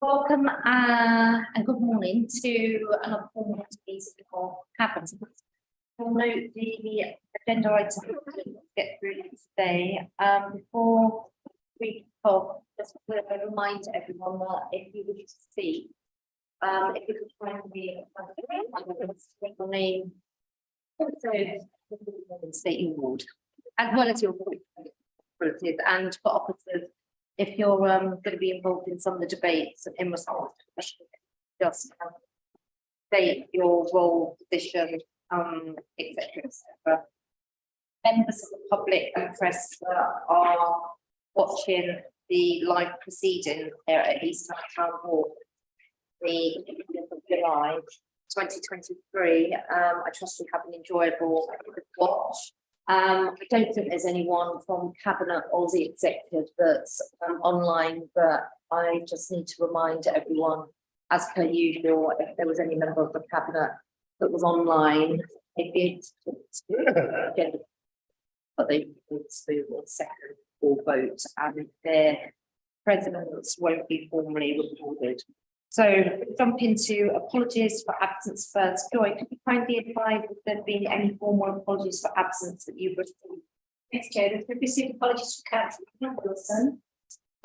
Welcome and good morning to another formal meeting of Cabinet. We'll note the agenda items to get through today. Before we kick off, just to remind everyone that if you wish to speak, if you could find me your name, also state your ward, as well as your qualities, and for operatives. If you're going to be involved in some of the debates in response to questions, just state your role, position, etc., etc. Members of the public and press that are watching the live proceedings here at Eastern Town Hall, the 15th of July 2023. I trust you have an enjoyable watch. I don't think there's anyone from Cabinet or the executive that's online, but I just need to remind everyone, as per usual, if there was any member of the Cabinet that was online, if it's but they would second or vote, and their presidents won't be formally recorded. So jump into apologies for absence first. Joy, could you kindly advise if there have been any formal apologies for absence that you've received? Yes, Chair, we've received apologies for Councillor Wilson,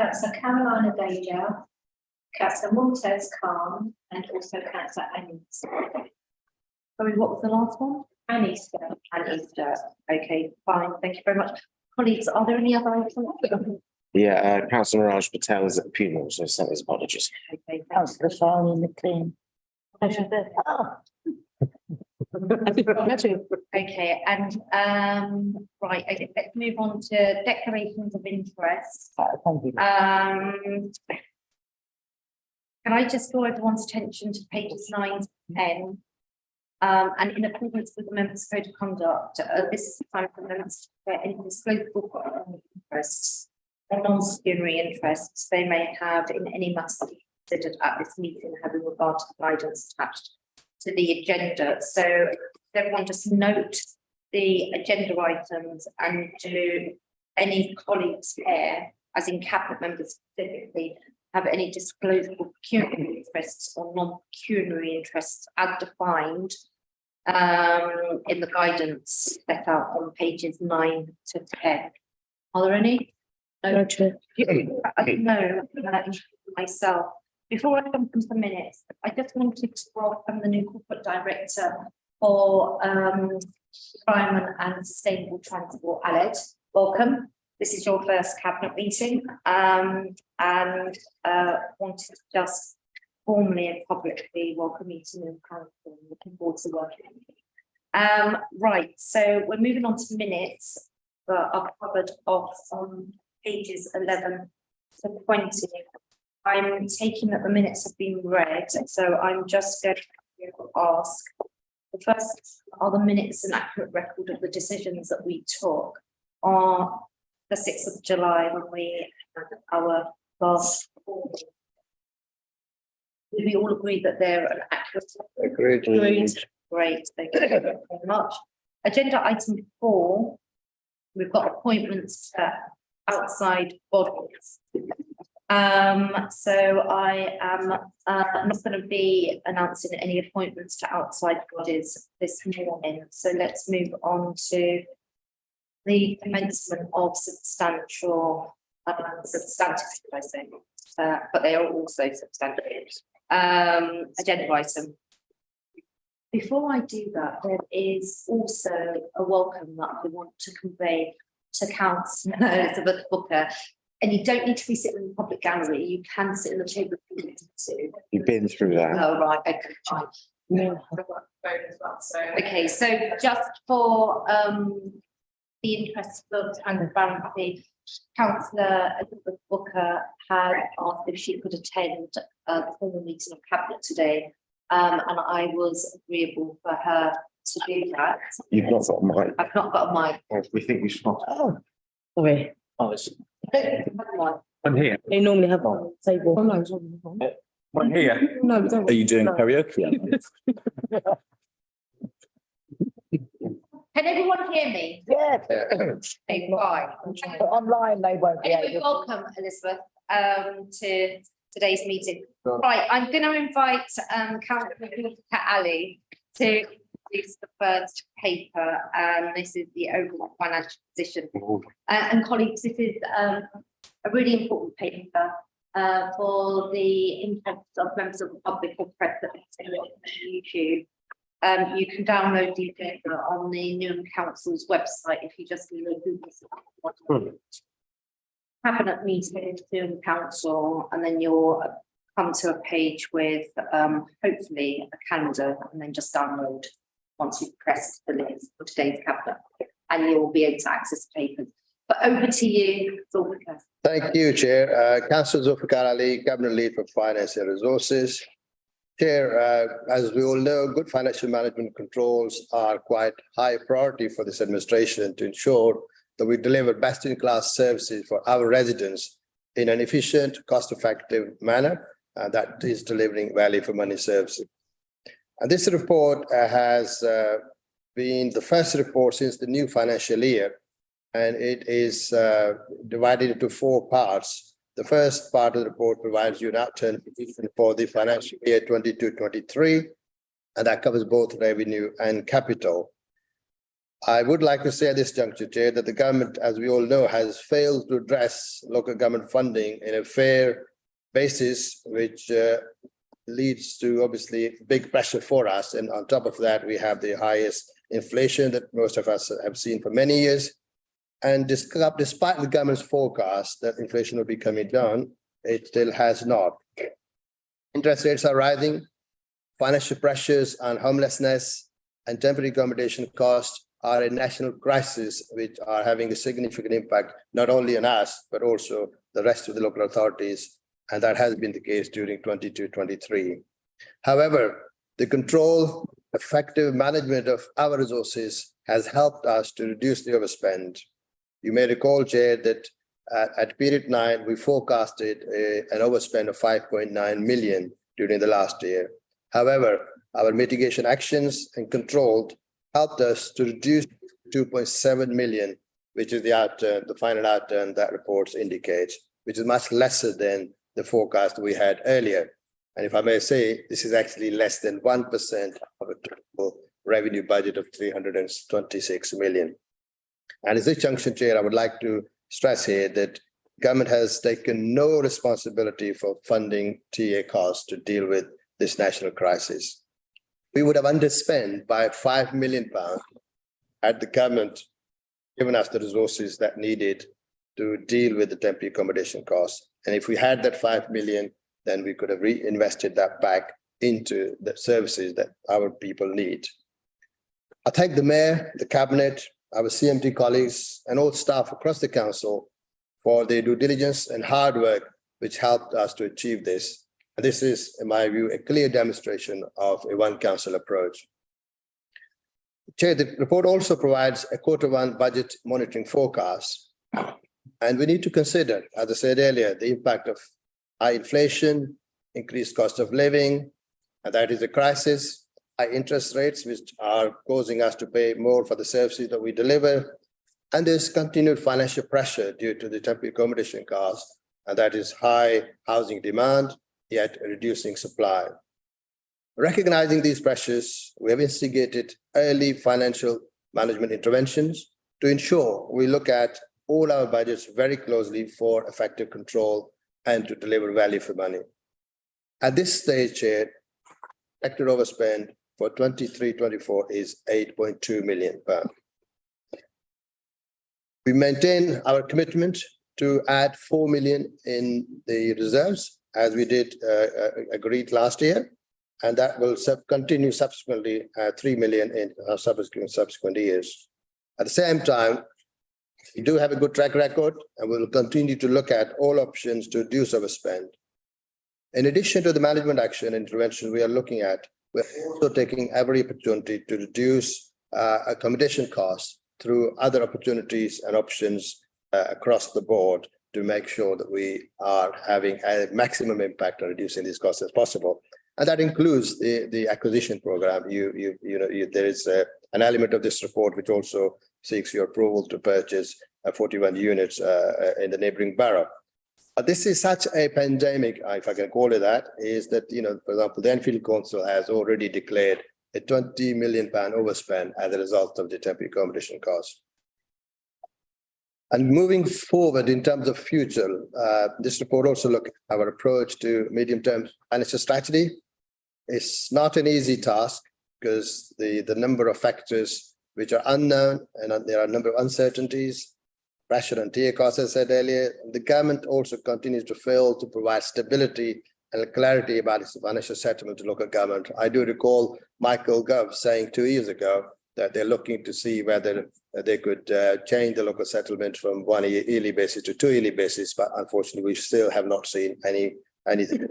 Councillor Carolina Deja, Councillor Montez Khan, and also Councillor Annie. Sorry, what was the last one? Annie. Okay, fine. Thank you very much. Colleagues, are there any other items? Yeah, Councillor Raj Patel is at the funeral, so sent his apologies. Okay, Councillor Charlie McLean. okay, and right, okay, let's move on to declarations of interest. Thank you. Can I just draw everyone's attention to pages 9 to 10? And in accordance with the members' code of conduct, this is the time for members to declare any disclosable interests or non-pecuniary interests they may have in any matter considered at this meeting, having regard to the guidance attached to the agenda. So everyone just note the agenda items, and do any colleagues here, as in Cabinet members specifically, have any disclosable pecuniary interests or non-pecuniary interests as defined in the guidance set out on pages 9 to 10. Are there any? No, no, myself. Before I come to the minutes, I just wanted to welcome the new corporate director for environment and sustainable transport, Aled. Welcome. This is your first Cabinet meeting, and wanted to just formally and publicly welcome you to the new council. Looking forward to working with you. Right, so we're moving on to minutes that are covered off on pages 11 to 20. I'm taking that the minutes have been read, so I'm just going to ask, the first, are the minutes an accurate record of the decisions that we took on the 6th of July when we had our last call? Did we all agree that they're an accurate record? Agreed. Great, thank you very much. Agenda item 4, we've got appointments to outside bodies. So I am not going to be announcing any appointments to outside bodies this morning. So let's move on to the commencement of substantive, I think, but they are also substantive. Agenda item. Before I do that, there is also a welcome that I want to convey to Councillor Elizabeth Booker. And you don't need to be sitting in the public gallery, you can sit in the chamber if you need to. You've been through that. Oh, right, okay, fine. Yeah. Okay, so just for the interest of transparency, Councillor Elizabeth Booker had asked if she could attend the formal meeting of Cabinet today, and I was agreeable for her to do that. You've not got a mic. I've not got a mic. We think we should not. Oh, sorry. Oh, it's I'm here. They normally have one on the table. Oh, no, I'm here. no, don't. Are you doing karaoke? Can everyone hear me? Yeah. Okay, fine. Online, they won't be Anyway, able. welcome, Elizabeth, to today's meeting. Right, I'm going to invite Councillor Ali to introduce the first paper, and this is the overall financial position. And colleagues, this is a really important paper for the interest of members of the public or press that are on YouTube. You can download the paper on the Newham Council's website if you just Google Cabinet meeting Newham Council, and then you'll come to a page with hopefully a calendar, and then just download once you've pressed the link for today's cabinet, and you'll be able to access the papers. But over to you, Zulfikar. Thank you, Chair. Councillor Zulfikar Ali, Cabinet Lead for Finance and Resources. Chair, as we all know, good financial management controls are quite high priority for this administration to ensure that we deliver best-in-class services for our residents in an efficient, cost-effective manner that is delivering value for money services. And this report has been the first report since the new financial year, and it is divided into 4 parts. The first part of the report provides you an outturn for the financial year 22-23, and that covers both revenue and capital. I would like to say at this juncture, Chair, that the government, as we all know, has failed to address local government funding in a fair basis, which leads to obviously big pressure for us. And on top of that, we have the highest inflation that most of us have seen for many years. And despite the government's forecast that inflation will be coming down, it still has not. Interest rates are rising, financial pressures on homelessness and temporary accommodation costs are a national crisis, which are having a significant impact, not only on us, but also the rest of the local authorities. And that has been the case during 22-23. However, the control, effective management of our resources has helped us to reduce the overspend. You may recall, Chair, that at period 9, we forecasted an overspend of 5.9 million during the last year. However, our mitigation actions and controlled helped us to reduce 2.7 million, which is the outturn, the final outturn that reports indicates, which is much lesser than the forecast we had earlier. And if I may say, this is actually less than 1% of a total revenue budget of 326 million. And at this junction, Chair, I would like to stress here that government has taken no responsibility for funding TA costs to deal with this national crisis. We would have underspent by £5 million had the government given us the resources that needed to deal with the temporary accommodation costs. And if we had that 5 million, then we could have reinvested that back into the services that our people need. I thank the Mayor, the Cabinet, our CMT colleagues, and all staff across the Council for their due diligence and hard work, which helped us to achieve this. And this is, in my view, a clear demonstration of a one council approach. Chair, the report also provides a Q1 budget monitoring forecast. And we need to consider, as I said earlier, the impact of high inflation, increased cost of living, and that is a crisis, high interest rates, which are causing us to pay more for the services that we deliver. And there's continued financial pressure due to the temporary accommodation costs, and that is high housing demand, yet reducing supply. Recognizing these pressures, we have instigated early financial management interventions to ensure we look at all our budgets very closely for effective control and to deliver value for money. At this stage, Chair, expected overspend for 23-24 is £8.2 million. We maintain our commitment to add 4 million in the reserves, as we did agreed last year, and that will continue subsequently 3 million in subsequent years. At the same time, we do have a good track record, and we will continue to look at all options to reduce overspend. In addition to the management action and intervention we are looking at, we're also taking every opportunity to reduce accommodation costs through other opportunities and options across the board to make sure that we are having a maximum impact on reducing these costs as possible. And that includes the acquisition program. There is an element of this report which also seeks your approval to purchase 41 units in the neighboring borough. This is such a pandemic, if I can call it that, is that, for example, the Enfield Council has already declared a £20 million overspend as a result of the temporary accommodation cost. And moving forward in terms of future, this report also looks at our approach to medium-term financial strategy. It's not an easy task because the number of factors which are unknown and there are a number of uncertainties, pressure on TA costs, as I said earlier. The government also continues to fail to provide stability and clarity about its financial settlement to local government. I do recall Michael Gove saying 2 years ago that they're looking to see whether they could change the local settlement from one yearly basis to 2 yearly basis, but unfortunately, we still have not seen anything.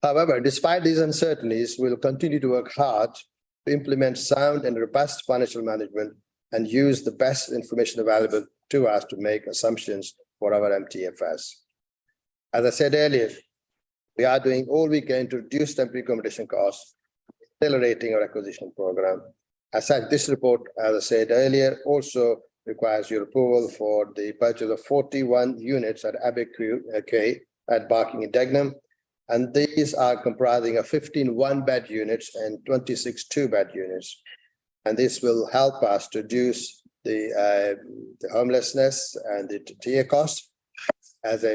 However, despite these uncertainties, we'll continue to work hard to implement sound and robust financial management and use the best information available to us to make assumptions for our MTFS. As I said earlier, we are doing all we can to reduce temporary accommodation costs, accelerating our acquisition program. As such, this report, as I said earlier, also requires your approval for the purchase of 41 units at Abbey at Barking in Dagenham. And these are comprising of 15 one-bed units and 26 two-bed units. And this will help us to reduce the homelessness and the TA costs as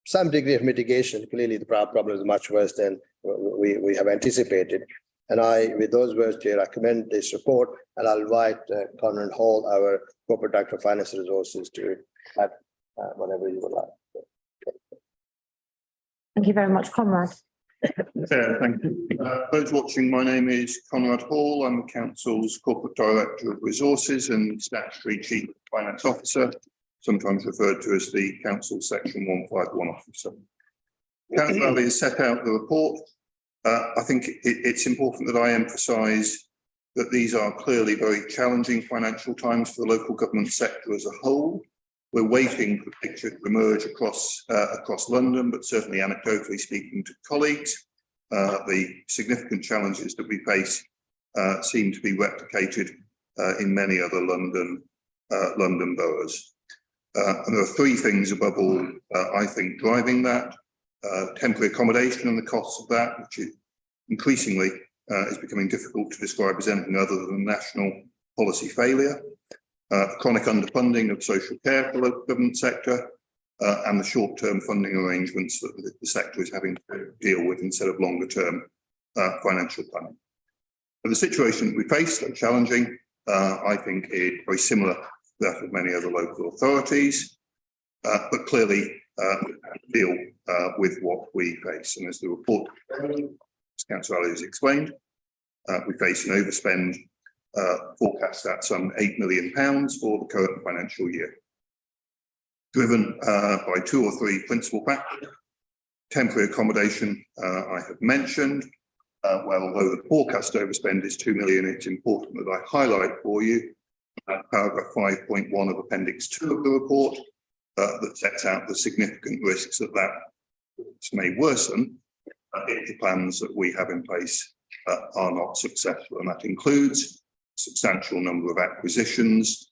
some degree of mitigation. Clearly, the problem is much worse than we have anticipated. And I, with those words, Chair, recommend this report, and I'll invite Conrad Hall, our Corporate Director of Finance Resources, to add whatever you would like. Thank you very much, Conrad. Thank you. Those watching, my name is Conrad Hall. I'm the Council's Corporate Director of Resources and Statutory Chief Finance Officer, sometimes referred to as the Council Section 151 Officer. Council Ali has set out the report. I think it's important that I emphasise that these are clearly very challenging financial times for the local government sector as a whole. We're waiting for the picture to emerge across London, but certainly anecdotally speaking to colleagues, the significant challenges that we face seem to be replicated in many other London boroughs. And there are three things above all, I think, driving that. Temporary accommodation and the costs of that, which increasingly is becoming difficult to describe as anything other than national policy failure. Chronic underfunding of social care for the local government sector, and the short-term funding arrangements that the sector is having to deal with instead of longer-term financial planning. But the situation that we face, though challenging, I think is very similar to that of many other local authorities, but clearly deal with what we face. And as the report, as Councillor Ali has explained, we face an overspend forecast at some £8 million for the current financial year, driven by two or three principal factors. Temporary accommodation, I have mentioned. Well, although the forecast overspend is £2 million, it's important that I highlight for you paragraph 5.1 of Appendix 2 of the report that sets out the significant risks that may worsen if the plans that we have in place are not successful, and that includes substantial number of acquisitions,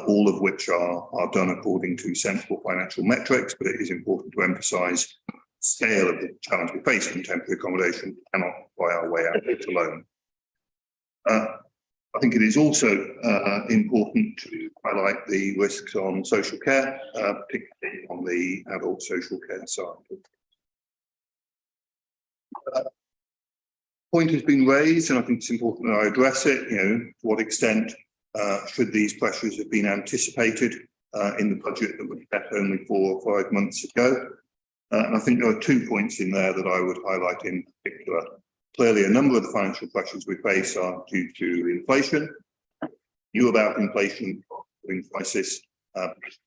all of which are done according to sensible financial metrics, but it is important to emphasise the scale of the challenge we face in temporary accommodation cannot buy our way out of it alone. I think it is also important to highlight the risks on social care, particularly on the adult social care side. Point has been raised, and I think it's important that I address it. To what extent should these pressures have been anticipated in the budget that was set only 4 or 5 months ago? And I think there are 2 points in there that I would highlight in particular. Clearly, a number of the financial pressures we face are due to inflation. Knew about inflation during crisis,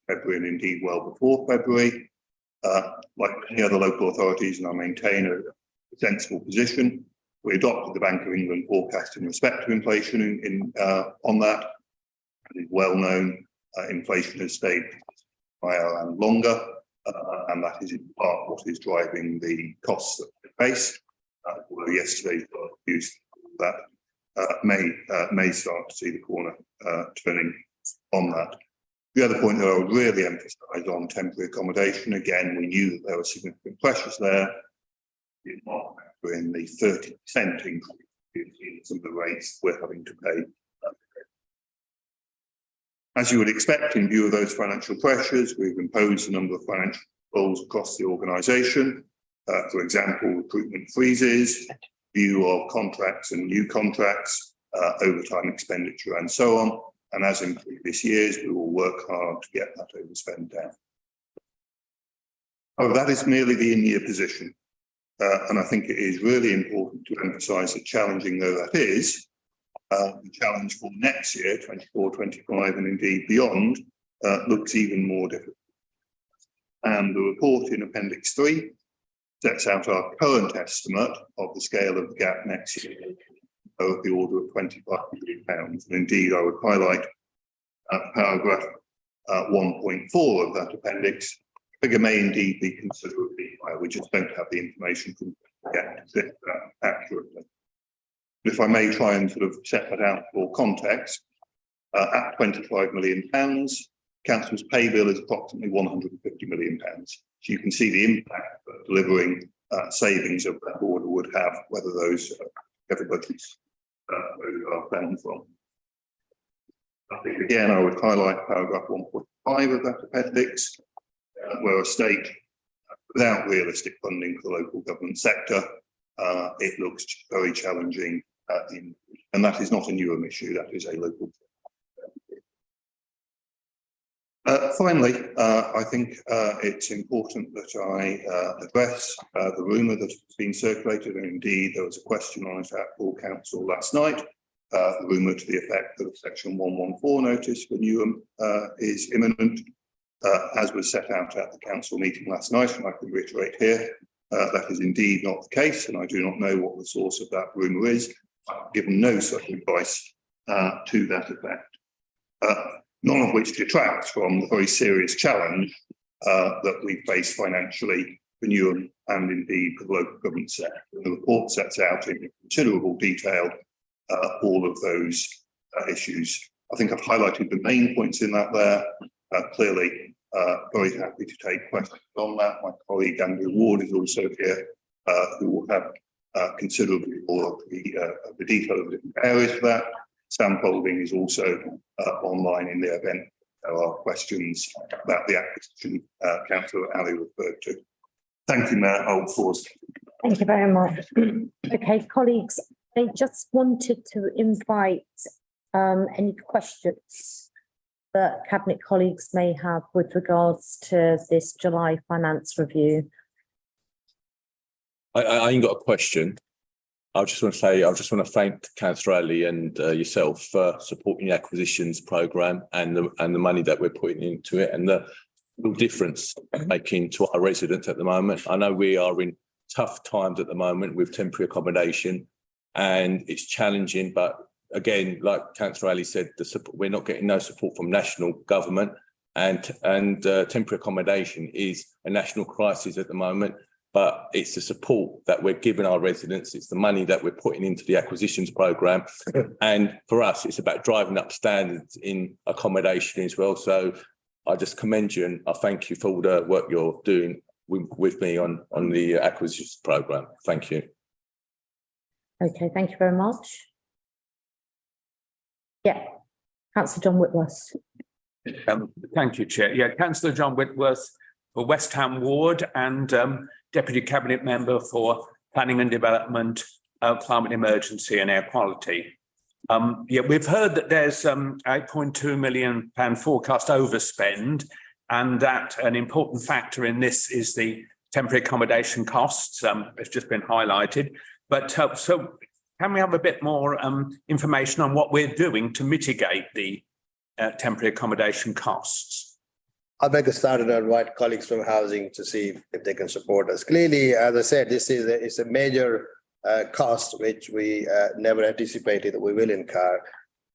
February, and indeed well before February. Like many other local authorities, and I maintain a sensible position. We adopted the Bank of England forecast in respect to inflation on that. It is well known inflation has stayed higher and longer, and that is in part what is driving the costs that we face. Although yesterday's news that may start to see the corner turning on that. The other point that I would really emphasise on temporary accommodation, again, we knew that there were significant pressures there. Did not factor in the 30% increase in some of the rates we're having to pay. As you would expect, in view of those financial pressures, we've imposed a number of financial controls across the organisation. For example, recruitment freezes, view of contracts and new contracts, overtime expenditure and so on. And as in previous years, we will work hard to get that overspend down. However, that is merely the in-year position. And I think it is really important to emphasise that, challenging though that is, the challenge for next year, 24-25, and indeed beyond, looks even more difficult. And the report in Appendix 3 sets out our current estimate of the scale of the gap next year, of the order of £25 million. And indeed, I would highlight paragraph 1.4 of that appendix. Figure may indeed be considerably higher. We just don't have the information from yet to accurately. But if I may try and sort of set that out for context, at £25 million, council's pay bill is approximately £150 million. So you can see the impact that delivering savings of that order would have, whether those everybody's are found from. I think again I would highlight paragraph 1.5 of that appendix, where a state without realistic funding for the local government sector, it looks very challenging. And that is not a Newham issue, that is a local. Finally, I think it's important that I address the rumour that has been circulated, and indeed there was a question on it at full council last night. The rumour to the effect that a section 114 notice for Newham is imminent, as was set out at the council meeting last night, and I can reiterate here, that is indeed not the case, and I do not know what the source of that rumour is. I've given no such advice to that effect. None of which detracts from the very serious challenge that we face financially for Newham and indeed for the local government sector. The report sets out in considerable detail all of those issues. I think I've highlighted the main points in that there. Clearly, very happy to take questions on that. My colleague Andrew Ward is also here, who will have considerably more of the detail of the different areas for that. Sam Folding is also online in the event there are questions about the acquisition Councillor Ali referred to. Thank you, Mayor. I'll pause. Thank you very much. Okay, colleagues, I just wanted to invite any questions that Cabinet colleagues may have with regards to this July finance review. I ain't got a question. I just want to thank Councillor Ali and yourself for supporting the acquisitions programme and the money that we're putting into it, and the real difference making to our residents at the moment. I know we are in tough times at the moment with temporary accommodation, and it's challenging. But again, like Councillor Ali said, we're not getting no support from national government, and temporary accommodation is a national crisis at the moment. But it's the support that we're giving our residents. It's the money that we're putting into the acquisitions programme. And for us, it's about driving up standards in accommodation as well. So I just commend you and I thank you for all the work you're doing with me on the acquisitions programme. Thank you. Okay, thank you very much. Yeah, Councillor John Whitworth. Thank you, Chair. Yeah, Councillor John Whitworth for West Ham Ward and Deputy Cabinet Member for Planning and Development, Climate Emergency and Air Quality. Yeah, we've heard that there's £8.2 million forecast overspend, and that an important factor in this is the temporary accommodation costs. It's just been highlighted. But so can we have a bit more information on what we're doing to mitigate the temporary accommodation costs? I'll make a start and invite colleagues from housing to see if they can support us. Clearly, as I said, this is a major cost which we never anticipated that we will incur.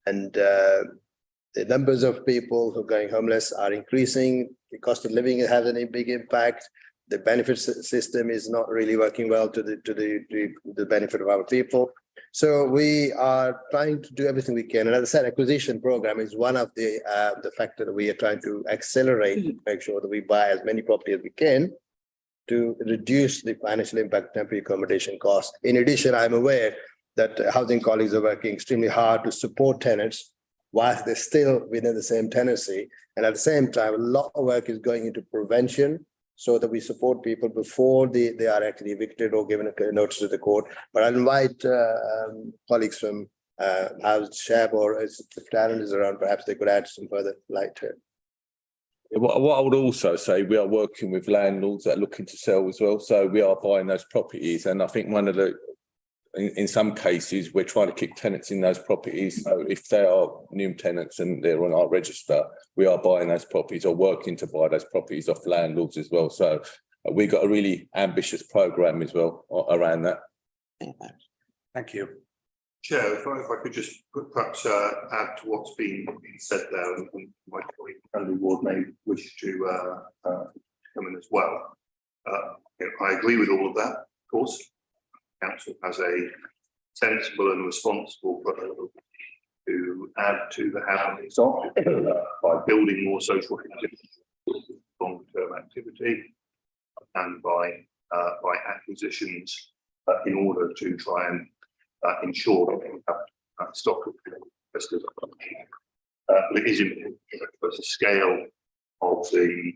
And the numbers of people who are going homeless are increasing. The cost of living has a big impact. The benefit system is not really working well to the benefit of our people. So we are trying to do everything we can. And as I said, acquisition program is one of the factor that we are trying to accelerate to make sure that we buy as many property as we can to reduce the financial impact of temporary accommodation costs. In addition, I'm aware that housing colleagues are working extremely hard to support tenants whilst they're still within the same tenancy. And at the same time, a lot of work is going into prevention so that we support people before they are actually evicted or given a notice to the court. But I'll invite colleagues from House Shab, or if Darren is around, perhaps they could add some further light to it. What I would also say, we are working with landlords that are looking to sell as well. So we are buying those properties. And I think one of the, in some cases, we're trying to keep tenants in those properties. So if they are new tenants and they're on our register, we are buying those properties or working to buy those properties off landlords as well. So we've got a really ambitious program as well around that. Thank you. Chair, if I could just perhaps add to what's been said there, and my colleague Andy Ward may wish to come in as well. I agree with all of that, of course. Council has a sensible and responsible proposal to add to the housing stock by building more social housing, long-term activity, and by acquisitions in order to try and ensure that we have stock of investors. But it is important because the scale of the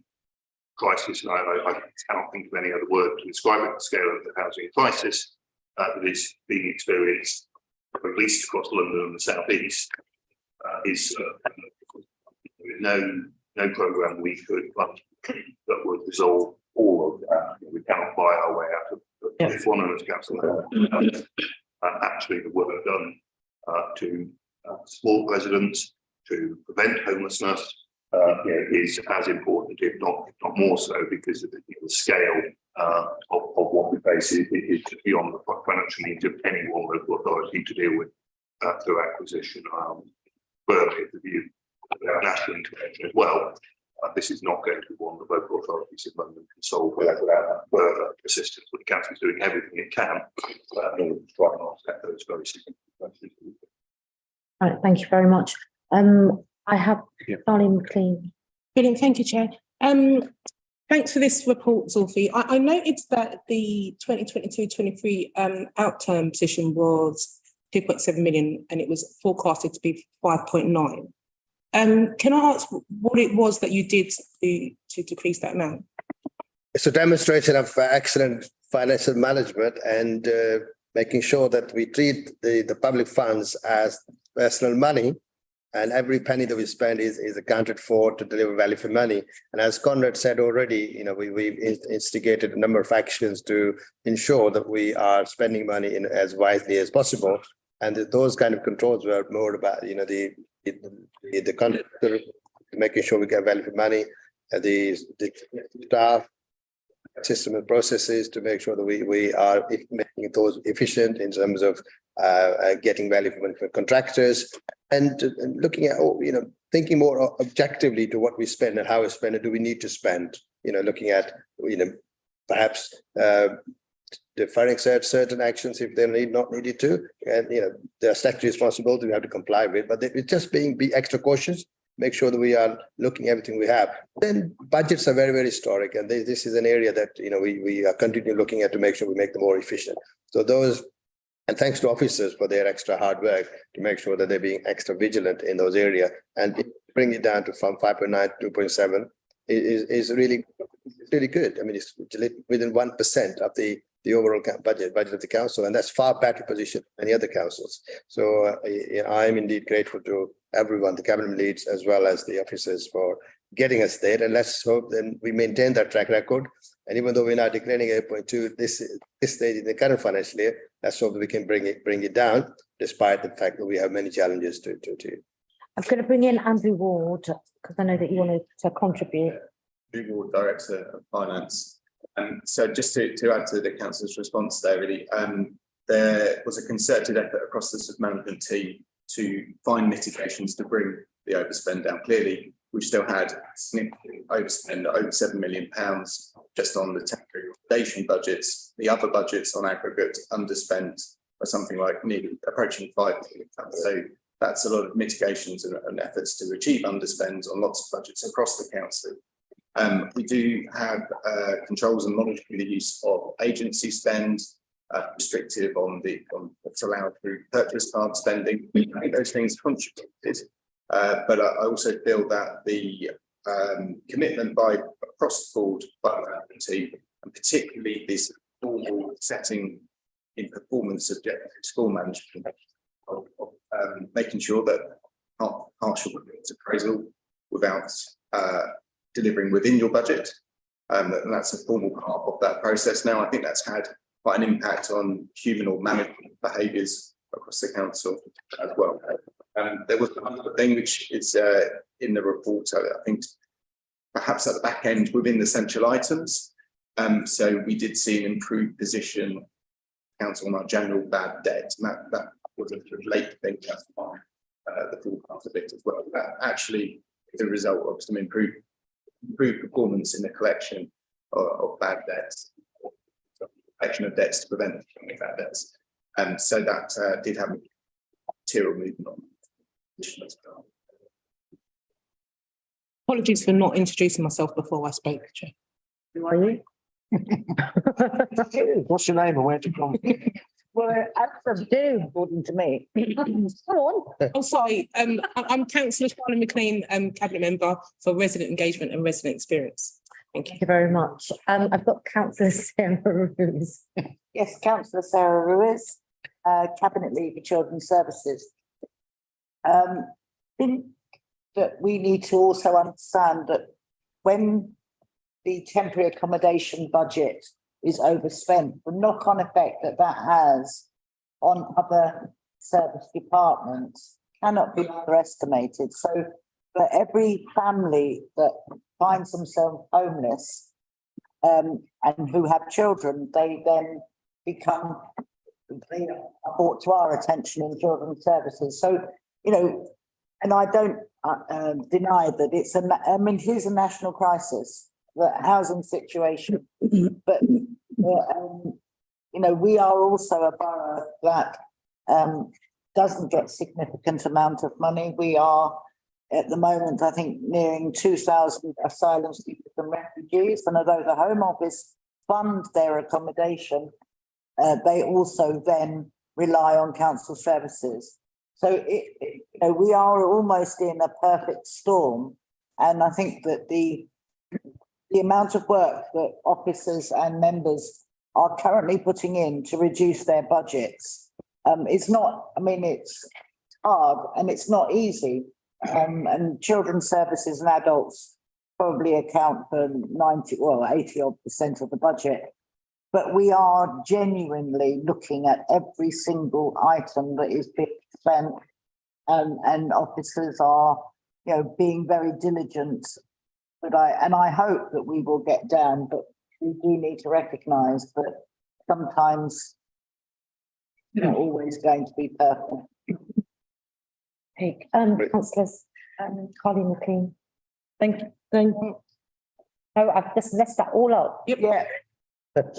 crisis, and I cannot think of any other word to describe it, the scale of the housing crisis that is being experienced, at least across London and the South East, is no programme we could fund that would resolve all of that. We cannot buy our way out of this one, and as Councillor actually the work done to support residents, to prevent homelessness is as important, if not more so, because of the scale of what we face is beyond the financial needs of any one local authority to deal with through acquisition. Further, the view of national intervention as well. This is not going to be one that local authorities in London can solve without further assistance. But the council is doing everything it can in order to try and offset those very significant questions. Right, thank you very much. I have Darlene McLean. Brilliant, thank you, Chair. Thanks for this report, Zulfi. I noticed that the 2022-23 outturn position was 2.7 million and it was forecasted to be 5.9. Can I ask what it was that you did to decrease that amount? It's a demonstration of excellent financial management and making sure that we treat the public funds as personal money, and every penny that we spend is accounted for to deliver value for money. And as Conrad said already, we've instigated a number of actions to ensure that we are spending money as wisely as possible. And those kind of controls were more about, the contractor, making sure we get value for money, the staff, system and processes to make sure that we are making those efficient in terms of getting value for money for contractors, and looking at, thinking more objectively to what we spend and how we spend it. Do we need to spend? Looking at, perhaps deferring certain actions if they're not needed to, and there are statutory responsibilities we have to comply with, but it's just be extra cautious, make sure that we are looking at everything we have. Then budgets are very, very historic, and this is an area that we are continually looking at to make sure we make them more efficient. So those, and thanks to officers for their extra hard work to make sure that they're being extra vigilant in those areas, and bring it down to from 5.9 to 2.7 is really good. I mean, it's within 1% of the overall budget of the council, and that's far better position than any other councils. So I'm indeed grateful to everyone, the cabinet leads as well as the officers, for getting us there. And let's hope then we maintain that track record. And even though we're now declaring 8.2 this stage in the current financial year, let's hope that we can bring it down, despite the fact that we have many challenges to. I'm going to bring in Andrew Ward because I know that you wanted to contribute. Andrew Ward, Director of Finance. So just to add to the council's response there, really, there was a concerted effort across the management team to find mitigations to bring the overspend down. Clearly, we've still had significant overspend, over £7 million just on the temporary accommodation budgets. The other budgets on aggregate underspent something like nearly approaching 5 million. So that's a lot of mitigations and efforts to achieve underspends on lots of budgets across the council. We do have controls and monitoring the use of agency spend, restrictive on what's allowed through purchase card spending. I think those things contributed, but I also feel that the commitment by across the board by the team, and particularly this formal setting in performance objective school management, of making sure that not partial appraisal without delivering within your budget, and that's a formal part of that process. Now, I think that's had quite an impact on human or management behaviours across the council as well. There was another thing which is in the report, I think perhaps at the back end within the central items. So we did see an improved position council on our general bad debt, and that was a sort of late thing, that's fine. The forecast a bit as well. That actually is a result of some improved performance in the collection of bad debts, collection of debts to prevent bad debts. And so that did have a material movement on as well. Apologies for not introducing myself before I spoke, Chair. Who are you? What's your name and where do you come from? Well, that's do, according to me. Come on. Oh, sorry, I'm councillor Charlotte McLean, cabinet member for resident engagement and resident experience. Thank you. Thank you very much. I've got councillor Sarah Ruiz. Yes, councillor Sarah Ruiz, Cabinet Lead for Children's Services. Think that we need to also understand that when the temporary accommodation budget is overspent, the knock-on effect that that has on other service departments cannot be underestimated. So for every family that finds themselves homeless and who have children, they then become brought to our attention in children's services. So, you know, and I don't deny that it's it is a national crisis, the housing situation, but you know, we are also a borough that doesn't get significant amount of money. We are at the moment, I think, nearing 2,000 asylum seekers and refugees, and although the Home Office fund their accommodation, they also then rely on council services. So you know, we are almost in a perfect storm, and I think that the amount of work that officers and members are currently putting in to reduce their budgets, it's not, I mean, it's hard and it's not easy. And children's services and adults probably account for 80% of the budget. But we are genuinely looking at every single item that is being spent, and officers are, you know, being very diligent. But I hope that we will get down, but we do need to recognise that sometimes it's not always going to be perfect. Okay, councillors, Colin McLean. Thank you. Oh, I've just messed that all up. Yeah.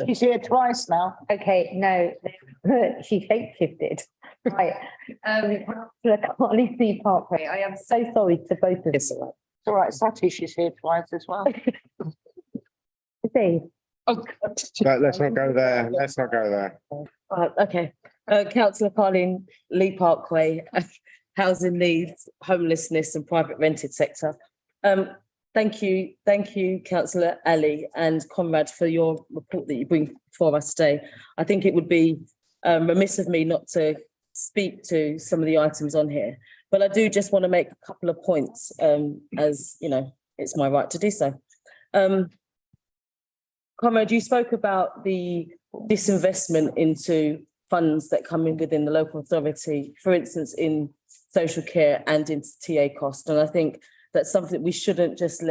She's here twice now. Okay, no, she shape-shifted. Right. Colin C. Parkway, I am so sorry to both of you. It's all right, Satish is here twice as well. See? Let's not go there. Let's not go there. Okay, councillor Colin Lee Parkway, housing needs, homelessness and private rented sector. Thank you, councillor Ali and Conrad, for your report that you bring for us today. I think it would be remiss of me not to speak to some of the items on here, but I do just want to make a couple of points, as you know, it's my right to do so. Conrad, you spoke about the disinvestment into funds that come in within the local authority, for instance, in social care and into TA cost. And I think that's something we shouldn't just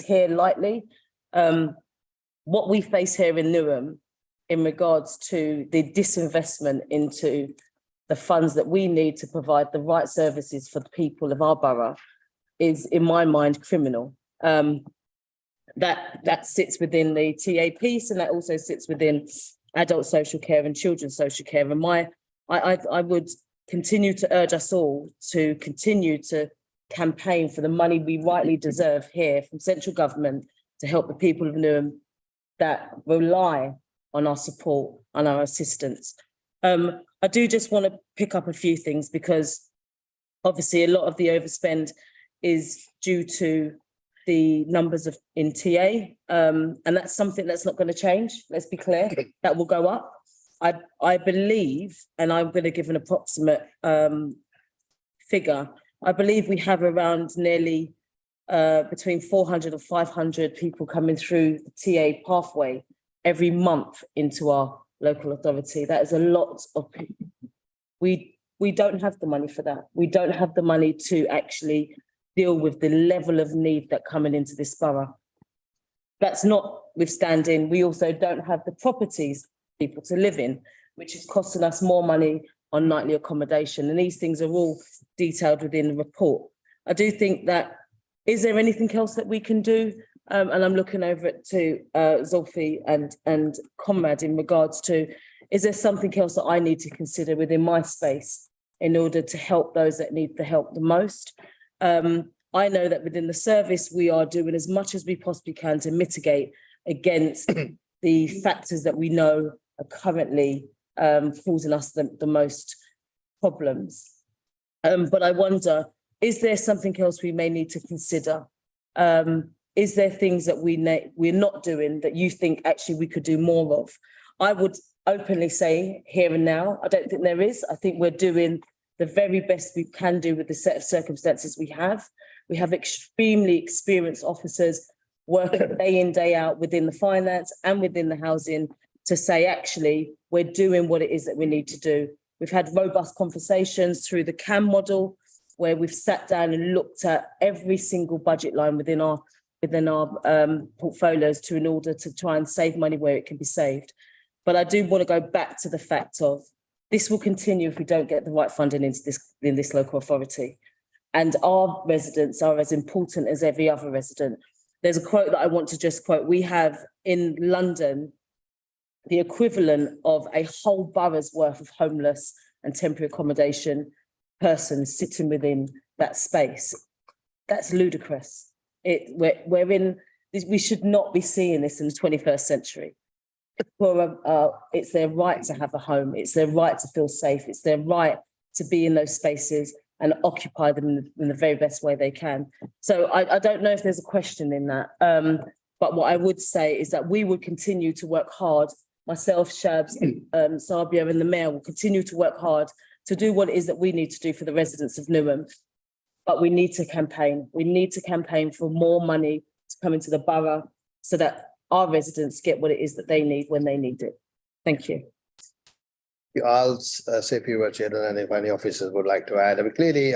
hear lightly. What we face here in Newham in regards to the disinvestment into the funds that we need to provide the right services for the people of our borough is, in my mind, criminal. That sits within the TA piece, and that also sits within adult social care and children's social care. And I would continue to urge us all to continue to campaign for the money we rightly deserve here from central government to help the people of Newham that rely on our support and our assistance. I do just want to pick up a few things because obviously a lot of the overspend is due to the numbers in TA, and that's something that's not going to change. Let's be clear, that will go up. I believe, and I'm going to give an approximate figure, I believe we have around nearly between 400 and 500 people coming through the TA pathway every month into our local authority. That is a lot of people. We don't have the money for that. We don't have the money to actually deal with the level of need that coming into this borough. That's notwithstanding, we also don't have the properties for people to live in, which is costing us more money on nightly accommodation. And these things are all detailed within the report. I do think that, is there anything else that we can do? And I'm looking over it to Zulfi and Conrad in regards to, is there something else that I need to consider within my space in order to help those that need the help the most? I know that within the service, we are doing as much as we possibly can to mitigate against the factors that we know are currently causing us the most problems. But I wonder, is there something else we may need to consider? Is there things that we're not doing that you think actually we could do more of? I would openly say here and now, I don't think there is. I think we're doing the very best we can do with the set of circumstances we have. We have extremely experienced officers working day in, day out within the finance and within the housing to say, actually, we're doing what it is that we need to do. We've had robust conversations through the CAM model, where we've sat down and looked at every single budget line within our portfolios in order to try and save money where it can be saved. But I do want to go back to the fact of this will continue if we don't get the right funding in this local authority. And our residents are as important as every other resident. There's a quote that I want to just quote. We have in London the equivalent of a whole borough's worth of homeless and temporary accommodation persons sitting within that space. That's ludicrous. We should not be seeing this in the 21st century. It's their right to have a home. It's their right to feel safe. It's their right to be in those spaces and occupy them in the very best way they can. So I don't know if there's a question in that. But what I would say is that we would continue to work hard. Myself, Shabs, Sabia and the Mayor will continue to work hard to do what it is that we need to do for the residents of Newham. But we need to campaign. We need to campaign for more money to come into the borough so that our residents get what it is that they need when they need it. Thank you. I'll say a few words here, and if any officers would like to add. I mean, clearly,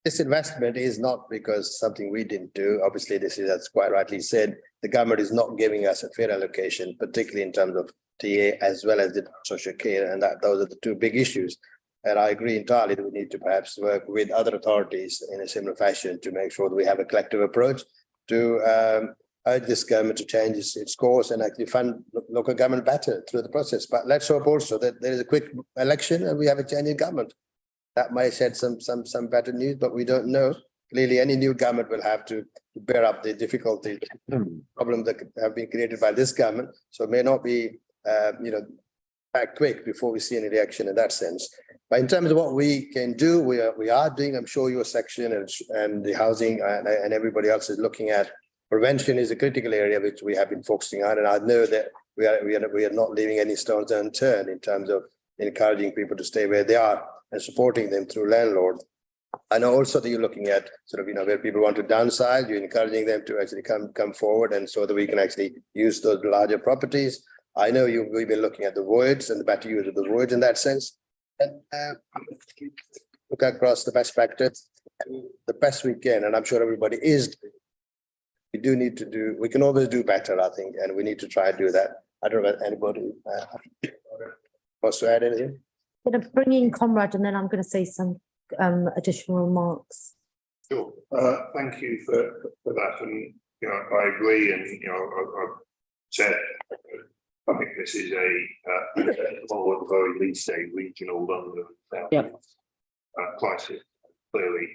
this investment is not because something we didn't do. Obviously, this is, as quite rightly said, the government is not giving us a fair allocation, particularly in terms of TA as well as the social care, and those are the two big issues. And I agree entirely that we need to perhaps work with other authorities in a similar fashion to make sure that we have a collective approach to urge this government to change its course and actually fund local government better through the process. But let's hope also that there is a quick election and we have a change in government. That might shed some better news, but we don't know. Clearly, any new government will have to bear up the difficulty problems that have been created by this government. So it may not be, act quick before we see any reaction in that sense. But in terms of what we can do, we are doing. I'm sure your section and the housing and everybody else is looking at. Prevention is a critical area which we have been focusing on, and I know that we are not leaving any stones unturned in terms of encouraging people to stay where they are and supporting them through landlord. I know also that you're looking at sort of, where people want to downsize, you're encouraging them to actually come forward, and so that we can actually use those larger properties. I know we've been looking at the voids and the better use of the voids in that sense, and look across the best practice, the best we can, and I'm sure everybody is. We can always do better, I think, and we need to try and do that. I don't know if anybody wants to add anything. I'm going to bring in Conrad and then I'm going to say some additional remarks. Sure. Thank you for that. And, I agree. And, I've said, I think this is or at the very least a regional London South Yep. crisis. Clearly,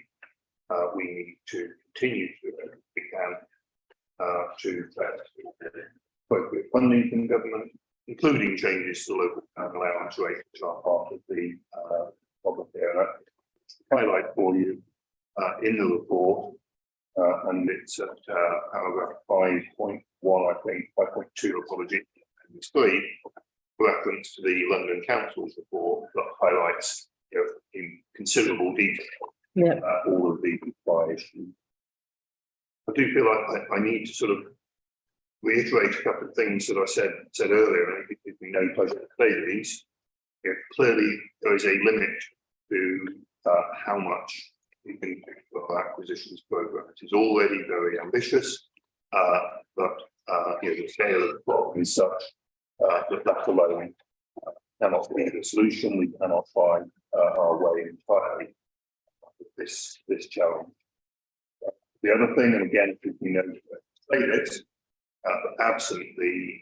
we need to continue to do what we can to appropriate funding from government, including changes to local town allowance rates, which are part of the problem here. And I highlight for you in the report, and it's at paragraph 5.1, I think, 5.2, apology, and 3, reference to the London Council's report that highlights, in considerable detail, all of the supply issues. I do feel like I need to sort of reiterate a couple of things that I said earlier, and it gives me no pleasure to say these. Clearly, there is a limit to how much we can do for our acquisitions program. It is already very ambitious, but the scale of the problem is such that alone cannot be the solution. We cannot find our way entirely with this challenge. The other thing, and again, if you know, say this, absent the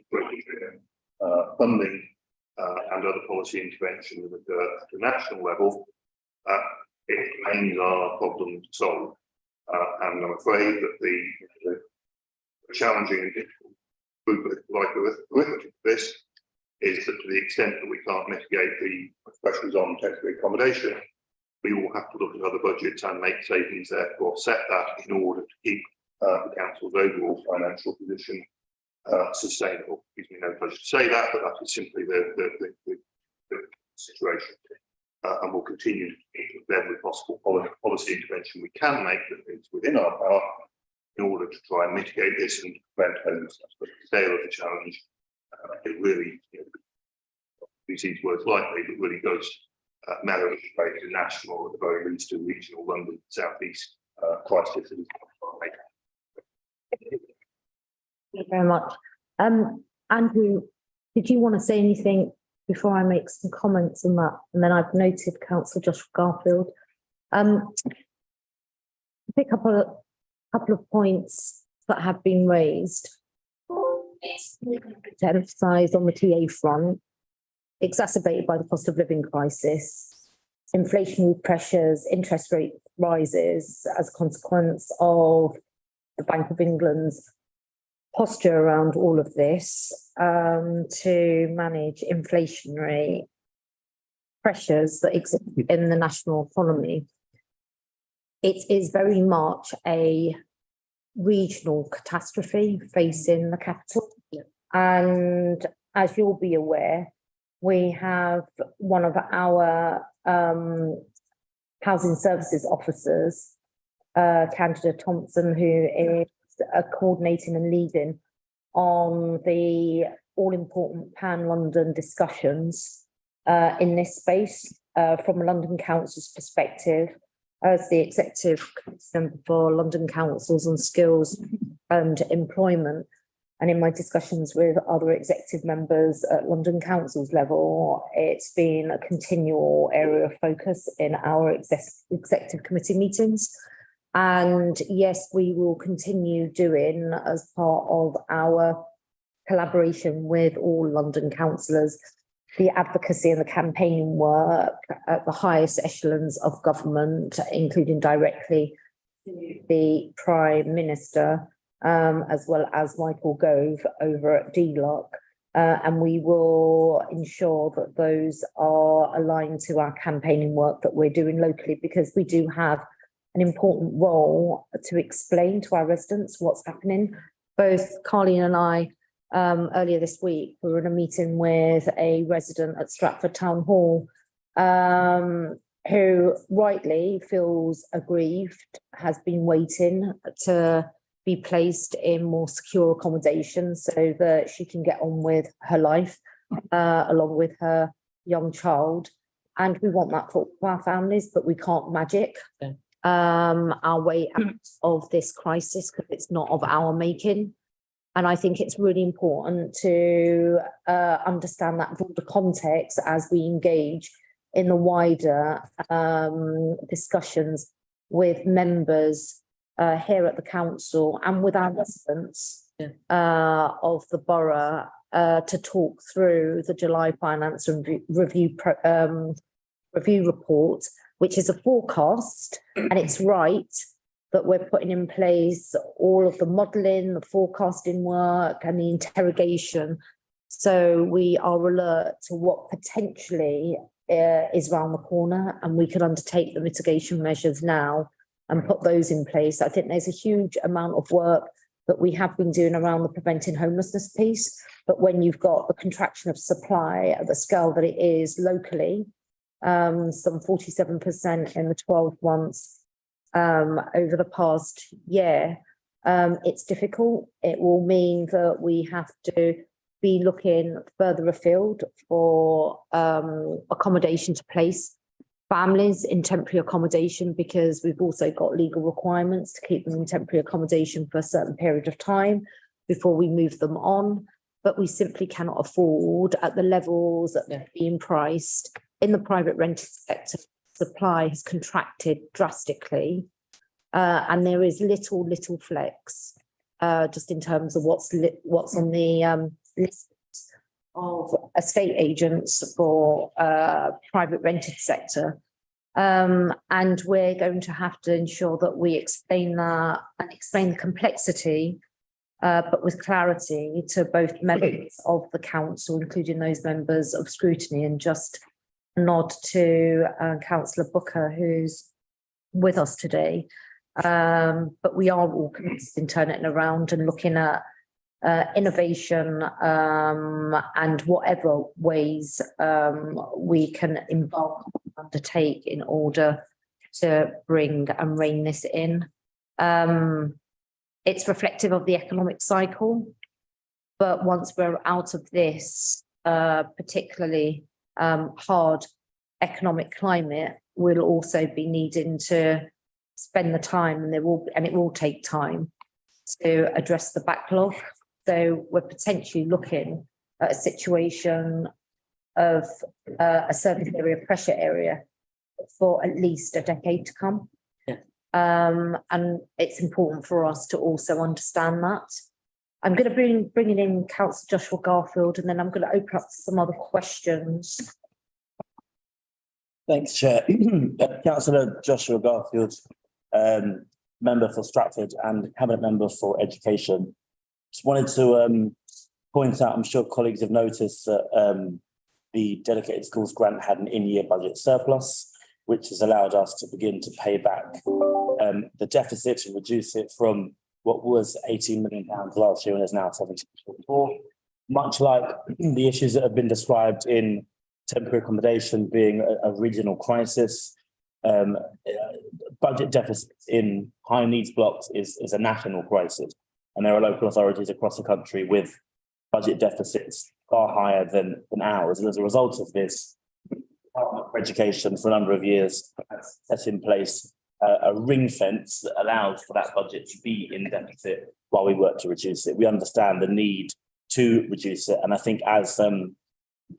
funding and other policy intervention at the national level, it remains our problem to solve. And I'm afraid that the challenging and difficult group like arithmetic of this is that to the extent that we can't mitigate the pressures on temporary accommodation, we will have to look at other budgets and make savings there to offset that in order to keep the council's overall financial position sustainable. It gives me no pleasure to say that, but that is simply the situation. And we'll continue to keep every possible policy intervention we can make that is within our power in order to try and mitigate this and prevent homelessness. But the scale of the challenge, it really, use these words lightly, but really does merit a national, at the very least, a regional London South East crisis. Thank you very much. Andrew, did you want to say anything before I make some comments on that? And then I've noted Councillor Joshua Garfield. Pick up a couple of points that have been raised. To emphasise on the TA front, exacerbated by the cost of living crisis, inflationary pressures, interest rate rises as a consequence of the Bank of England's posture around all of this to manage inflationary pressures that exist in the national economy. It is very much a regional catastrophe facing the capital. And as you'll be aware, we have one of our housing services officers, Candida Thompson, who is coordinating and leading on the all-important pan-London discussions in this space from a London Council's perspective, as the executive member for London Councils on skills and employment. And in my discussions with other executive members at London Council's level, it's been a continual area of focus in our executive committee meetings. And yes, we will continue doing, as part of our collaboration with all London councillors, the advocacy and the campaigning work at the highest echelons of government, including directly to the Prime Minister, as well as Michael Gove over at DLUC. And we will ensure that those are aligned to our campaigning work that we're doing locally, because we do have an important role to explain to our residents what's happening. Both Carleen and I, earlier this week, we were in a meeting with a resident at Stratford Town Hall who rightly feels aggrieved, has been waiting to be placed in more secure accommodation so that she can get on with her life along with her young child. And we want that for our families, but we can't magic our way out of this crisis because it's not of our making. And I think it's really important to understand that broader context as we engage in the wider discussions with members here at the council and with our residents of the borough to talk through the July finance review report, which is a forecast, and it's right that we're putting in place all of the modelling, the forecasting work and the interrogation. So we are alert to what potentially is around the corner, and we can undertake the mitigation measures now and put those in place. I think there's a huge amount of work that we have been doing around the preventing homelessness piece, but when you've got the contraction of supply at the scale that it is locally, some 47% in the 12 months over the past year, it's difficult. It will mean that we have to be looking further afield for accommodation to place families in temporary accommodation, because we've also got legal requirements to keep them in temporary accommodation for a certain period of time before we move them on. But we simply cannot afford, at the levels that they're being priced in the private rented sector, supply has contracted drastically, and there is little flex just in terms of what's on the list of estate agents for private rented sector, and we're going to have to ensure that we explain that and explain the complexity, but with clarity to both members of the council, including those members of scrutiny, and just nod to Councillor Booker, who's with us today. But we are all committed in turning it around and looking at innovation and whatever ways we can involve, undertake in order to bring and rein this in. It's reflective of the economic cycle, but once we're out of this particularly hard economic climate, we'll also be needing to spend the time, and it will take time to address the backlog. So we're potentially looking at a situation of a service area pressure area for at least a decade to come. And it's important for us to also understand that. I'm going to bring in Councillor Joshua Garfield, and then I'm going to open up some other questions. Thanks, Chair. Councillor Joshua Garfield, member for Stratford and Cabinet Member for Education. Just wanted to point out, I'm sure colleagues have noticed that the Dedicated Schools Grant had an in-year budget surplus, which has allowed us to begin to pay back the deficit and reduce it from what was £18 million last year and is now 17.4. Much like the issues that have been described in temporary accommodation being a regional crisis, budget deficits in high needs blocks is a national crisis. And there are local authorities across the country with budget deficits far higher than ours. And as a result of this, the Department for Education for a number of years has set in place a ring fence that allows for that budget to be in deficit while we work to reduce it. We understand the need to reduce it. And I think, as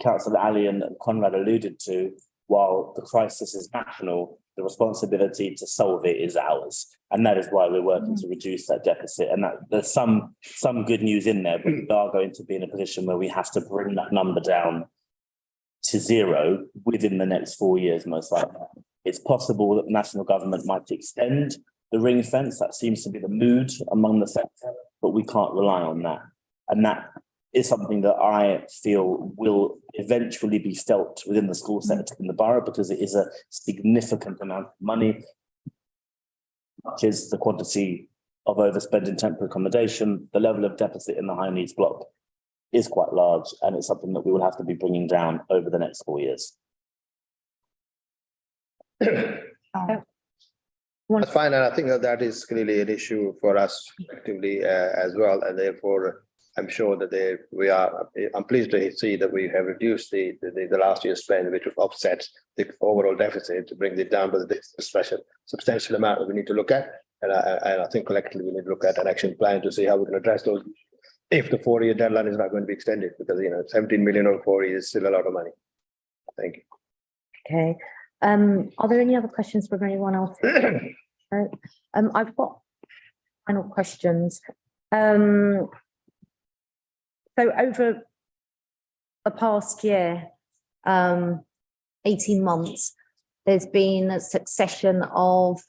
Councillor Ali and Conrad alluded to, while the crisis is national, the responsibility to solve it is ours. And that is why we're working to reduce that deficit. And that there's some good news in there, but we are going to be in a position where we have to bring that number down to zero within the next 4 years, most likely. It's possible that the national government might extend the ring fence. That seems to be the mood among the sector, but we can't rely on that. And that is something that I feel will eventually be felt within the school sector in the borough, because it is a significant amount of money, which is the quantity of overspend in temporary accommodation. The level of deficit in the high needs block is quite large, and it's something that we will have to be bringing down over the next 4 years. That's fine, and I think that is clearly an issue for us effectively as well, and therefore I'm sure that I'm pleased to see that we have reduced the last year's spend, which will offset the overall deficit to bring it down, but this is a substantial amount that we need to look at, and I think collectively we need to look at an action plan to see how we can address those if the 4-year deadline is not going to be extended, because 17 million over 4 years is still a lot of money. Thank you. Okay. Are there any other questions from anyone else? I've got final questions. So over the past year, 18 months, there's been a succession of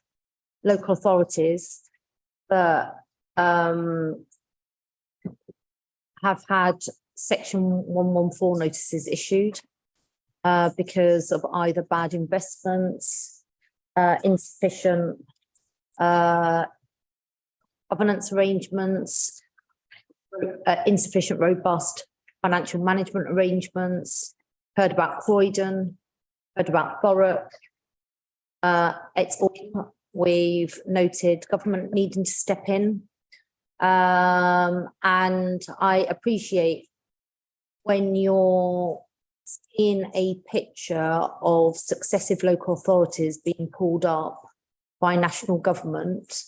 local authorities that have had section 114 notices issued because of either bad investments, insufficient governance arrangements, insufficient robust financial management arrangements. Heard about Croydon, heard about Thurrock. We've noted government needing to step in. And I appreciate when you're seeing a picture of successive local authorities being pulled up by national government,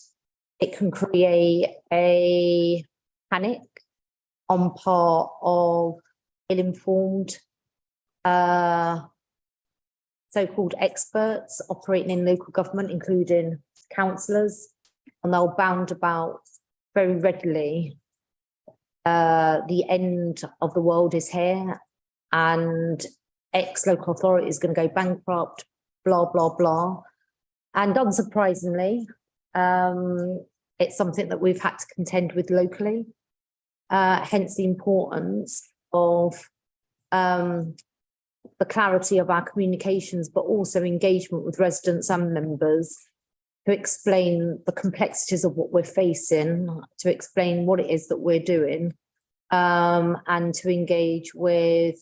it can create a panic on part of ill-informed so-called experts operating in local government, including councillors, and they'll bound about very readily. The end of the world is here and ex-local authority is going to go bankrupt, blah, blah, blah. And unsurprisingly, it's something that we've had to contend with locally. Hence the importance of the clarity of our communications, but also engagement with residents and members to explain the complexities of what we're facing, to explain what it is that we're doing, and to engage with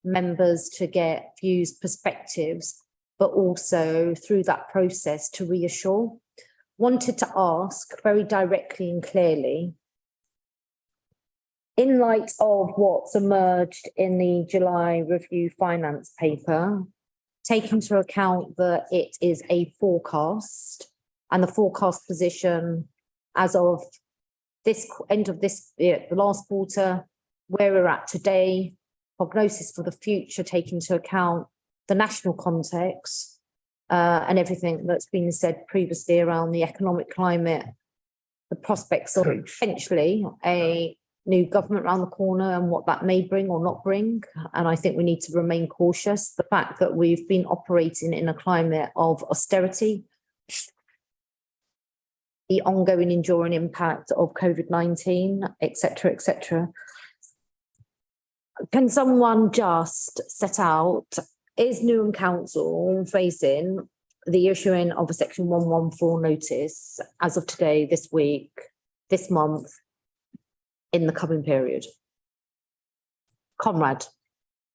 members to get views, perspectives, but also through that process to reassure. Wanted to ask very directly and clearly, in light of what's emerged in the July review finance paper, take into account that it is a forecast and the forecast position as of this end of this year, the last quarter, where we're at today, prognosis for the future, take into account the national context and everything that's been said previously around the economic climate, the prospects of potentially a new government around the corner and what that may bring or not bring. And I think we need to remain cautious. The fact that we've been operating in a climate of austerity, the ongoing enduring impact of COVID-19, et cetera, can someone just set out, is Newham Council facing the issuing of a section 114 notice as of today, this week, this month, in the coming period? Conrad.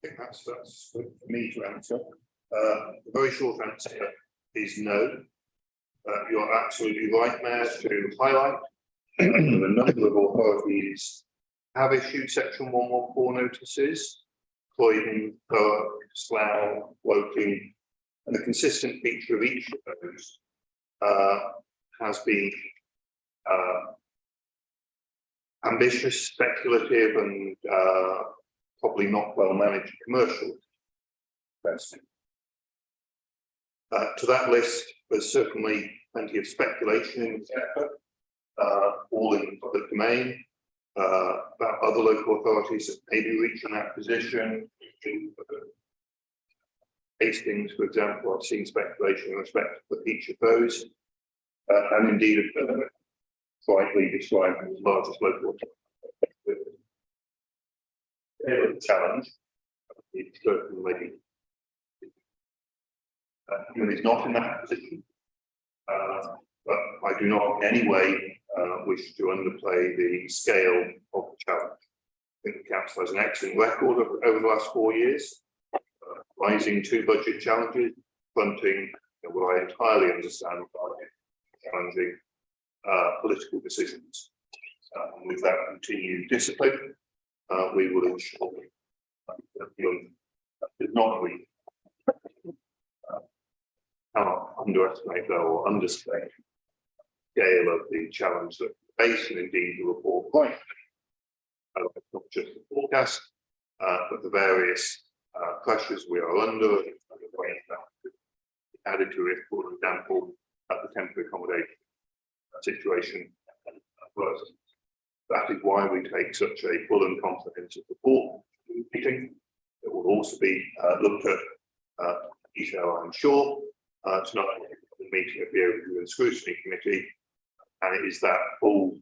I think that's for me to answer. The very short answer is no. You're absolutely right, Mayor, to highlight that a number of authorities have issued section 114 notices, Croydon, Thurrock, Slough, Woking, and the consistent feature of each of those has been ambitious, speculative, and probably not well managed commercial investment. To that list, there's certainly plenty of speculation in the sector, all in the public domain, about other local authorities that may be reaching that position. Hastings, for example, I've seen speculation in respect to each of those, and indeed rightly described as the largest local challenge. It's certainly is not in that position, but I do not in any way wish to underplay the scale of the challenge. I think the council has an excellent record over the last 4 years, rising two budget challenges, fronting what I entirely understand are challenging political decisions. And with that continued discipline, we will ensure that does not reach. Cannot underestimate or understate the scale of the challenge that we face, and indeed the report right. Not just the forecast, but the various pressures we are under, and the way that added to it, for example, at the temporary accommodation situation. That is why we take such a full and comprehensive report to the meeting. It will also be looked at detail, I'm sure, tonight the meeting of the Review and Scrutiny Committee, and it is that full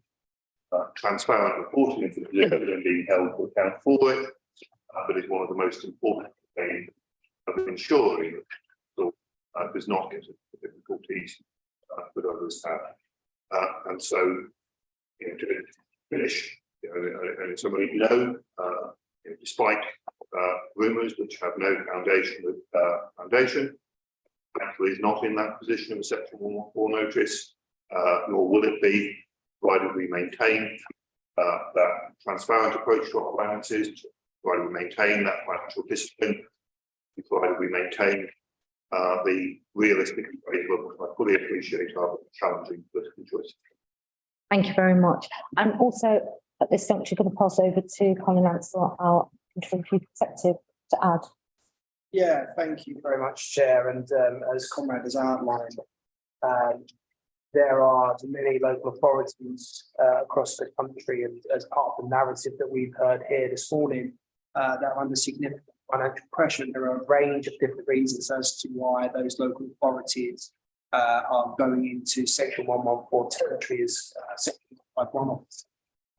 transparent reporting that is being held to account for it, but it's one of the most important things of ensuring that does not get into the difficulties that others have. And so, you know, to finish, you know, and somebody despite rumours which have no foundation, actually is not in that position of a Section 114 notice, nor will it be, provided we maintain that transparent approach to our finances, provided we maintain that financial discipline, provided we maintain the realistic appraisal, which I fully appreciate are challenging political choices. Thank you very much. I'm also at this juncture going to pass over to Colin Ansell, our interim chief executive, to add. Yeah, thank you very much, Chair. And as Conrad has outlined, there are many local authorities across the country, and as part of the narrative that we've heard here this morning, that are under significant financial pressure. There are a range of different reasons as to why those local authorities are going into Section 114 territory as Section 151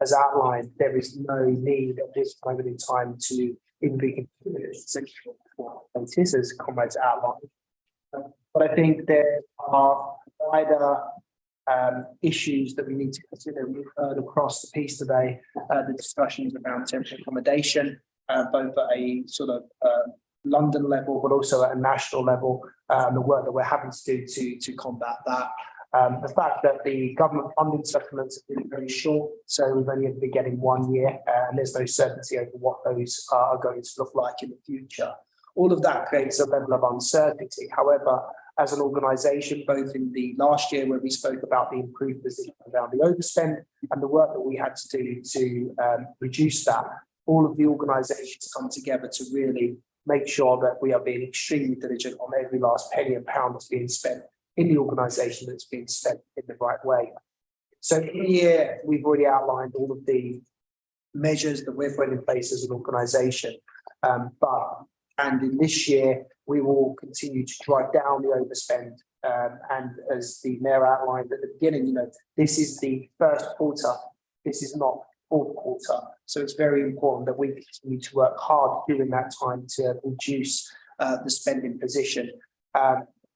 as outlined. There is no need at this moment in time to even be considered Section 114 notice, as Conrad's outlined. But I think there are wider issues that we need to consider. We've heard across the piece today the discussions around temporary accommodation, both at a sort of London level, but also at a national level, the work that we're having to do to combat that. The fact that the government funding supplements have been very short, so we've only been getting 1 year, and there's no certainty over what those are going to look like in the future. All of that creates a level of uncertainty. However, as an organisation, both in the last year where we spoke about the improved position around the overspend and the work that we had to do to reduce that, all of the organisations come together to really make sure that we are being extremely diligent on every last penny and pound that's being spent in the organisation, that's being spent in the right way. So here we've already outlined all of the measures that we're putting in place as an organisation, and in this year we will continue to drive down the overspend. And as the Mayor outlined at the beginning, you know, this is the first quarter. This is not fourth quarter. So it's very important that we continue to work hard during that time to reduce the spending position.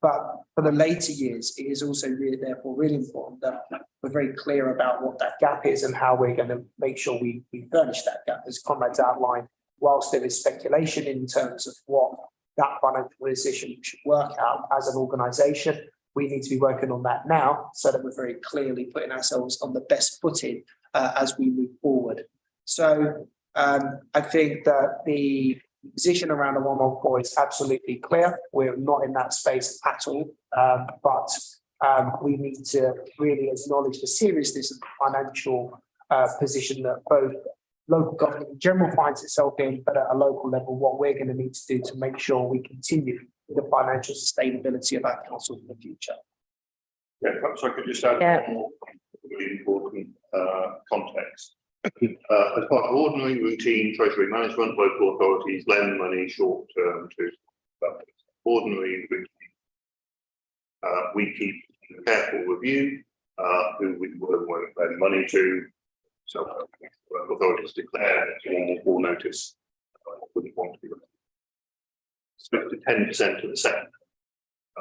But for the later years, it is also therefore really important that we're very clear about what that gap is and how we're going to make sure we furnish that gap, as Conrad's outlined. Whilst there is speculation in terms of what that financial position should work out as an organisation, we need to be working on that now so that we're very clearly putting ourselves on the best footing as we move forward. So I think that the position around the 114 is absolutely clear. We're not in that space at all, but we need to really acknowledge the seriousness of the financial position that both local government in general finds itself in, but at a local level, what we're going to need to do to make sure we continue the financial sustainability of our council in the future. Yeah, perhaps I could just add one more really important context. As part of ordinary routine treasury management, local authorities lend money short term to ordinary routine. We keep a careful review who we will lend money to. So local authorities declare or notice wouldn't want to be split to 10% of the sector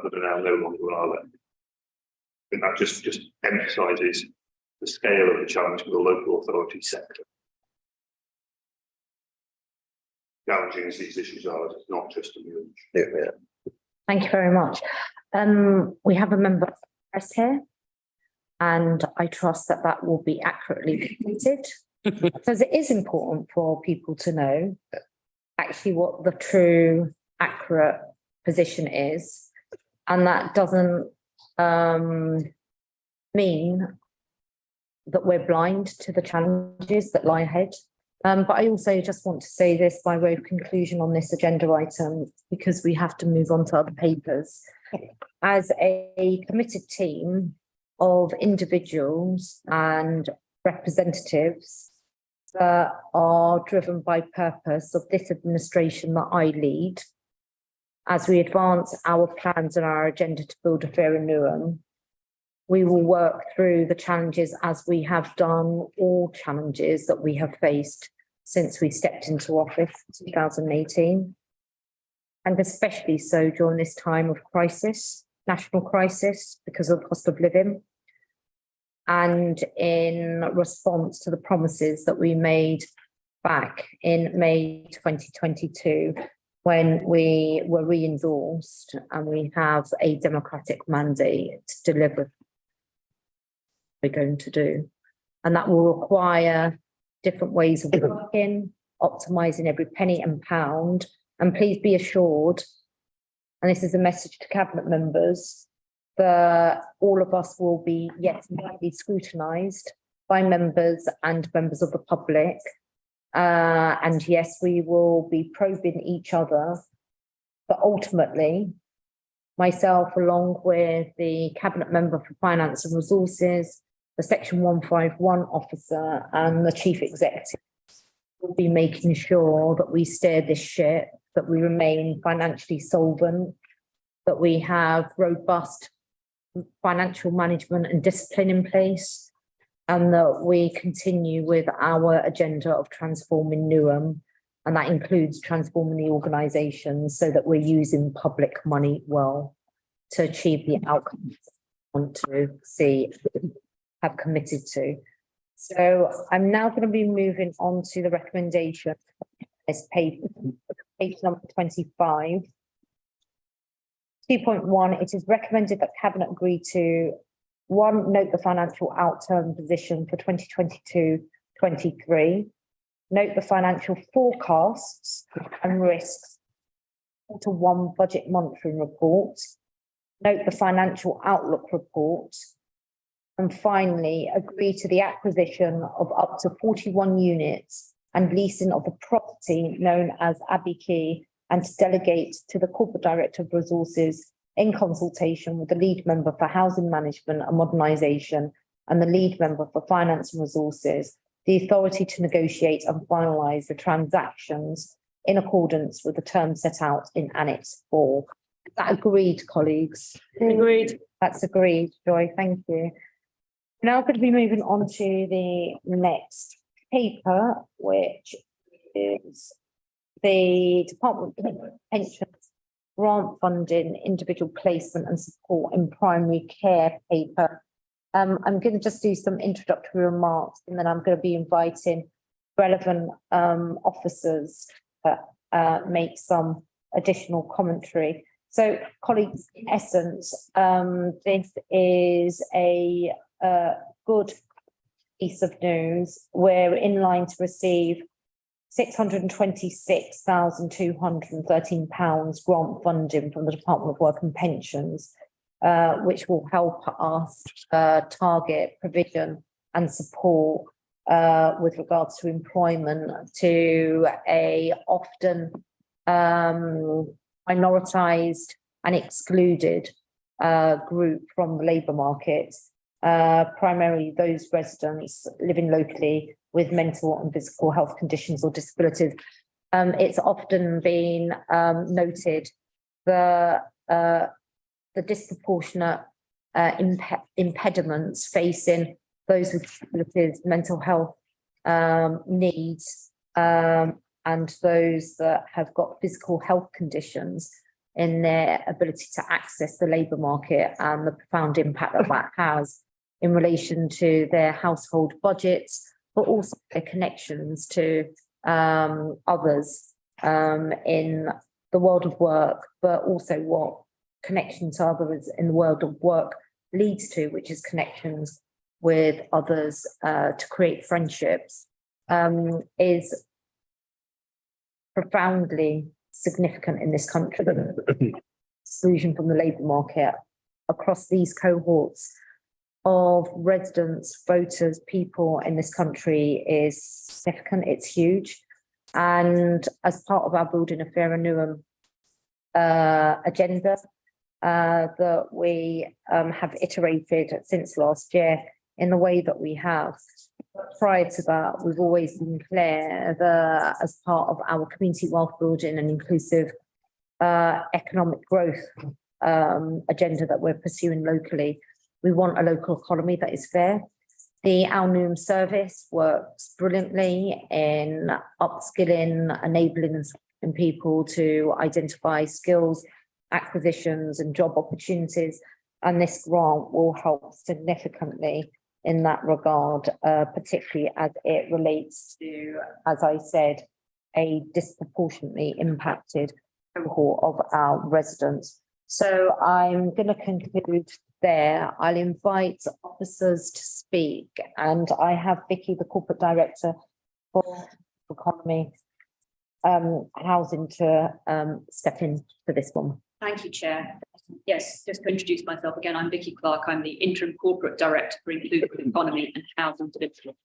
that are now no longer on our lend. I think that just emphasises the scale of the challenge for the local authority sector. Challenging as these issues are, it's not just a huge. Yeah. Thank you very much. We have a member of the press here, and I trust that that will be accurately completed, because it is important for people to know actually what the true, accurate position is, and that doesn't mean that we're blind to the challenges that lie ahead. But I also just want to say this by way of conclusion on this agenda item, because we have to move on to other papers. As a committed team of individuals and representatives that are driven by purpose of this administration that I lead. As we advance our plans and our agenda to build a fairer Newham, we will work through the challenges as we have done all challenges that we have faced since we stepped into office in 2018. And especially so during this time of crisis, national crisis, because of the cost of living. And in response to the promises that we made back in May 2022, when we were re-endorsed and we have a democratic mandate to deliver what we're going to do. And that will require different ways of working, optimising every penny and pound. And please be assured, and this is a message to cabinet members, that all of us will be yet rightly scrutinised by members and members of the public. And yes, we will be probing each other, but ultimately, myself, along with the cabinet member for finance and resources, the section 151 officer and the chief executive will be making sure that we steer this ship, that we remain financially solvent, that we have robust financial management and discipline in place, and that we continue with our agenda of transforming Newham, and that includes transforming the organisation so that we're using public money well to achieve the outcomes we want to see, have committed to. So I'm now going to be moving on to the recommendation. It's page number 25. 2.1, it is recommended that Cabinet agree to 1, note the financial outturn position for 2022-23, note the financial forecasts and risks to 1 budget monitoring report, note the financial outlook report, and finally agree to the acquisition of up to 41 units and leasing of the property known as Abbey Key, and to delegate to the Corporate Director of Resources in consultation with the lead member for Housing Management and Modernisation and the lead member for Finance and Resources, the authority to negotiate and finalise the transactions in accordance with the terms set out in Annex 4. Is that agreed, colleagues? Agreed. That's agreed, Joy, thank you. Now going to be moving on to the next paper, which is the Department of Pensions grant funding, individual placement and support in primary care paper. I'm going to just do some introductory remarks, and then I'm going to be inviting relevant officers to make some additional commentary. So, colleagues, in essence, this is a good piece of news. We're in line to receive £626,213 grant funding from the Department of Work and Pensions, which will help us target provision and support with regards to employment to a often minoritized and excluded group from the labour market, primarily those residents living locally with mental and physical health conditions or disabilities. It's often been noted the disproportionate impediments facing those with disabilities, mental health needs, and those that have got physical health conditions in their ability to access the labour market, and the profound impact that that has in relation to their household budgets, but also their connections to others in the world of work, but also what connection to others in the world of work leads to, which is connections with others to create friendships, is profoundly significant in this country. Exclusion from the labour market across these cohorts of residents, voters, people in this country is significant, it's huge. And as part of our Building a Fairer Newham agenda that we have iterated since last year in the way that we have, Prior to that, we've always been clear that as part of our community wealth building and inclusive economic growth agenda that we're pursuing locally, we want a local economy that is fair. The Al Noom service works brilliantly in upskilling, enabling and supporting people to identify skills, acquisitions and job opportunities. And this grant will help significantly in that regard, particularly as it relates to, as I said, a disproportionately impacted cohort of our residents. So I'm going to conclude there. I'll invite officers to speak, and I have Vicky, the Corporate Director for Economy Housing, to step in for this one. Thank you, Chair. Yes, just to introduce myself again, I'm Vicky Clark. I'm the Interim Corporate Director for Inclusive Economy and Housing Delivery.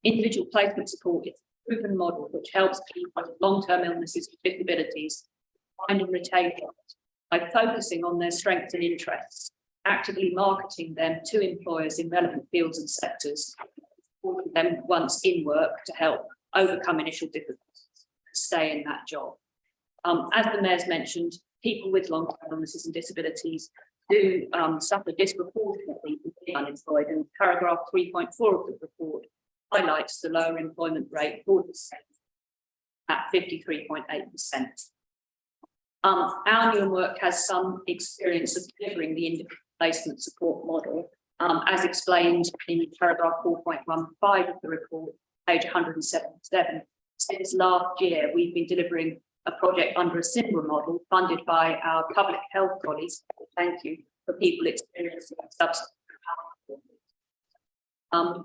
Individual placement support is a proven model which helps people with long-term illnesses and disabilities find and retain jobs by focusing on their strengths and interests, actively marketing them to employers in relevant fields and sectors, supporting them once in work to help overcome initial difficulties and stay in that job. As the Mayor's mentioned, people with long-term illnesses and disabilities do suffer disproportionately from being unemployed, and paragraph 3.4 of the report highlights the lower employment rate for the sector at 53.8%. Our new work has some experience of delivering the individual placement support model, as explained in paragraph 4.15 of the report, page 177. Since last year, we've been delivering a project under a similar model funded by our public health colleagues. Thank you, for people experiencing substance abuse.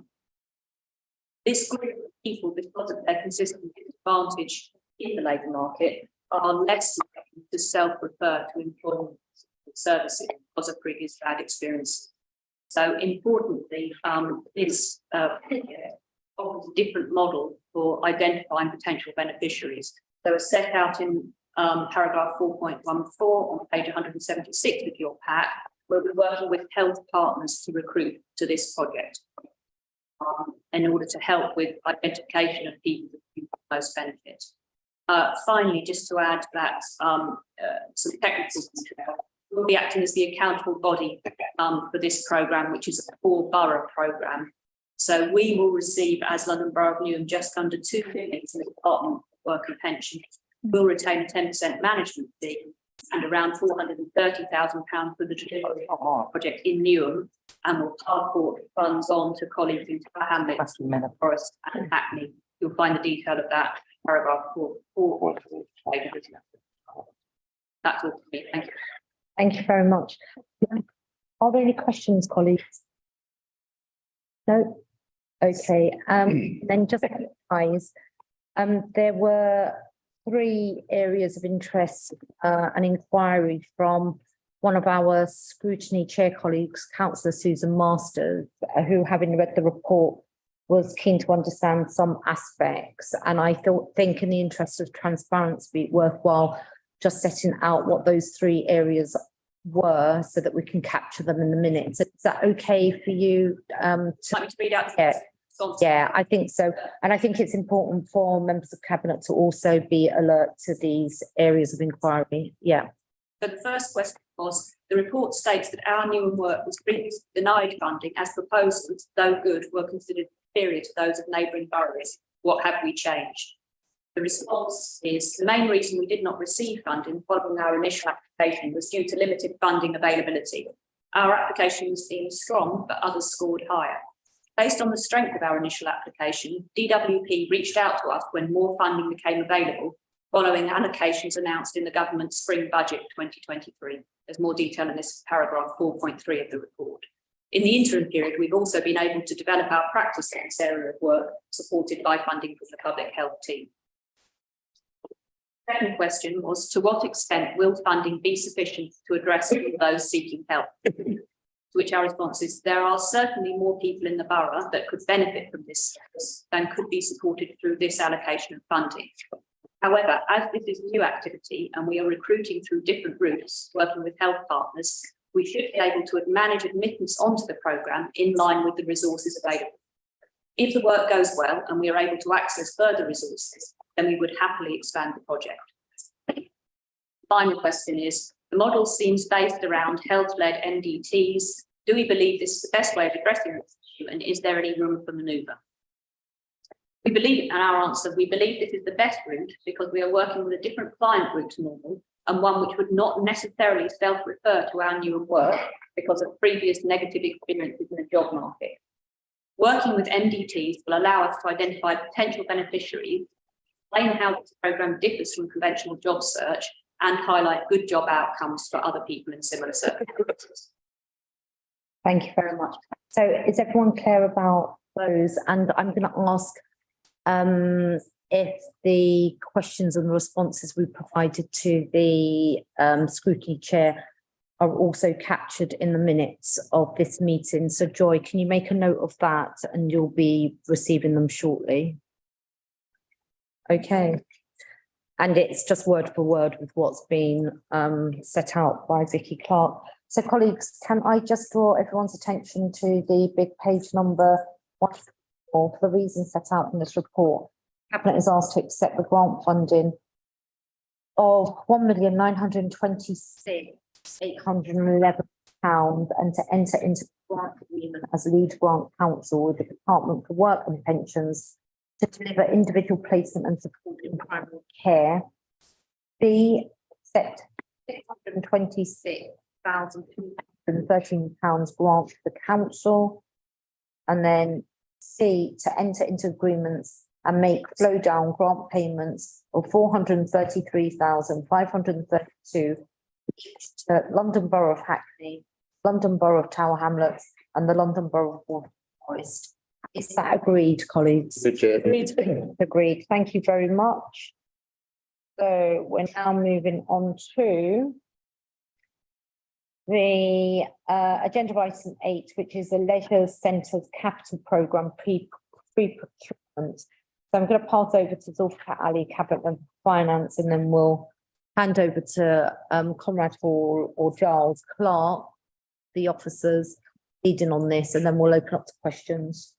This group of people, because of their consistent disadvantage in the labour market, are less likely to self-refer to employment services because of previous bad experience. So importantly, this offers a different model for identifying potential beneficiaries. So as set out in paragraph 4.14 on page 176 of your pack, where we're working with health partners to recruit to this project in order to help with identification of people who most benefit. Finally, just to add that some technical detail, we'll be acting as the accountable body for this programme, which is a 4-borough programme. So we will receive, as London Borough of Newham, just under 2 million in the Department of Work and Pension. We'll retain a 10% management fee and around £430,000 for the delivery project in Newham, and will passport funds on to colleagues in Tower Hamlets, Forest and Hackney. You'll find the detail of that paragraph 4. That's all for me. Thank you. Thank you very much. Are there any questions, colleagues? No? Okay, then just eyes. There were 3 areas of interest and inquiry from one of our scrutiny chair colleagues, Councillor Susan Masters, who, having read the report, was keen to understand some aspects. And I think in the interest of transparency, it'd be worthwhile just setting out what those 3 areas were so that we can capture them in the minutes. Is that okay for you? To read out? Yeah, I think so. And I think it's important for members of Cabinet to also be alert to these areas of inquiry. Yeah. So the first question was, the report states that our new work was previously denied funding as proposals, though good, were considered superior to those of neighbouring boroughs. What have we changed? The response is the main reason we did not receive funding following our initial application was due to limited funding availability. Our application was deemed strong, but others scored higher. Based on the strength of our initial application, DWP reached out to us when more funding became available, following allocations announced in the government's spring budget 2023. There's more detail in this paragraph 4.3 of the report. In the interim period, we've also been able to develop our practice in this area of work, supported by funding from the public health team. The second question was, to what extent will funding be sufficient to address those seeking help? To which our response is, there are certainly more people in the borough that could benefit from this service than could be supported through this allocation of funding. However, as this is a new activity and we are recruiting through different routes, working with health partners, we should be able to manage admittance onto the programme in line with the resources available. If the work goes well and we are able to access further resources, then we would happily expand the project. Final question is, the model seems based around health-led NDTs. Do we believe this is the best way of addressing this issue, and is there any room for manoeuvre? We believe, and our answer, we believe this is the best route because we are working with a different client route to normal, and one which would not necessarily self-refer to our newer work because of previous negative experiences in the job market. Working with NDTs will allow us to identify potential beneficiaries, explain how this program differs from conventional job search, and highlight good job outcomes for other people in similar circumstances. Thank you very much. So is everyone clear about those? And I'm going to ask if the questions and responses we provided to the scrutiny chair are also captured in the minutes of this meeting. So Joy, can you make a note of that, and you'll be receiving them shortly? Okay. And it's just word for word with what's been set out by Vicky Clark. So colleagues, can I just draw everyone's attention to the big page number 1 for the reasons set out in this report? Cabinet is asked to accept the grant funding of £1,926,811 and to enter into the grant agreement as lead grant counsel with the Department for Work and Pensions to deliver individual placement and support in primary care. B, accept £626,213 grant for the council. And then C, to enter into agreements and make flow down grant payments of £433,532 to London Borough of Hackney, London Borough of Tower Hamlets, and the London Borough of Forest. Is that agreed, colleagues? Agreed. Agreed. Thank you very much. So we're now moving on to the agenda item 8, which is the Leisure Centres Capital Programme pre-procurement. So I'm going to pass over to Zulfikar Ali, Cabinet Member for Finance, and then we'll hand over to Conrad Hall or Giles Clark, the officers leading on this, and then we'll open up to questions.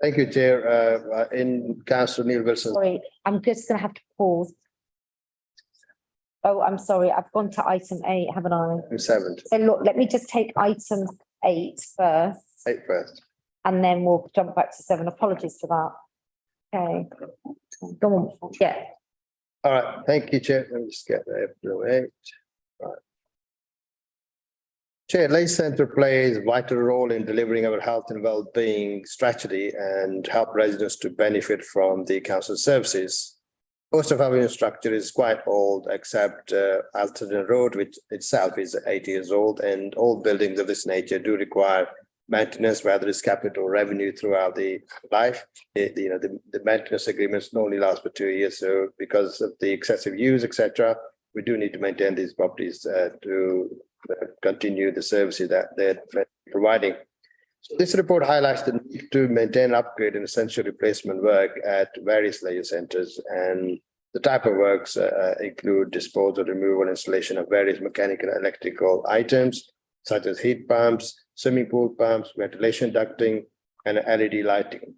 Thank you, Chair. In Councillor Neil Wilson. Sorry, I'm just going to have to pause. Oh, I'm sorry, I've gone to item 8, haven't I? 7. So look, let me just take item 8 first. 8 first. And then we'll jump back to 7. Apologies for that. Okay. Go on. Yeah. All right, thank you, Chair. Let me just get there. 8. Right. Chair, Leisure Centre plays a vital role in delivering our health and well-being strategy and help residents to benefit from the council services. Most of our infrastructure is quite old, except Alton Road, which itself is 80 years old, and all buildings of this nature do require maintenance, whether it's capital revenue throughout the life. The maintenance agreements normally last for 2 years. So because of the excessive use, etc., we do need to maintain these properties to continue the services that they're providing. So this report highlights the need to maintain, upgrade, and essential replacement work at various leisure centres, and the type of works include disposal, removal, installation of various mechanical and electrical items such as heat pumps, swimming pool pumps, ventilation ducting, and LED lighting.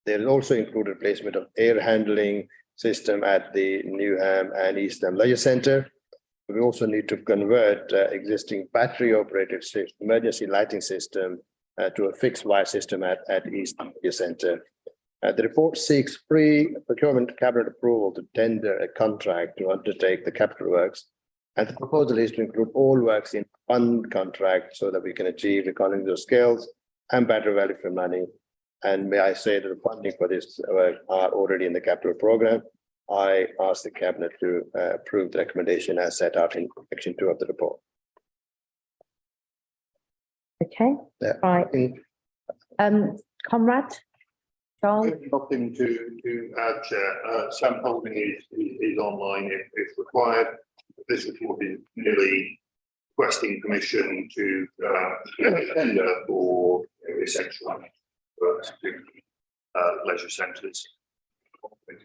There is also included replacement of air handling system at the Newham and East Ham Leisure Centre. We also need to convert existing battery-operated emergency lighting system to a fixed wire system at East Ham Leisure Centre. The report seeks pre-procurement cabinet approval to tender a contract to undertake the capital works. And the proposal is to include all works in one contract so that we can achieve economies of scale and better value for money. And may I say that the funding for this work are already in the capital program. I ask the cabinet to approve the recommendation as set out in section 2 of the report. Okay. Yeah. Right. Conrad? Charles? Nothing to add, Chair. Sam Holding is online if required. This report is merely requesting permission to tender for essential works to leisure centres.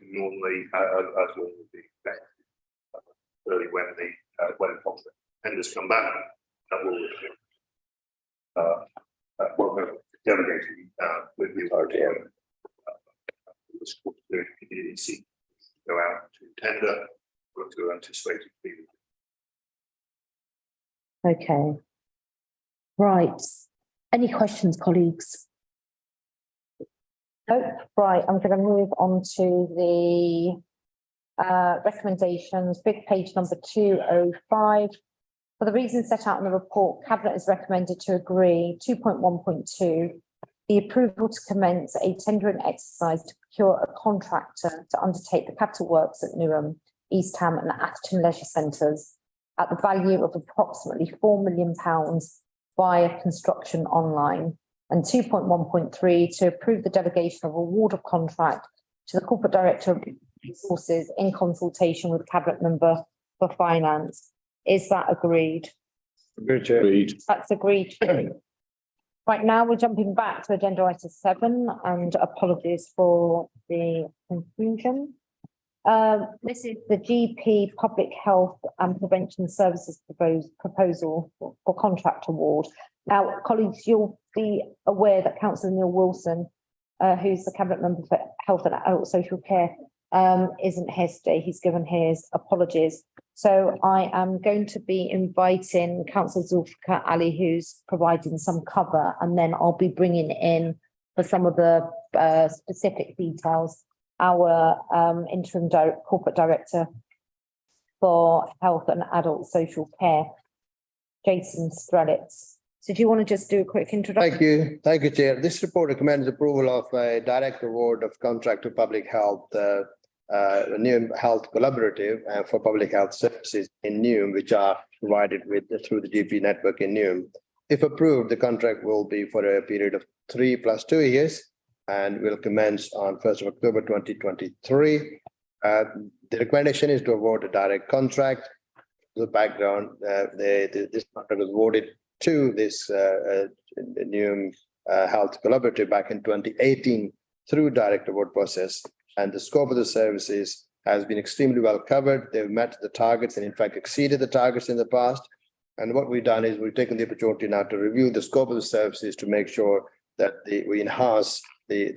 Normally, as will be expected, early when tenders come back, that will delegating with the authority. The school doing it, go out to tender or to anticipated fee. Okay. Right. Any questions, colleagues? Nope. Right, I'm going to move on to the recommendations, big page number 205. For the reasons set out in the report, Cabinet is recommended to agree 2.1.2, the approval to commence a tendering exercise to procure a contractor to undertake the capital works at Newham, East Ham and Atherton Leisure Centres at the value of approximately £4 million via construction online. And 2.1.3 to approve the delegation of award of contract to the Corporate Director of Resources in consultation with Cabinet Member for Finance. Is that agreed? Agreed. That's agreed. Right, now we're jumping back to agenda item 7 and apologies for the confusion. This is the GP Public Health and Prevention Services proposal for contract award. Now, colleagues, you'll be aware that Councillor Neil Wilson, who's the Cabinet Member for Health and Adult Social Care, isn't here today. He's given his apologies. So I am going to be inviting Councillor Zulfikar Ali, who's providing some cover, and then I'll be bringing in for some of the specific details our interim corporate director for Health and Adult Social Care, Jason Strelitz. So do you want to just do a quick introduction? Thank you, Chair. This report recommends approval of a direct award of contract to public health, Newham Health Collaborative for public health services in Newham, which are provided through the GP network in Newham. If approved, the contract will be for a period of 3 + 2 years and will commence on 1st of October 2023. The recommendation is to award a direct contract. The background, this contract was awarded to this Newham Health Collaborative back in 2018 through direct award process, and the scope of the services has been extremely well covered. They've met the targets and in fact exceeded the targets in the past. And what we've done is we've taken the opportunity now to review the scope of the services to make sure that we enhance the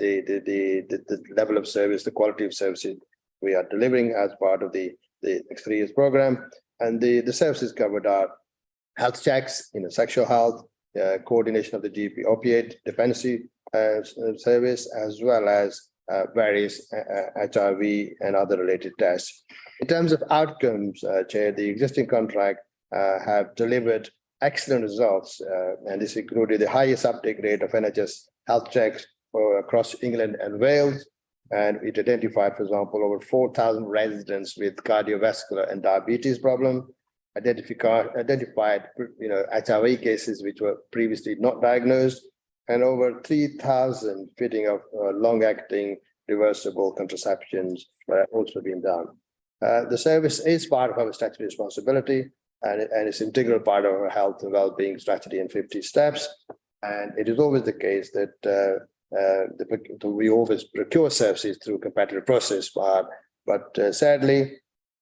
level of service, the quality of services we are delivering as part of the next 3 years program. And the services covered are health checks, sexual health, coordination of the GP opiate dependency service, as well as various HIV and other related tests. In terms of outcomes, Chair, the existing contract have delivered excellent results, and this included the highest uptake rate of NHS health checks across England and Wales. And it identified, for example, over 4,000 residents with cardiovascular and diabetes problem, identified HIV cases which were previously not diagnosed, and over 3,000 fitting of long-acting reversible contraceptions were also being done. The service is part of our statutory responsibility, and it's an integral part of our health and well-being strategy in 50 steps. And it is always the case that we always procure services through competitive process, but sadly,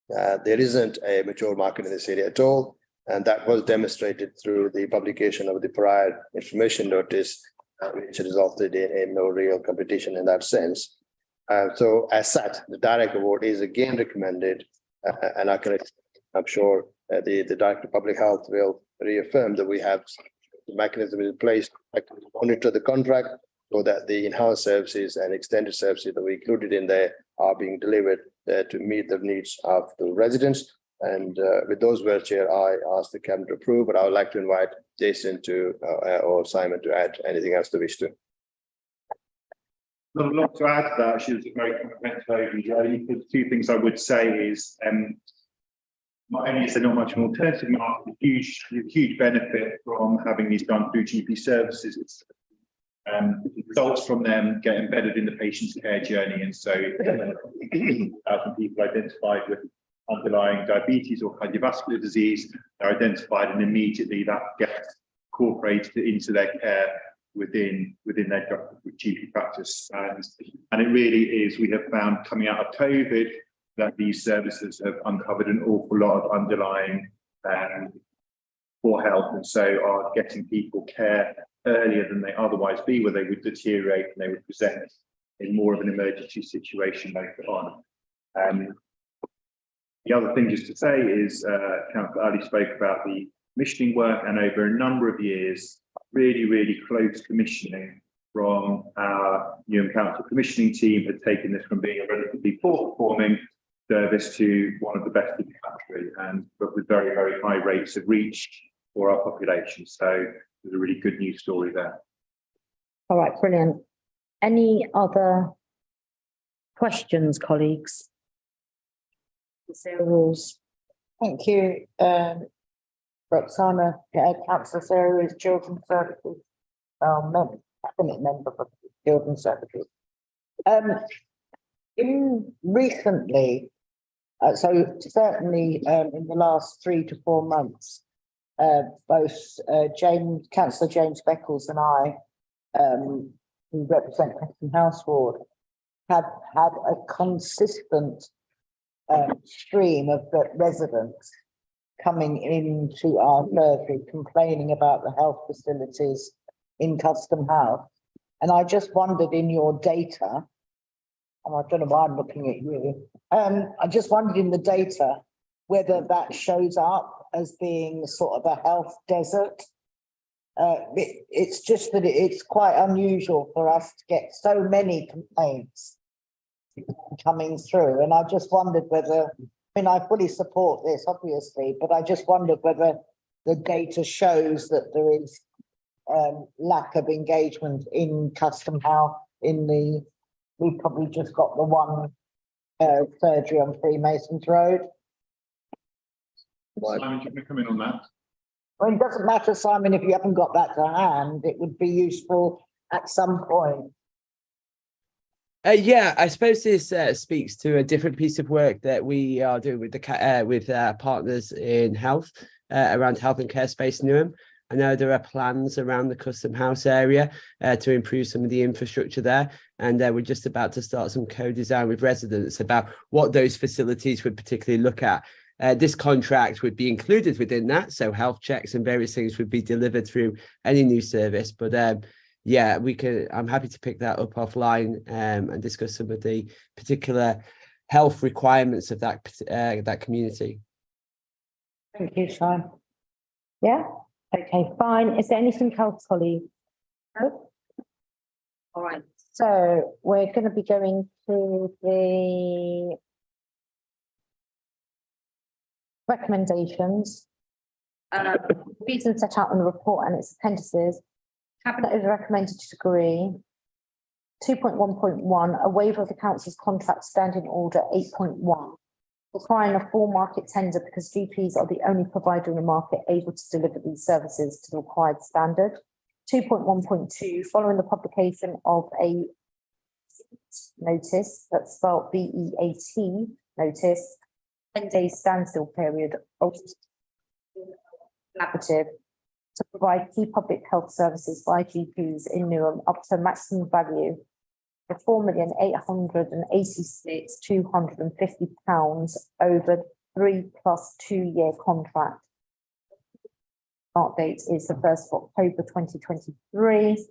there isn't a mature market in this area at all. And that was demonstrated through the publication of the prior information notice, which resulted in no real competition in that sense. So as such, the direct award is again recommended, and I'm sure the Director of Public Health will reaffirm that we have the mechanism in place to monitor the contract so that the enhanced services and extended services that we included in there are being delivered to meet the needs of the residents. And with those words, Chair, I ask the Cabinet to approve, but I would like to invite Jason or Simon to add anything else they wish to. Not a lot to add to that. She was a very comprehensive overview. The 2 things I would say is, not only is there not much of an alternative market, huge benefit from having these done through GP services. The results from them get embedded in the patient's care journey, and so 1,000 people identified with underlying diabetes or cardiovascular disease are identified, and immediately that gets incorporated into their care within their GP practice. And it really is, we have found coming out of COVID that these services have uncovered an awful lot of underlying for health, and so are getting people care earlier than they otherwise be, where they would deteriorate and they would present in more of an emergency situation later on. The other thing just to say is, Councillor Ali spoke about the commissioning work, and over a number of years, really close commissioning from our Newham Council commissioning team had taken this from being a relatively poor performing service to one of the best in the country, and but with very high rates of reach for our population. So there's a really good news story there. All right, brilliant. Any other questions, colleagues? Sarah Rules. Thank you, Roxana, Councillor Sarah is Children's Services, cabinet member for Children's Services. In recently, so certainly in the last 3 to 4 months, both Councillor James Beckles and I, who represent Preston House Ward, have had a consistent stream of residents coming into our surgery complaining about the health facilities in Custom House. And I just wondered, in your data, and I don't know why I'm looking at you, I just wondered in the data whether that shows up as being sort of a health desert. It's just that it's quite unusual for us to get so many complaints coming through, and I just wondered whether, I mean, I fully support this, obviously, but I just wondered whether the data shows that there is lack of engagement in Custom House. We've probably just got the one surgery on Freemasons Road. Simon, do you want to come in on that? Well, it doesn't matter, Simon, if you haven't got that to hand, it would be useful at some point. Yeah, I suppose this speaks to a different piece of work that we are doing with the partners in health around health and care space Newham. I know there are plans around the Custom House area to improve some of the infrastructure there, and we're just about to start some co-design with residents about what those facilities would particularly look at. This contract would be included within that, so health checks and various things would be delivered through any new service. But yeah, I'm happy to pick that up offline and discuss some of the particular health requirements of that community. Thank you, Simon. Yeah, okay, fine. Is there anything else, colleagues? No? All right, so we're going to be going to the recommendations. Reasons set out in the report and its appendices. Cabinet is recommended to agree. 2.1.1, a waiver of the council's contract standing order 8.1, requiring a full market tender because GPs are the only provider in the market able to deliver these services to the required standard. 2.1.2, following the publication of a notice, that's spelled BEAT notice, 10-day standstill period, collaborative, to provide key public health services by GPs in Newham up to a maximum value of £4,886,250 over 3 + 2 year contract. Start date is the 1st of October 2023.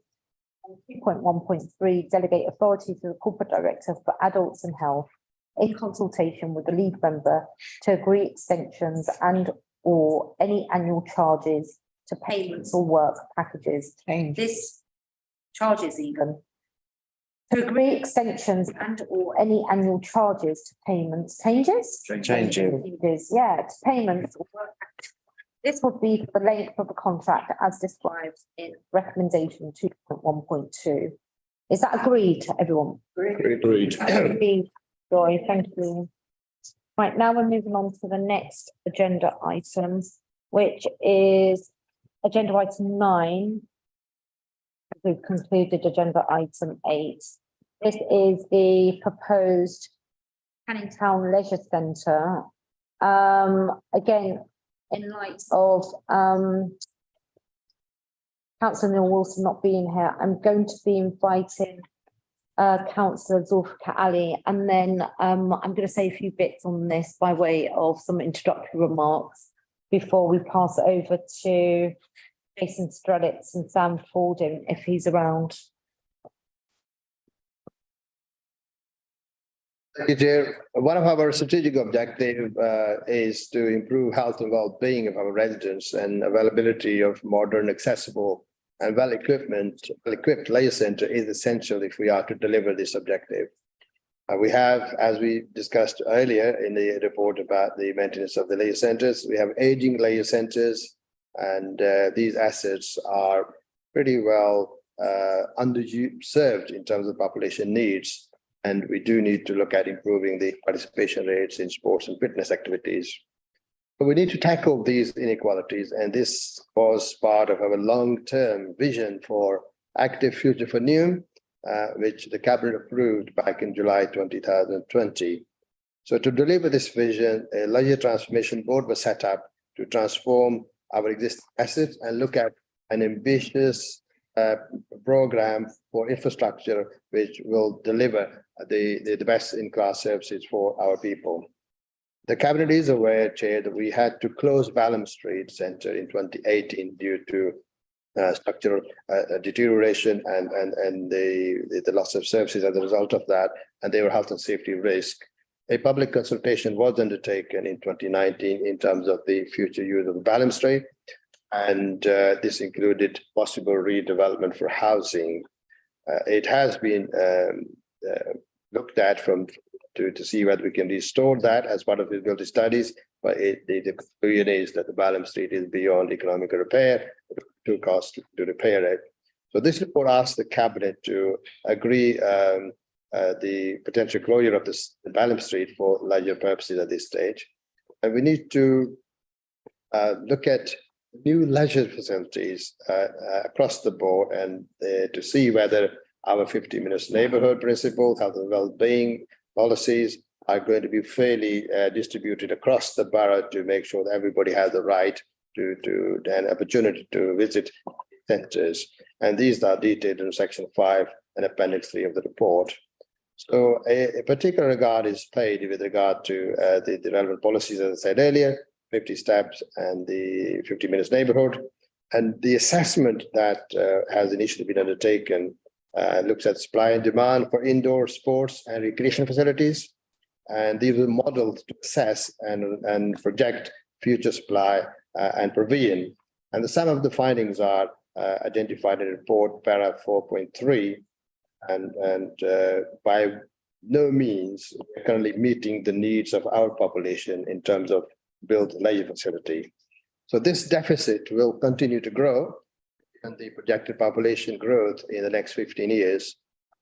2.1.3, delegate authority to the corporate director for adults and health in consultation with the lead member to agree extensions and or any annual charges to payments or work packages. This charges even. To agree extensions and or any annual charges to payments, changes? Changes, yeah, to payments or work packages. This would be for the length of the contract as described in recommendation 2.1.2. Is that agreed to everyone? Agreed. Agreed, Joy, thank you. Right, now we're moving on to the next agenda item, which is agenda item 9. We've concluded agenda item 8. This is the proposed Canning Town Leisure Centre. Again, in light of Councillor Neil Wilson not being here, I'm going to be inviting Councillor Zulfikar Ali, and then I'm going to say a few bits on this by way of some introductory remarks. before we pass it over to Jason Strelitz and Sam Fording, if he's around. Thank you, Chair. One of our strategic objectives is to improve health and well-being of our residents, and availability of modern, accessible and well-equipped leisure centre is essential if we are to deliver this objective. We have, as we discussed earlier in the report about the maintenance of the leisure centres, we have aging leisure centres, and these assets are pretty well underserved in terms of population needs. And we do need to look at improving the participation rates in sports and fitness activities. But we need to tackle these inequalities, and this was part of our long-term vision for Active Future for Newham, which the Cabinet approved back in July 2020. So to deliver this vision, a leisure transformation board was set up to transform our existing assets and look at an ambitious program for infrastructure which will deliver the best-in-class services for our people. The Cabinet is aware, Chair, that we had to close Balham Street Centre in 2018 due to structural deterioration and the loss of services as a result of that, and they were health and safety risk. A public consultation was undertaken in 2019 in terms of the future use of Balham Street, and this included possible redevelopment for housing. It has been looked at to see whether we can restore that as part of the feasibility studies, but the conclusion is that the Balham Street is beyond economic repair, too costly to repair it. So this report asks the Cabinet to agree the potential closure of the Balham Street for leisure purposes at this stage. And we need to look at new leisure facilities across the board, and to see whether our 50 minutes neighborhood principle, health and well-being policies are going to be fairly distributed across the borough to make sure that everybody has the right to an opportunity to visit centres. And these are detailed in Section 5 and Appendix 3 of the report. So a particular regard is paid with regard to the relevant policies, as I said earlier, 50 steps and the 50 minutes neighborhood. And the assessment that has initially been undertaken looks at supply and demand for indoor sports and recreation facilities. And these are models to assess and project future supply and provision. And the sum of the findings are identified in the report, para 4.3, and by no means currently meeting the needs of our population in terms of built leisure facility. So this deficit will continue to grow, and the projected population growth in the next 15 years,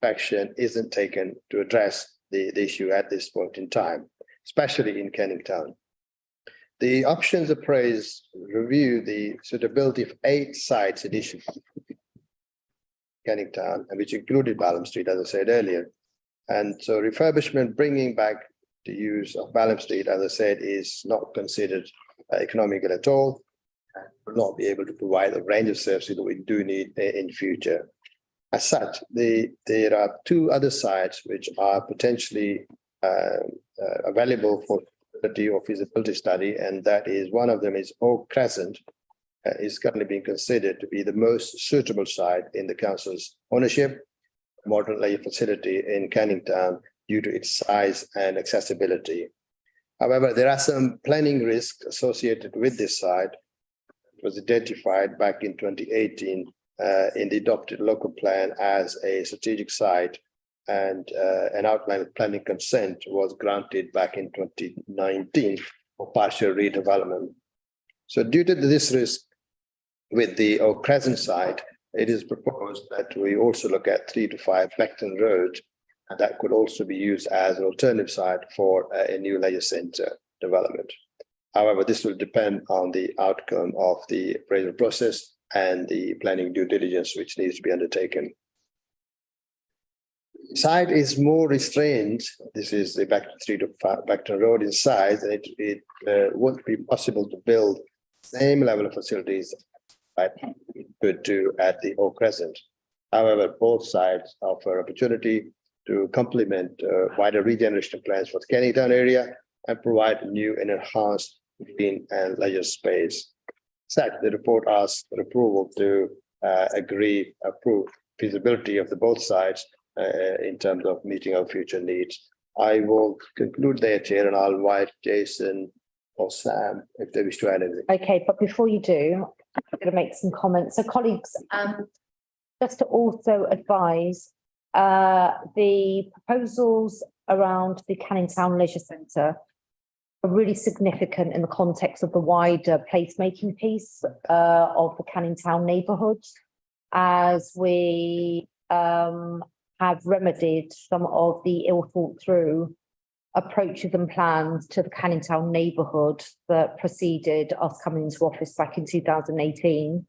action isn't taken to address the issue at this point in time, especially in Canning Town. The options appraised review the suitability of 8 sites initially Canning Town, and which included Balham Street, as I said earlier. And so refurbishment, bringing back the use of Balham Street, as I said, is not considered economical at all, and will not be able to provide the range of services that we do need in future. As such, there are 2 other sites which are potentially available for feasibility study, and that is, one of them is Oak Crescent, is currently being considered to be the most suitable site in the council's ownership, modern leisure facility in Canning Town, due to its size and accessibility. However, there are some planning risks associated with this site. It was identified back in 2018 in the adopted local plan as a strategic site, and an outline of planning consent was granted back in 2019 for partial redevelopment. So due to this risk with the Oak Crescent site, it is proposed that we also look at 3 to 5 Beckton Road, and that could also be used as an alternative site for a new leisure centre development. However, this will depend on the outcome of the appraisal process and the planning due diligence which needs to be undertaken. The site is more restrained. This is the 3 to 5 Beckton Road in size, and it won't be possible to build the same level of facilities that we could do at the Oak Crescent. However, both sites offer opportunity to complement wider regeneration plans for the Canning Town area and provide new and enhanced green and leisure space. Second, the report asks for approval to approve feasibility of the both sides in terms of meeting our future needs. I will conclude there, Chair, and I'll invite Jason or Sam if they wish to add anything. Okay, but before you do, I'm going to make some comments. So colleagues, just to also advise, the proposals around the Canning Town Leisure Centre are really significant in the context of the wider placemaking piece of the Canning Town neighbourhood, as we have remedied some of the ill thought through approaches and plans to the Canning Town neighbourhood that preceded us coming into office back in 2018.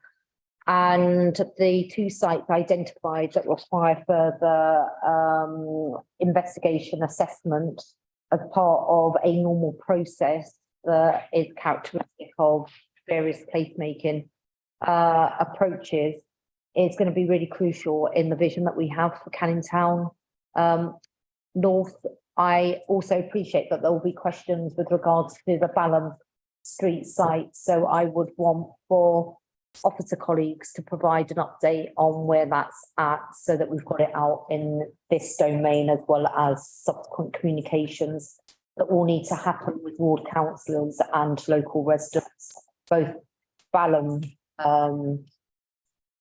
And the two sites identified that require further investigation assessment as part of a normal process that is characteristic of various placemaking approaches is going to be really crucial in the vision that we have for Canning Town North. I also appreciate that there will be questions with regards to the Balham Street site, so I would want for officer colleagues to provide an update on where that's at so that we've got it out in this domain, as well as subsequent communications that will need to happen with ward councillors and local residents, both Balham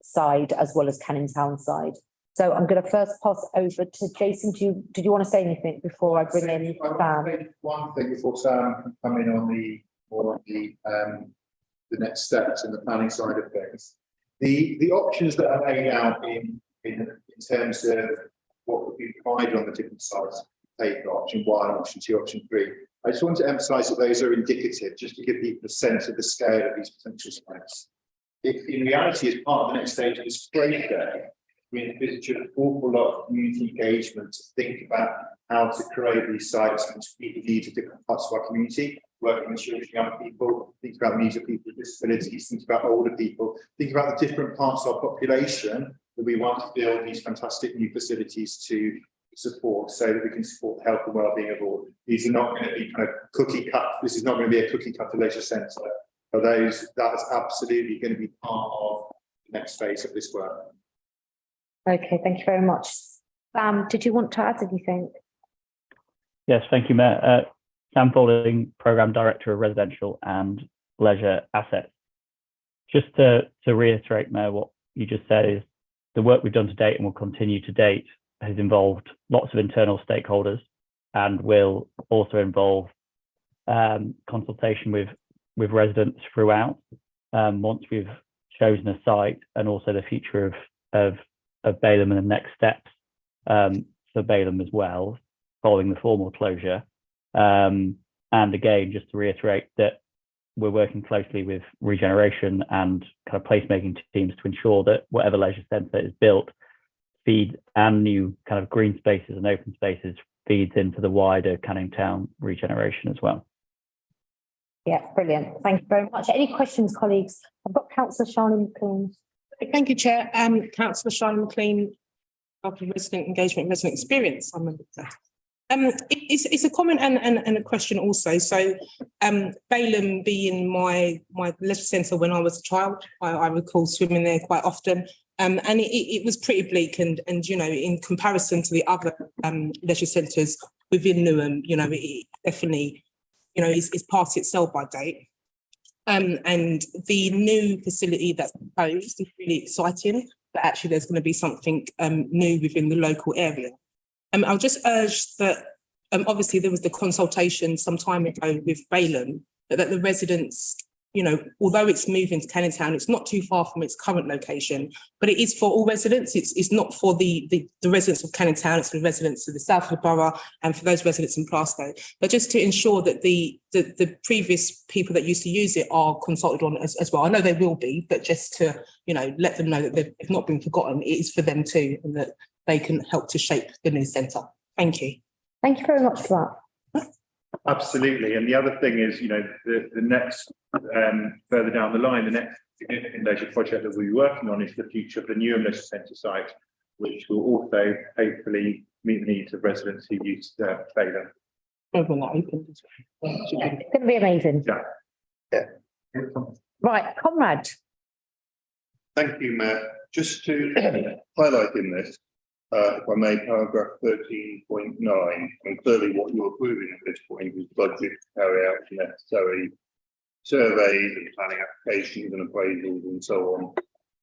side as well as Canning Town side. So I'm going to first pass over to Jason. Did you want to say anything before I bring in Sam? One thing before Sam can come in on the next steps in the planning side of things. The options that are laid out in terms of what would be provided on the different sites, take option 1, option 2, option 3. I just want to emphasise that those are indicative, just to give people a sense of the scale of these potential sites. If in reality, as part of the next stage of this trade day, we envisage an awful lot of community engagement to think about how to create these sites and to meet the needs of different parts of our community, working with children, young people, think about the needs of people with disabilities, think about older people, think about the different parts of our population that we want to build these fantastic new facilities to support, so that we can support the health and well-being of all. These are not going to be kind of cookie cut. This is not going to be a cookie cutter leisure centre. For those, that is absolutely going to be part of the next phase of this work. Okay, thank you very much. Sam, did you want to add anything? Yes, thank you, Mayor. Sam Faulding, Programme Director of Residential and Leisure Assets. Just to reiterate, Mayor, what you just said is the work we've done to date and will continue to date has involved lots of internal stakeholders and will also involve consultation with residents throughout once we've chosen a site, and also the future of Balham and the next steps for Balham as well, following the formal closure. And again, just to reiterate that we're working closely with regeneration and kind of placemaking teams to ensure that whatever leisure centre is built feed and new kind of green spaces and open spaces feeds into the wider Canning Town regeneration as well. Yeah, brilliant. Thank you very much. Any questions, colleagues? I've got Councillor Charlene McLean. Thank you, Chair. Councillor Charlene McLean, of Resident Engagement, Resident Experience. It's a comment and a question also. So, Balham being my leisure centre when I was a child, I recall swimming there quite often. And it was pretty bleak, and you know, in comparison to the other leisure centres within Newham, you know, it definitely, you know, is past its sell-by date. And the new facility that's proposed is really exciting, but actually there's going to be something new within the local area. I'll just urge that, obviously there was the consultation some time ago with Balham, that the residents, you know, although it's moving to Canning Town, it's not too far from its current location, but it is for all residents. It's not for the residents of Canning Town, it's for the residents of the south of the borough and for those residents in Plaistow. But just to ensure that the previous people that used to use it are consulted on as well. I know they will be, but just to, you know, let them know that they've not been forgotten. It is for them too, and that they can help to shape the new centre. Thank you. Thank you very much for that. Absolutely. And the other thing is, you know, the next, further down the line, the next significant leisure project that we'll be working on is the future of the Newham Leisure Centre site, which will also hopefully meet the needs of residents who use Balham. It's going to be amazing. Yeah. Right, Conrad. Thank you, Mayor. Just to highlight in this, if I may, paragraph 13.9, and clearly what you're approving at this point is budget to carry out the necessary surveys and planning applications and appraisals and so on,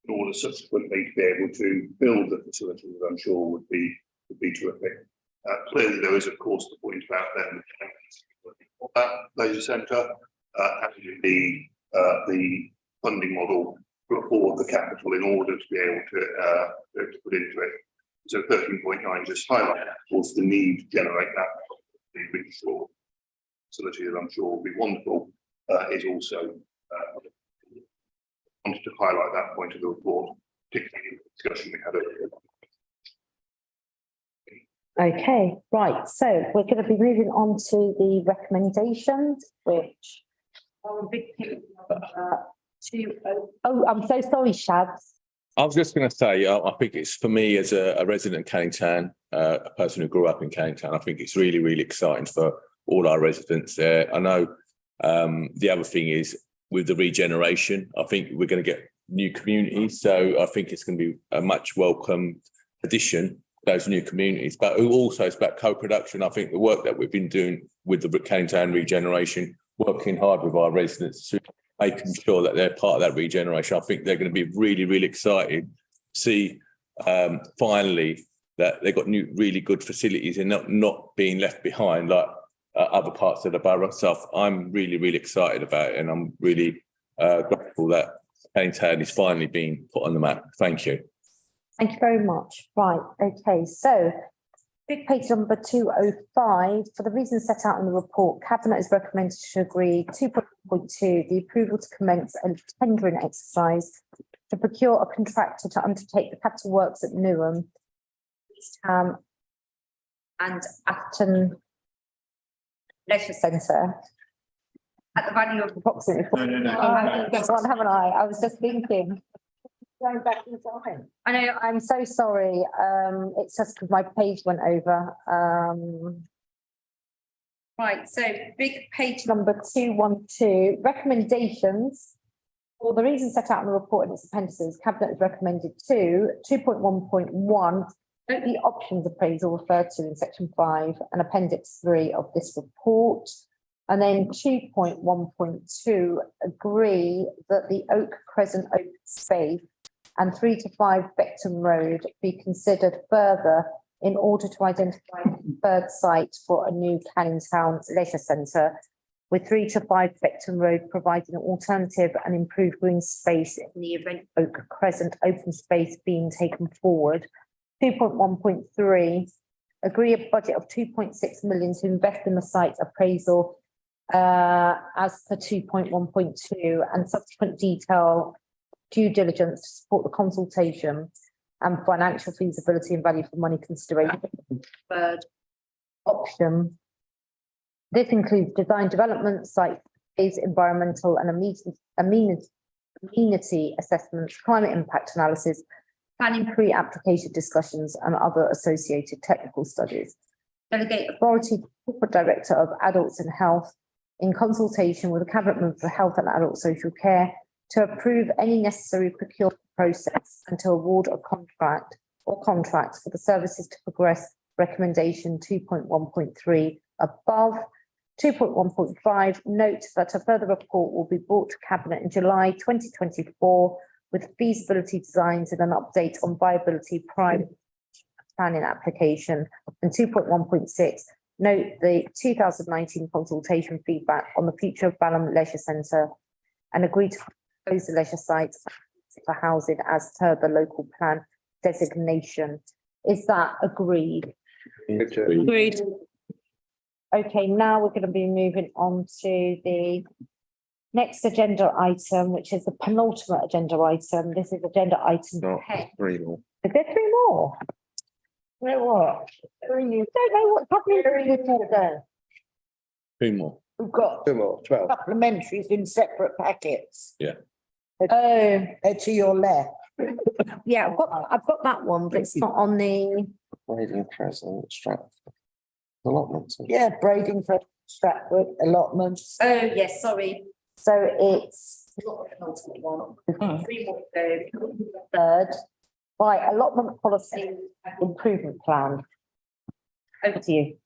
in order subsequently to be able to build the facilities, I'm sure would be terrific. Clearly, there is, of course, the point about them that leisure centre and the funding model to afford the capital in order to be able to put into it. So 13.9 just highlights, of course, the need to generate that. The original facility that I'm sure will be wonderful is also wanted to highlight that point of the report, particularly in the discussion we had earlier. Okay, right, so we're going to be moving on to the recommendations, which are a big I'm so sorry, Shabs. I was just going to say, I think it's for me as a resident of Canning Town, a person who grew up in Canning Town, I think it's really, really exciting for all our residents there. I know the other thing is with the regeneration, I think we're going to get new communities. So I think it's going to be a much welcome addition to those new communities. But also it's about co-production. I think the work that we've been doing with the Canning Town regeneration, working hard with our residents to making sure that they're part of that regeneration. I think they're going to be really, really excited to see finally that they've got new, really good facilities and not being left behind like other parts of the borough. So I'm really, really excited about it, and I'm really grateful that Canning Town is finally being put on the map. Thank you. Thank you very much. Right, okay, so big page number 205, for the reasons set out in the report, Cabinet is recommended to agree 2.2, the approval to commence a tendering exercise to procure a contractor to undertake the capital works at Newham, East Ham and Acton Leisure Centre at the value of approximately. That's one, haven't I? I was just thinking. Going back in time. I know, I'm so sorry. It's just because my page went over. Right, so big page number 212, recommendations. For the reasons set out in the report and its appendices, Cabinet has recommended 2.1.1, note the options appraisal referred to in section 5 and appendix 3 of this report. And then 2.1.2, agree that the Oak Crescent open space and 3 to 5 Beckton Road be considered further in order to identify a preferred site for a new Canning Town leisure centre, with 3 to 5 Beckton Road providing an alternative and improved green space in the event Oak Crescent open space being taken forward. 2.1.3, agree a budget of 2.6 million to invest in the site appraisal as per 2.1.2 and subsequent detail due diligence to support the consultation and financial feasibility and value for money consideration. Third option. This includes design development, site phase, environmental and amenity assessments, climate impact analysis, planning pre-application discussions and other associated technical studies. Delegate authority to the Corporate Director of Adults and Health in consultation with the Cabinet Member for Health and Adult Social Care to approve any necessary procurement process and to award a contract or contracts for the services to progress recommendation 2.1.3 above. 2.1.5, note that a further report will be brought to Cabinet in July 2024 with feasibility designs and an update on viability prime planning application. And 2.1.6, note the 2019 consultation feedback on the future of Balham Leisure Centre and agree to close the leisure site for housing as per the local plan designation. Is that agreed? Agreed. Okay, now we're going to be moving on to the next agenda item, which is the penultimate agenda item. This is agenda item 10. 3 more. Is there 3 more? Where what? You don't know what's happening during this order. 2 more. We've got 2 more, 12. supplementaries in separate packets. Yeah. They're to your left. Yeah, I've got that one, but it's not on the. Braden Crescent, Stratford. Allotments. Yeah, Brading for Stratford allotments. Oh, yes, sorry. So it's not the penultimate one. 3 more to go. Third, right, allotment policy improvement plan. Over to you.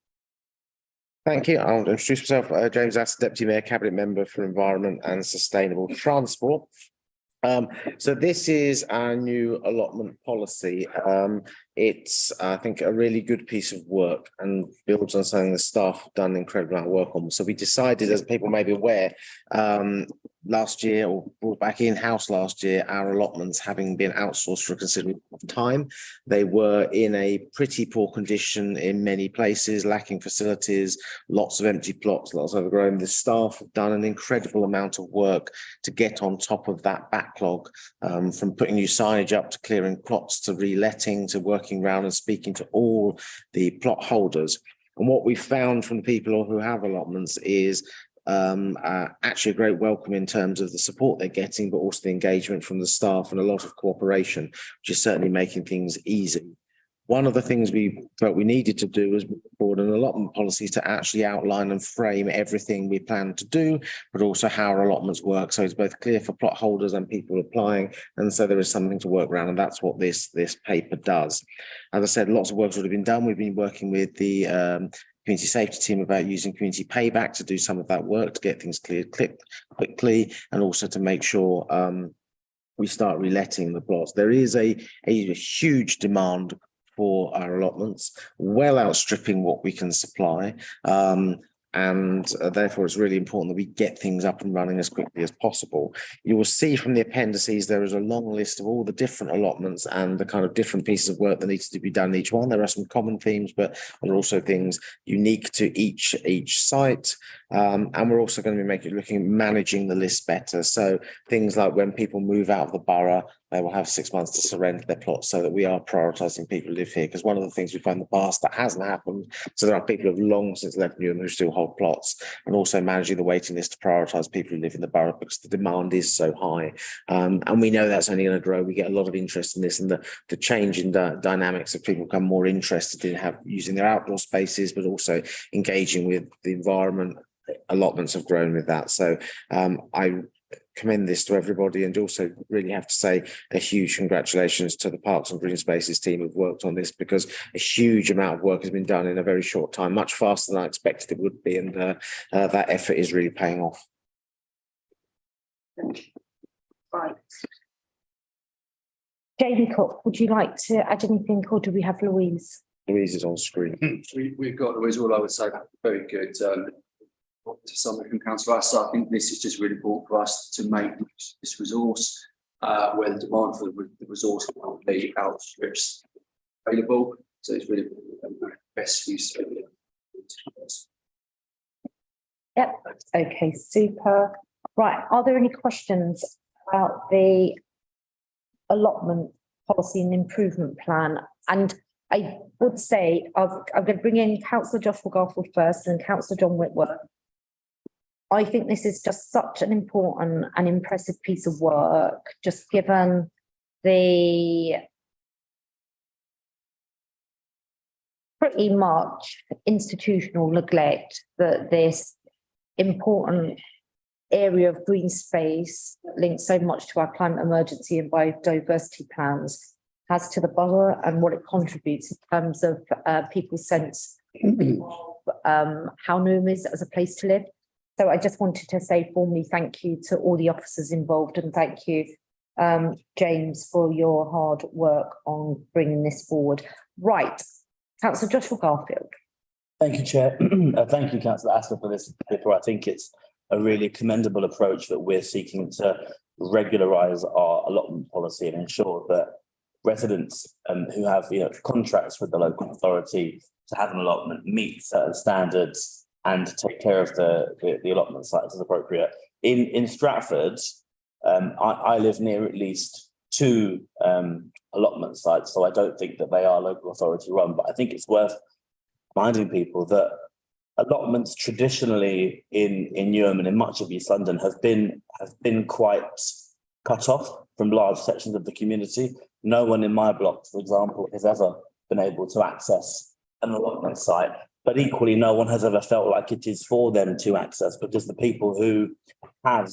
Thank you. I'll introduce myself, James Astor, Deputy Mayor, Cabinet Member for Environment and Sustainable Transport. So this is our new allotment policy. It's, I think, a really good piece of work and builds on something the staff have done an incredible amount of work on. So we decided, as people may be aware, last year, or brought back in-house last year, our allotments having been outsourced for a considerable time. They were in a pretty poor condition in many places, lacking facilities, lots of empty plots, lots of overgrown. The staff have done an incredible amount of work to get on top of that backlog, from putting new signage up to clearing plots to reletting to working around and speaking to all the plot holders. And what we found from the people who have allotments is actually a great welcome in terms of the support they're getting, but also the engagement from the staff and a lot of cooperation, which is certainly making things easy. One of the things we felt we needed to do was board an allotment policy to actually outline and frame everything we plan to do, but also how our allotments work. So it's both clear for plot holders and people applying. And so there is something to work around, and that's what this paper does. As I said, lots of work's already been done. We've been working with the community safety team about using community payback to do some of that work to get things cleared quickly, and also to make sure we start reletting the plots. There is a huge demand for our allotments, well outstripping what we can supply. And therefore it's really important that we get things up and running as quickly as possible. You will see from the appendices there is a long list of all the different allotments and the kind of different pieces of work that needs to be done in each one. There are some common themes, but there are also things unique to each site. And we're also going to be managing the list better. So things like when people move out of the borough, they will have 6 months to surrender their plots, so that we are prioritising people who live here. Because one of the things we found in the past that hasn't happened, so there are people who have long since left Newham who still hold plots, and also managing the waiting list to prioritise people who live in the borough because the demand is so high. And we know that's only going to grow. We get a lot of interest in this, and the change in the dynamics of people become more interested in using their outdoor spaces, but also engaging with the environment. Allotments have grown with that. So I commend this to everybody, and also really have to say a huge congratulations to the Parks and Green Spaces team who've worked on this, because a huge amount of work has been done in a very short time, much faster than I expected it would be, and that effort is really paying off. Right. Jamie Cook, would you like to add anything, or do we have Louise? Louise is on screen. We've got Louise. All I would say, very good. To somebody from Council Astor, I think this is just really important for us to make this resource where the demand for the resource will be outstrips available. So it's really best use of it. Yep. Okay, super. Right. Are there any questions about the allotment policy and improvement plan? And I would say I'm going to bring in Councillor Joshua Garfield first and Councillor John Whitworth. I think this is just such an important and impressive piece of work, just given the pretty much institutional neglect that this important area of green space linked so much to our climate emergency and biodiversity plans has to the borough, and what it contributes in terms of people's sense of how Newham is as a place to live. So I just wanted to say formally thank you to all the officers involved, and thank you, James, for your hard work on bringing this forward. Right, Councillor Joshua Garfield. Thank you, Chair. Thank you, Councillor Astor, for this paper. I think it's a really commendable approach that we're seeking to regularise our allotment policy and ensure that residents who have contracts with the local authority to have an allotment meet certain standards and take care of the allotment sites as appropriate. In Stratford, I live near at least 2 allotment sites, so I don't think that they are local authority run, but I think it's worth reminding people that allotments traditionally in Newham and in much of East London have been quite cut off from large sections of the community. No one in my block, for example, has ever been able to access an allotment site. But equally, no one has ever felt like it is for them to access, because the people who have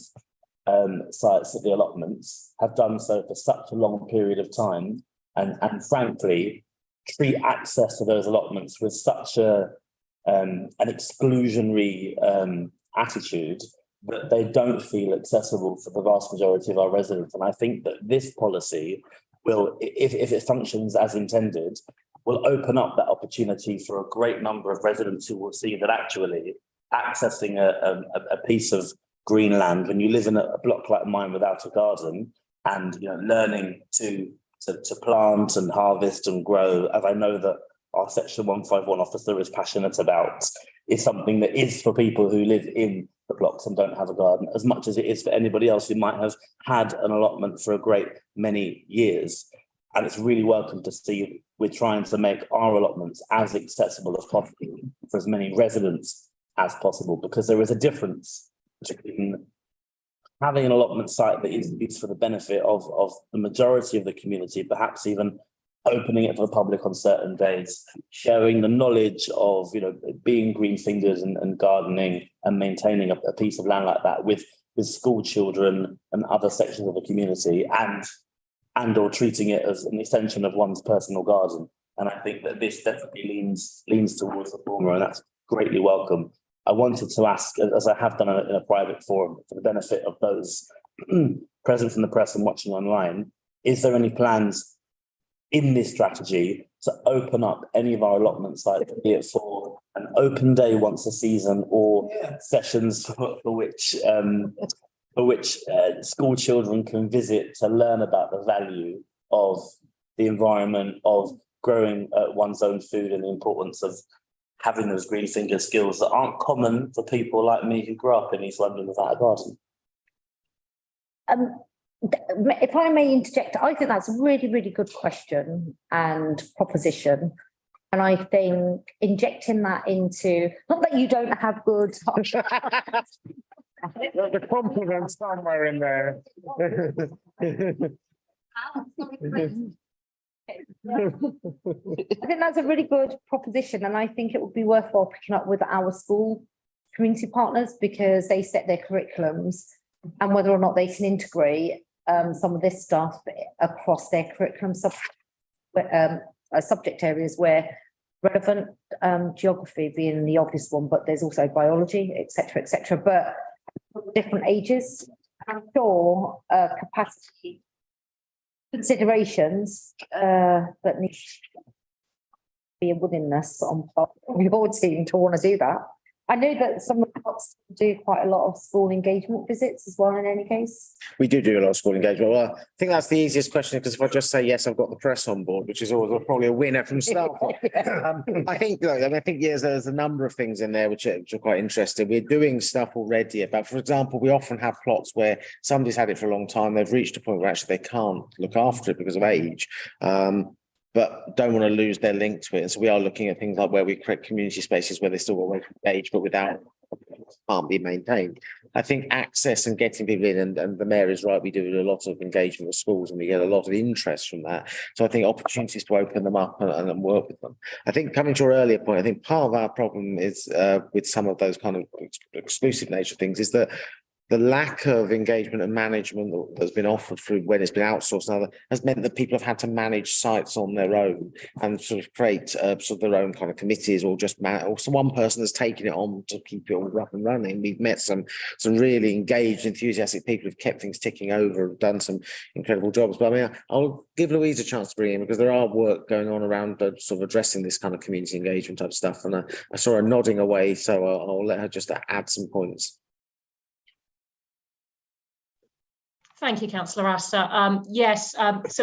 sites at the allotments have done so for such a long period of time, and frankly, treat access to those allotments with such an exclusionary attitude that they don't feel accessible for the vast majority of our residents. And I think that this policy will, if it functions as intended, will open up that opportunity for a great number of residents who will see that actually accessing a piece of green land, when you live in a block like mine without a garden, and learning to plant and harvest and grow, as I know that our Section 151 officer is passionate about, is something that is for people who live in the blocks and don't have a garden, as much as it is for anybody else who might have had an allotment for a great many years. And it's really welcome to see we're trying to make our allotments as accessible as possible for as many residents as possible, because there is a difference between having an allotment site that is for the benefit of the majority of the community, perhaps even opening it for the public on certain days, sharing the knowledge of being green fingers and gardening and maintaining a piece of land like that with school children and other sections of the community, and or treating it as an extension of one's personal garden. And I think that this definitely leans towards the former, and that's greatly welcome. I wanted to ask, as I have done in a private forum, for the benefit of those present from the press and watching online, is there any plans in this strategy to open up any of our allotment sites, be it for an open day once a season, or sessions for which school children can visit to learn about the value of the environment, of growing one's own food, and the importance of having those green finger skills that aren't common for people like me who grew up in East London without a garden? If I may interject, I think that's a really, really good question and proposition. And I think injecting that into, not that you don't have good. The compliment somewhere in there. I think that's a really good proposition, and I think it would be worthwhile picking up with our school community partners, because they set their curriculums, and whether or not they can integrate some of this stuff across their curriculum subject areas where relevant, geography being the obvious one, but there's also biology, etc., but different ages. I'm sure capacity considerations that need to be a willingness on part of your team to want to do that. I know that some of us do quite a lot of school engagement visits as well in any case. We do a lot of school engagement. Well, I think that's the easiest question, because if I just say, yes, I've got the press on board, which is always probably a winner from start. I think yes, there's a number of things in there which are quite interesting. We're doing stuff already about, for example, we often have plots where somebody's had it for a long time. They've reached a point where actually they can't look after it because of age. But don't want to lose their link to it. And so we are looking at things like where we create community spaces where they still want to engage, but without can't be maintained. I think access and getting people in, and the mayor is right, we do a lot of engagement with schools and we get a lot of interest from that. So I think opportunities to open them up and work with them. I think coming to your earlier point, I think part of our problem is with some of those kind of exclusive nature things is that the lack of engagement and management that's been offered through when it's been outsourced and other has meant that people have had to manage sites on their own and sort of create sort of their own kind of committees, or just or so one person has taken it on to keep it all up and running. We've met some really engaged, enthusiastic people who've kept things ticking over, have done some incredible jobs. But I mean, I'll give Louise a chance to bring in, because there are work going on around sort of addressing this kind of community engagement type stuff. And I saw her nodding away, so I'll let her just add some points. Thank you, Councillor Astor. Yes,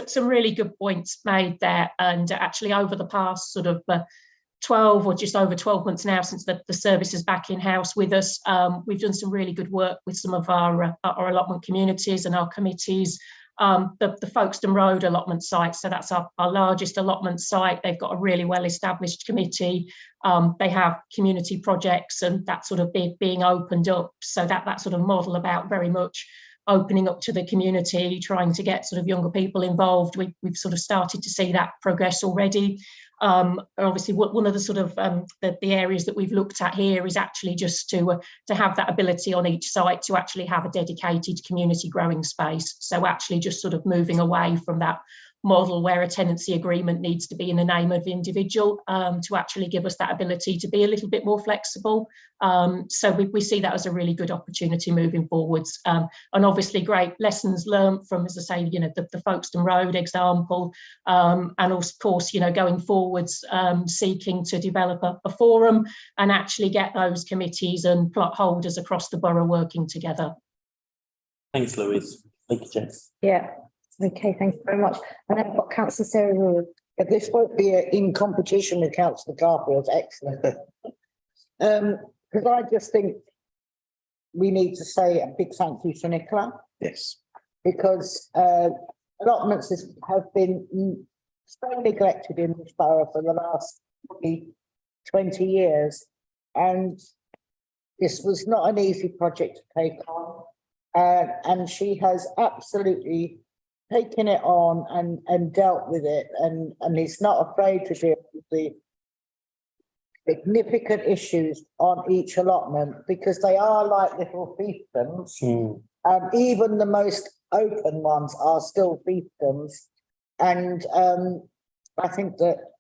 some really good points made there. And actually over the past sort of 12 or just over 12 months now since the service is back in-house with us, we've done some really good work with some of our allotment communities and our committees. The Folkestone Road allotment site, so that's our largest allotment site. They've got a really well-established committee. They have community projects and that sort of being opened up. So that sort of model about very much opening up to the community, trying to get sort of younger people involved. We've sort of started to see that progress already. And obviously, one of the sort of the areas that we've looked at here is actually just to have that ability on each site to actually have a dedicated community growing space. So actually just sort of moving away from that model where a tenancy agreement needs to be in the name of the individual, to actually give us that ability to be a little bit more flexible. So we see that as a really good opportunity moving forwards. And obviously great lessons learned from, as I say, you know, the Folkestone Road example, and of course, you know, going forwards, seeking to develop a forum and actually get those committees and plot holders across the borough working together. Thanks, Louise. Thank you, Jess. Yeah, okay, thank you very much. And then I've got Councillor Sarah Rule. This won't be in competition with Councillor Garfield's excellent. Because I just think we need to say a big thank you to Nicola. Yes. Because allotments have been so neglected in this borough for the last probably 20 years. And this was not an easy project to take on. And she has absolutely taken it on and dealt with it and is not afraid to deal with the significant issues on each allotment, because they are like little fiefdoms. Even the most open ones are still fiefdoms. And I think that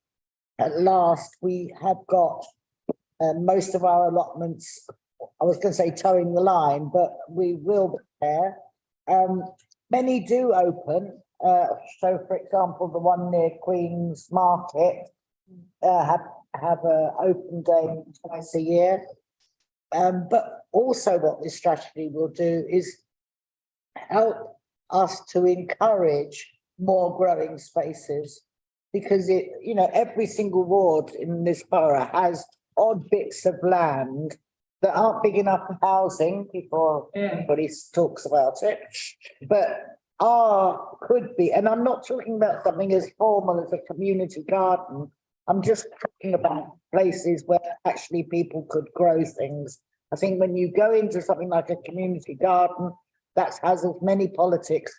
at last we have got most of our allotments, I was going to say towing the line, but we will be there. Many do open. So, for example, the one near Queen's Market have an open day twice a year. But also what this strategy will do is help us to encourage more growing spaces, because it, you know, every single ward in this borough has odd bits of land that aren't big enough for housing before anybody talks about it, but could be. And I'm not talking about something as formal as a community garden. I'm just talking about places where actually people could grow things. I think when you go into something like a community garden, that has as many politics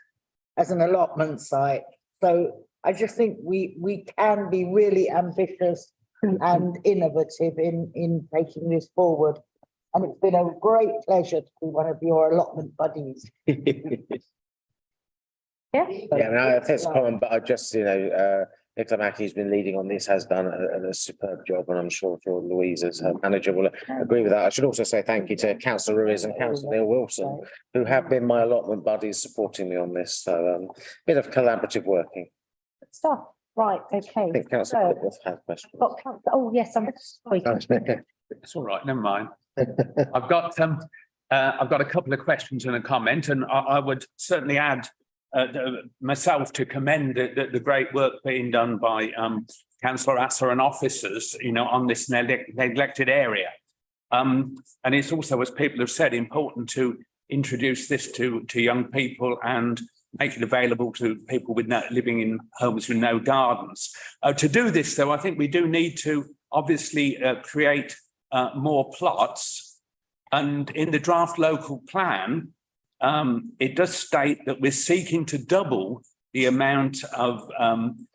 as an allotment site. So I just think we can be really ambitious and innovative in taking this forward. And it's been a great pleasure to be one of your allotment buddies. Yeah, no, I think it's common, but I just, you know, Nicola Mackey's been leading on this, has done a superb job, and I'm sure Louise as her manager will agree with that. I should also say thank you to Councillor Ruiz and Councillor Neil Wilson, who have been my allotment buddies supporting me on this. So bit of collaborative working. good stuff. Right, okay. I think Councillor Clipworth had questions. Oh, yes, I'm sorry. It's all right, never mind. I've got a couple of questions and a comment, and I would certainly add myself to commend the great work being done by Councillor Asser and officers, you know, on this neglected area. And it's also, as people have said, important to introduce this to young people and make it available to people living in homes with no gardens. To do this, though, I think we do need to obviously create more plots. And in the draft local plan, it does state that we're seeking to double the amount of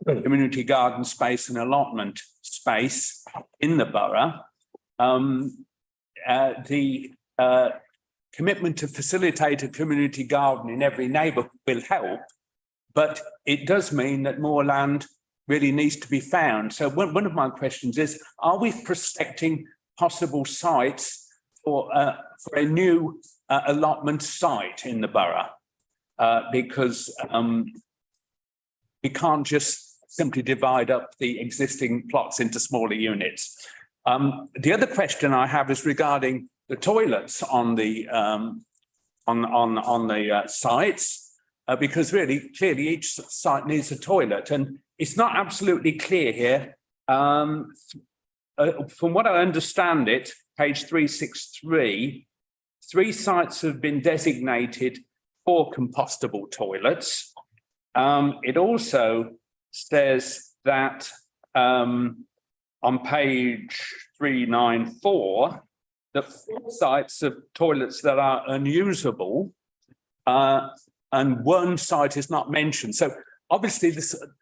community garden space and allotment space in the borough. The commitment to facilitate a community garden in every neighbourhood will help, but it does mean that more land really needs to be found. So one of my questions is, are we prospecting possible sites for a new allotment site in the borough? Because we can't just simply divide up the existing plots into smaller units. The other question I have is regarding the toilets on the sites, because really clearly each site needs a toilet, and it's not absolutely clear here. From what I understand it, page 363, 3 sites have been designated for compostable toilets. It also says that on page 394, the 4 sites of toilets that are unusable, and 1 site is not mentioned. So obviously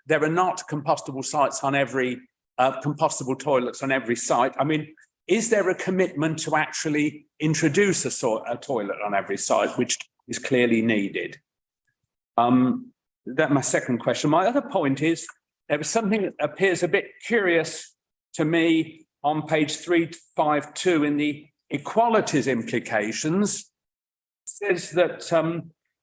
there are not compostable sites on every compostable toilets on every site. I mean, is there a commitment to actually introduce a toilet on every site, which is clearly needed? That's my second question. My other point is, there was something that appears a bit curious to me on page 352 in the equalities implications. It says that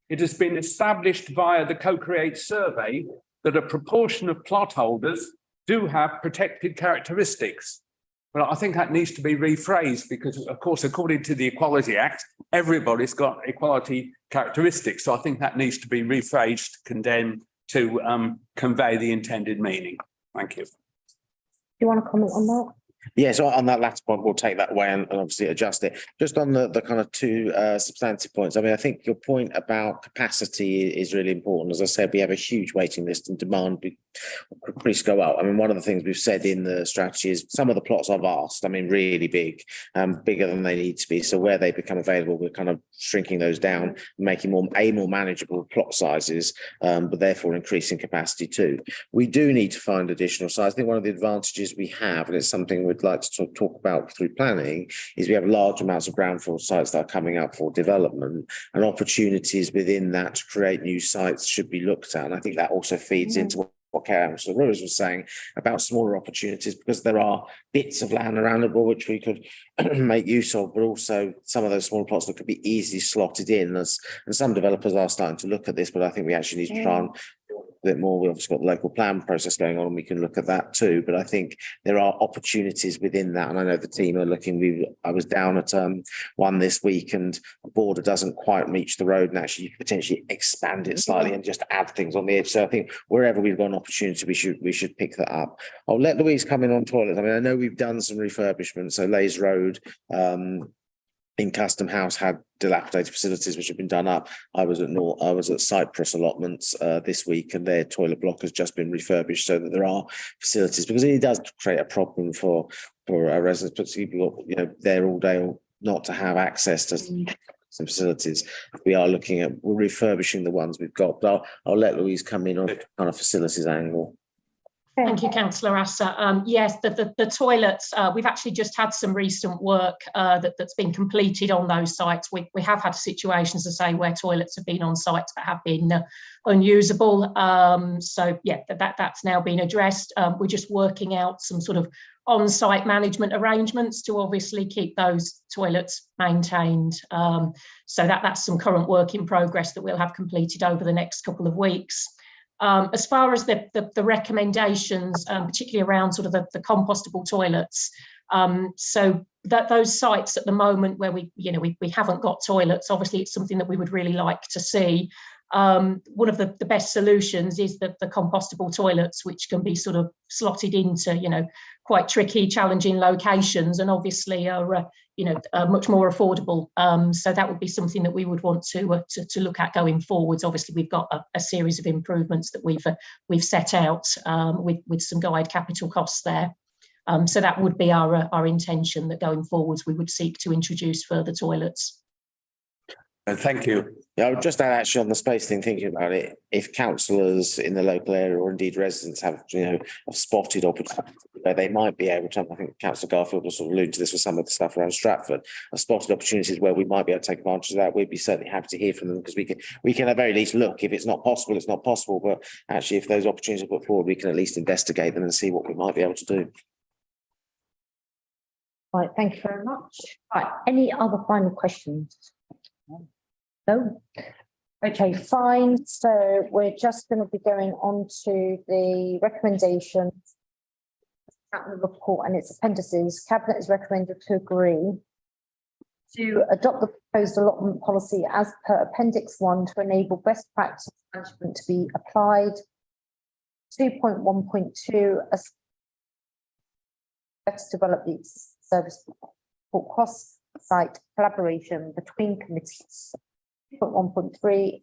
it has been established via the co-create survey that a proportion of plot holders do have protected characteristics. Well, I think that needs to be rephrased because, of course, according to the Equality Act, everybody's got equality characteristics. So I think that needs to be rephrased to convey the intended meaning. Thank you. Do you want to comment on that? Yeah, so on that last point, we'll take that away and obviously adjust it. Just on the kind of two substantive points. I mean, I think your point about capacity is really important. As I said, we have a huge waiting list and demand increase go up. I mean, one of the things we've said in the strategy is some of the plots are vast. I mean, really big, bigger than they need to be. So where they become available, we're kind of shrinking those down, making more manageable plot sizes, but therefore increasing capacity too. We do need to find additional size. I think one of the advantages we have, and it's something we'd like to talk about through planning, is we have large amounts of brownfield sites that are coming up for development, and opportunities within that to create new sites should be looked at. And I think that also feeds into what Councillor Rose was saying about smaller opportunities, because there are bits of land around the board which we could make use of, but also some of those small plots that could be easily slotted in. And some developers are starting to look at this, but I think we actually need to try and a bit more. We've obviously got the local plan process going on, and we can look at that too. But I think there are opportunities within that, and I know the team are looking. I was down at one this week, and a border doesn't quite reach the road, and actually you could potentially expand it slightly and just add things on the edge. So I think wherever we've got an opportunity, we should pick that up. I'll let Louise come in on toilets. I mean, I know we've done some refurbishment. So Leys Road in Custom House had dilapidated facilities which have been done up. I was at Cyprus allotments this week, and their toilet block has just been refurbished so that there are facilities, because it does create a problem for our residents, particularly people there all day, or not to have access to some facilities. We are looking at refurbishing the ones we've got, but I'll let Louise come in on kind of facilities angle. Thank you, Councillor Assa. Yes, the toilets, we've actually just had some recent work that's been completed on those sites. We have had situations, as I say, where toilets have been on sites that have been unusable. So yeah, that's now been addressed. We're just working out some sort of on-site management arrangements to obviously keep those toilets maintained. So that's some current work in progress that we'll have completed over the next couple of weeks. As far as the recommendations, particularly around sort of the compostable toilets, so that those sites at the moment where we haven't got toilets, obviously it's something that we would really like to see. One of the best solutions is the compostable toilets, which can be sort of slotted into quite tricky, challenging locations, and obviously are much more affordable. So that would be something that we would want to look at going forwards. Obviously, we've got a series of improvements that we've set out with some guide capital costs there. So that would be our intention, that going forwards we would seek to introduce further toilets. Thank you. Yeah, I would just add actually on the space thing, thinking about it, if councillors in the local area or indeed residents have spotted opportunities where they might be able to, I think Councillor Garfield was sort of alluding to this with some of the stuff around Stratford, spotted opportunities where we might be able to take advantage of that, we'd be certainly happy to hear from them, because we can at very least look. If it's not possible, it's not possible. But actually, if those opportunities are put forward, we can at least investigate them and see what we might be able to do. Right, thank you very much. Right, any other final questions? No. Okay, fine. So we're just going to be going on to the recommendations, Cabinet report and its appendices. Cabinet is recommended to agree to adopt the proposed allotment policy as per Appendix 1 to enable best practice management to be applied. 2.1.2 as to develop the service for cross-site collaboration between committees. 1.3,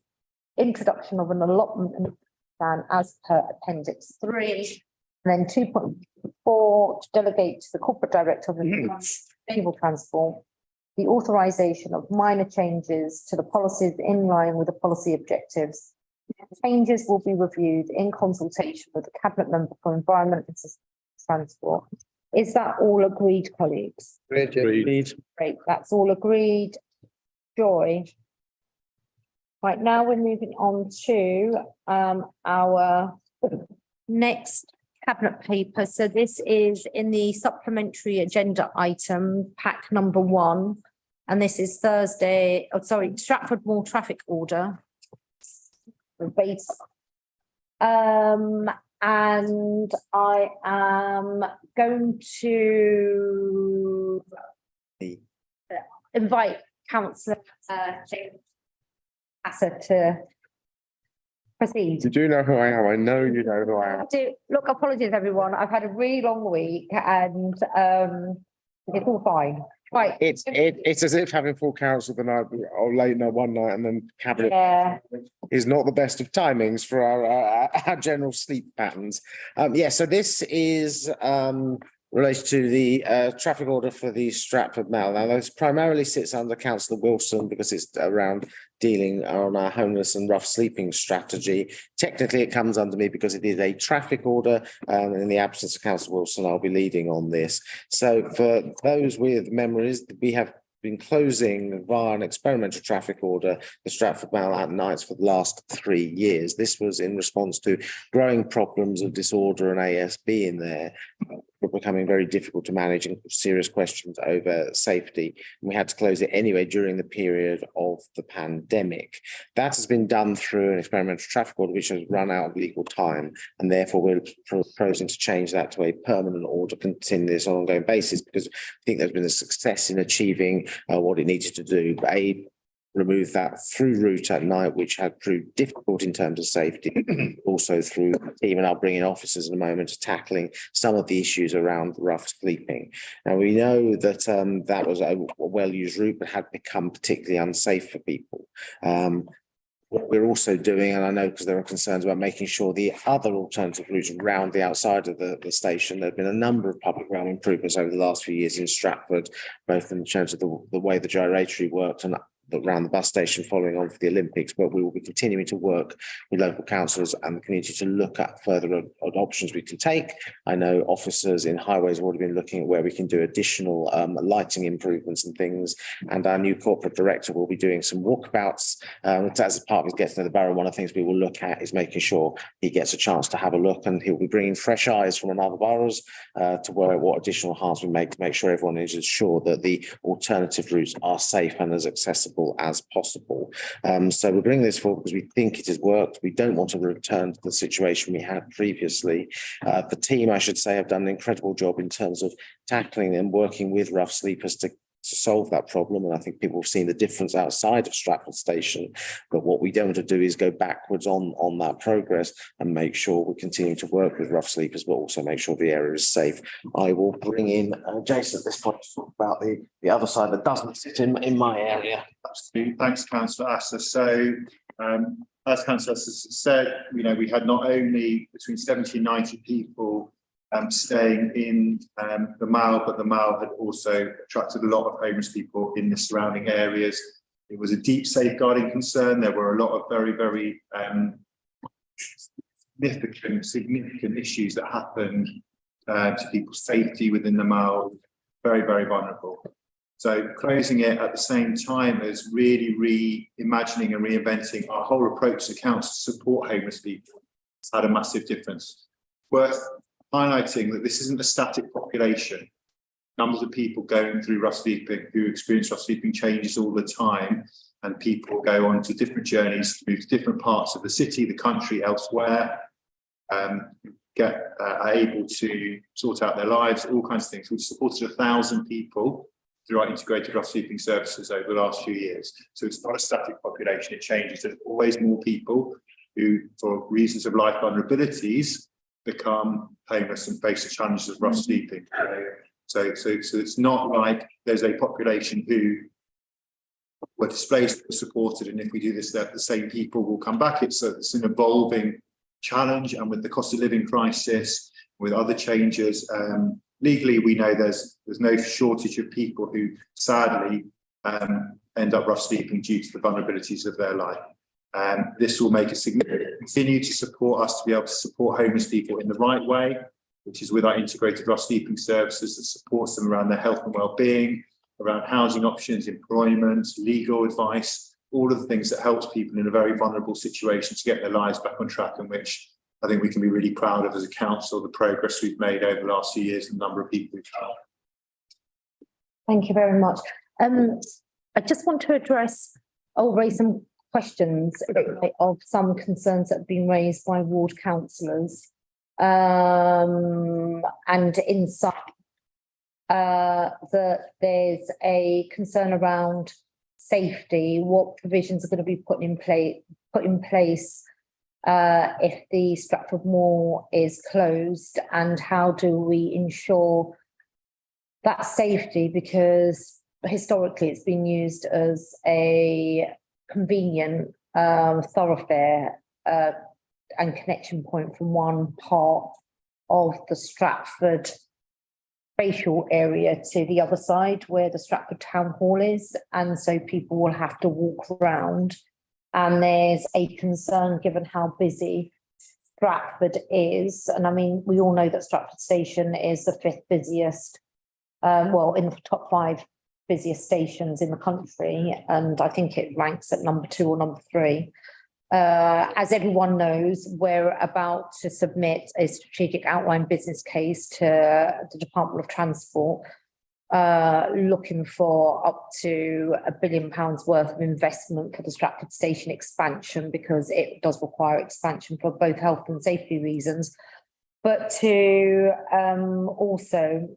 introduction of an allotment plan as per Appendix 3, and then 2.4, to delegate to the corporate director of the sustainable transport the authorization of minor changes to the policies in line with the policy objectives. Changes will be reviewed in consultation with the Cabinet Member for Environment and transport. Is that all agreed, colleagues? Agreed. Great, that's all agreed. Joy. Right, now we're moving on to our next cabinet paper. So this is in the supplementary agenda item, pack number 1. And this is Thursday, Stratford Mall traffic order. Base. And I am going to invite Councillor James Asser to proceed. You do know who I am. I know you know who I am. Look, apologies, everyone. I've had a really long week and it's all fine. Right. It's as if having full council the night or late night one night and then cabinet is not the best of timings for our general sleep patterns. So this is related to the traffic order for the Stratford Mall. Now, this primarily sits under Councillor Wilson because it's around dealing on our homeless and rough sleeping strategy. Technically, it comes under me because it is a traffic order. In the absence of Councillor Wilson, I'll be leading on this. So for those with memories, we have been closing via an experimental traffic order the Stratford Mall at nights for the last 3 years. This was in response to growing problems of disorder and ASB in there, becoming very difficult to manage and serious questions over safety. And we had to close it anyway during the period of the pandemic. That has been done through an experimental traffic order which has run out of legal time, and therefore we're proposing to change that to a permanent order, continue this on an ongoing basis, because I think there's been a success in achieving what it needed to do. Remove that through route at night, which had proved difficult in terms of safety, also through even I'll bring in officers in a moment to tackling some of the issues around rough sleeping. Now, we know that that was a well-used route, but had become particularly unsafe for people. What we're also doing, and I know because there are concerns about making sure the other alternative routes around the outside of the station, there have been a number of public realm improvements over the last few years in Stratford, both in terms of the way the gyratory worked and around the bus station following on for the Olympics, but we will be continuing to work with local councils and the community to look at further options we can take. I know officers in highways have already been looking at where we can do additional lighting improvements and things, and our new corporate director will be doing some walkabouts as a part of his Get to Know the Borough. One of the things we will look at is making sure he gets a chance to have a look, and he'll be bringing fresh eyes from another boroughs to what additional enhancements we make to make sure everyone is assured that the alternative routes are safe and as accessible as possible. So we're bringing this forward because we think it has worked. We don't want to return to the situation we had previously. The team, I should say, have done an incredible job in terms of tackling and working with rough sleepers to solve that problem. And I think people have seen the difference outside of Stratford Station. But what we don't want to do is go backwards on that progress and make sure we continue to work with rough sleepers, but also make sure the area is safe. I will bring in Jason at this point to talk about the other side that doesn't sit in my area. Thanks, Councillor Asser. So as Councillor Asser said, we had not only between 70 and 90 people staying in the Mall, but the Mall had also attracted a lot of homeless people in the surrounding areas. It was a deep safeguarding concern. There were a lot of very, very significant issues that happened to people's safety within the Mall. Very, very vulnerable. So closing it at the same time as really reimagining and reinventing our whole approach to council to support homeless people has had a massive difference. Worth highlighting that this isn't a static population. Numbers of people going through rough sleeping who experience rough sleeping changes all the time, and people go on to different journeys, move to different parts of the city, the country, elsewhere, are able to sort out their lives, all kinds of things. We've supported 1,000 people through our integrated rough sleeping services over the last few years. So it's not a static population, it changes. There's always more people who, for reasons of life vulnerabilities, become homeless and face the challenges of rough sleeping. So it's not like there's a population who were displaced or supported, and if we do this, that the same people will come back. It's an evolving challenge, and with the cost of living crisis, with other changes, legally we know there's no shortage of people who sadly end up rough sleeping due to the vulnerabilities of their life. This will make it significant. Continue to support us to be able to support homeless people in the right way, which is with our integrated rough sleeping services that supports them around their health and well-being, around housing options, employment, legal advice, all of the things that helps people in a very vulnerable situation to get their lives back on track, and which I think we can be really proud of as a council, the progress we've made over the last few years, and the number of people we've helped. Thank you very much. I just want to raise some questions of some concerns that have been raised by ward councillors. And insight that there's a concern around safety, what provisions are going to be put in place if the Stratford Moor is closed, and how do we ensure that safety, because historically it's been used as a convenient thoroughfare and connection point from one part of the Stratford spatial area to the other side where the Stratford Town Hall is, and so people will have to walk around, and there's a concern given how busy Stratford is. And I mean, we all know that Stratford Station is the 5th busiest, well, in the top 5 busiest stations in the country, and I think it ranks at number 2 or number 3. As everyone knows, we're about to submit a strategic outline business case to the Department of Transport, looking for up to £1 billion worth of investment for the Stratford Station expansion, because it does require expansion for both health and safety reasons, but to also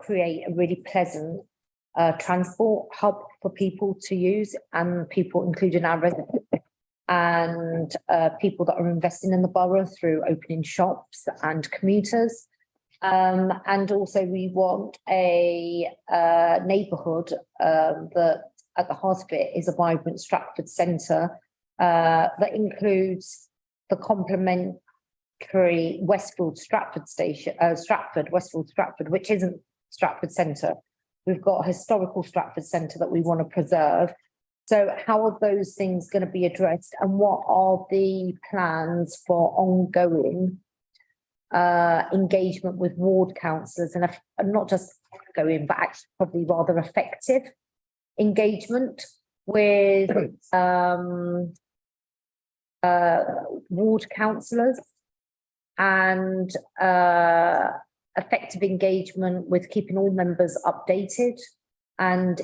create a really pleasant transport hub for people to use, and people, including our residents and people that are investing in the borough through opening shops and commuters. And also we want a neighbourhood that at the heart of it is a vibrant Stratford centre that includes the complementary Westfield Stratford station, Westfield Stratford, which isn't Stratford centre. We've got a historical Stratford centre that we want to preserve. So how are those things going to be addressed, and what are the plans for ongoing engagement with ward councillors, and not just ongoing, but actually probably rather effective engagement with ward councillors, and effective engagement with keeping all members updated, and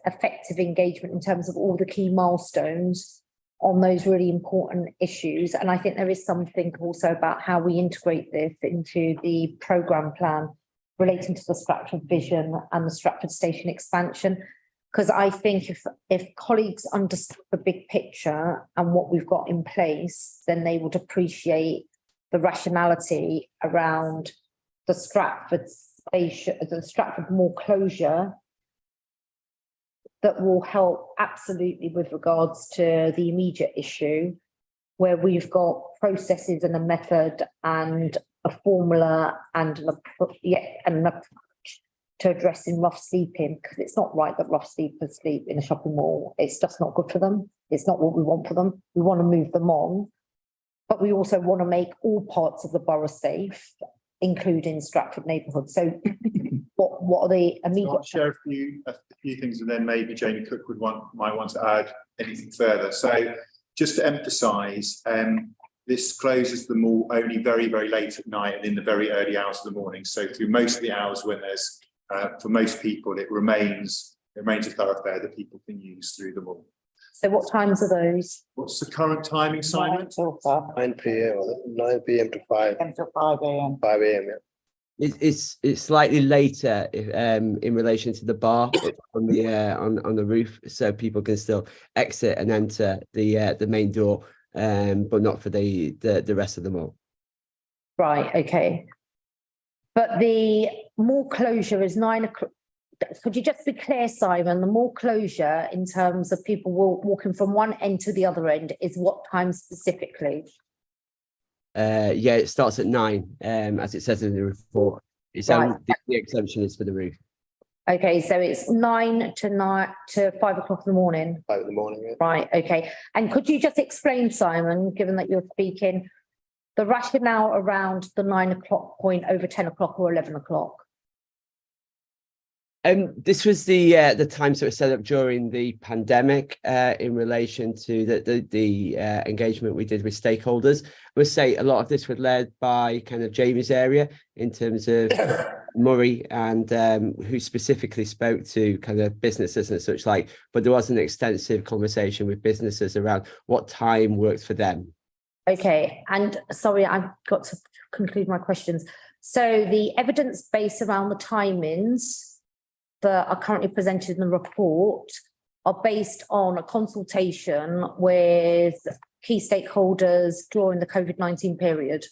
effective engagement in terms of all the key milestones on those really important issues. And I think there is something also about how we integrate this into the programme plan relating to the Stratford vision and the Stratford Station expansion. Because I think if colleagues understood the big picture and what we've got in place, then they would appreciate the rationality around the Stratford Station, the Stratford Moor closure, that will help absolutely with regards to the immediate issue, where we've got processes and a method and a formula and an approach to addressing rough sleeping, because it's not right that rough sleepers sleep in a shopping mall. It's just not good for them. It's not what we want for them. We want to move them on, but we also want to make all parts of the borough safe, including Stratford neighbourhood. So what are the immediate? I'll share a few things, and then maybe Jamie Cook might want to add anything further. So just to emphasise, this closes the mall only very, very late at night and in the very early hours of the morning. So through most of the hours when there's, for most people, it remains a thoroughfare that people can use through the mall. So what times are those? What's the current timing, Simon? 9 p.m. 9 p.m. to 5 a.m. 5 a.m. Yeah. It's slightly later in relation to the bar on the roof, so people can still exit and enter the main door, but not for the rest of the mall. Right. Okay. But the mall closure is 9 o'clock. Could you just be clear, Simon? The mall closure, in terms of people walking from one end to the other end, is what time specifically? Yeah, it starts at 9, as it says in the report. It's only the exemption is for the roof. Okay, so it's 9 to 5 o'clock in the morning. 5 in the morning. Yeah. Right. Okay. And could you just explain, Simon, given that you're speaking, the rationale around the 9 o'clock point over 10 o'clock or 11 o'clock? This was the times that were set up during the pandemic in relation to the engagement we did with stakeholders. I would say a lot of this was led by kind of Jamie's area in terms of Murray and who specifically spoke to kind of businesses and such like, but there was an extensive conversation with businesses around what time worked for them. Okay, and sorry, I've got to conclude my questions. So the evidence base around the timings that are currently presented in the report are based on a consultation with key stakeholders during the COVID-19 period.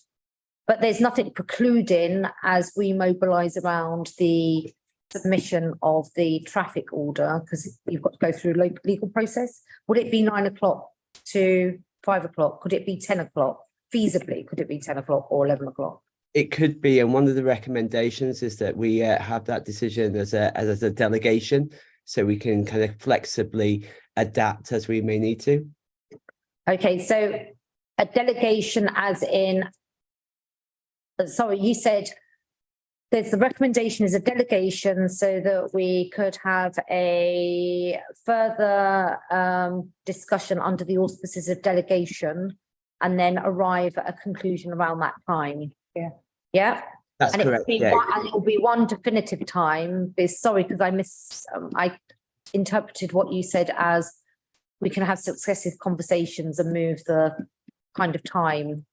But there's nothing precluding as we mobilise around the submission of the traffic order, because you've got to go through a legal process. Would it be 9 o'clock to 5 o'clock? Could it be 10 o'clock? Feasibly, could it be 10 o'clock or 11 o'clock? It could be, and one of the recommendations is that we have that decision as a delegation, so we can kind of flexibly adapt as we may need to. Okay, so a delegation as in, sorry, you said there's the recommendation is a delegation so that we could have a further discussion under the auspices of delegation and then arrive at a conclusion around that time. Yeah. Yeah. That's correct. And it will be one definitive time. Sorry, because I interpreted what you said as we can have successive conversations and move the kind of time.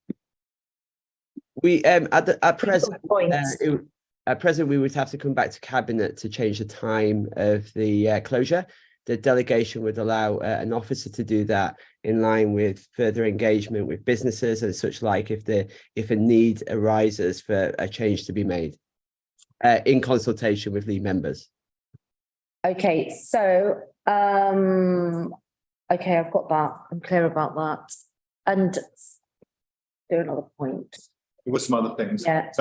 We at present we would have to come back to cabinet to change the time of the closure. The delegation would allow an officer to do that in line with further engagement with businesses and such like if a need arises for a change to be made in consultation with lead members. Okay, so okay, I've got that. I'm clear about that. And do another point. There were some other things. Yeah.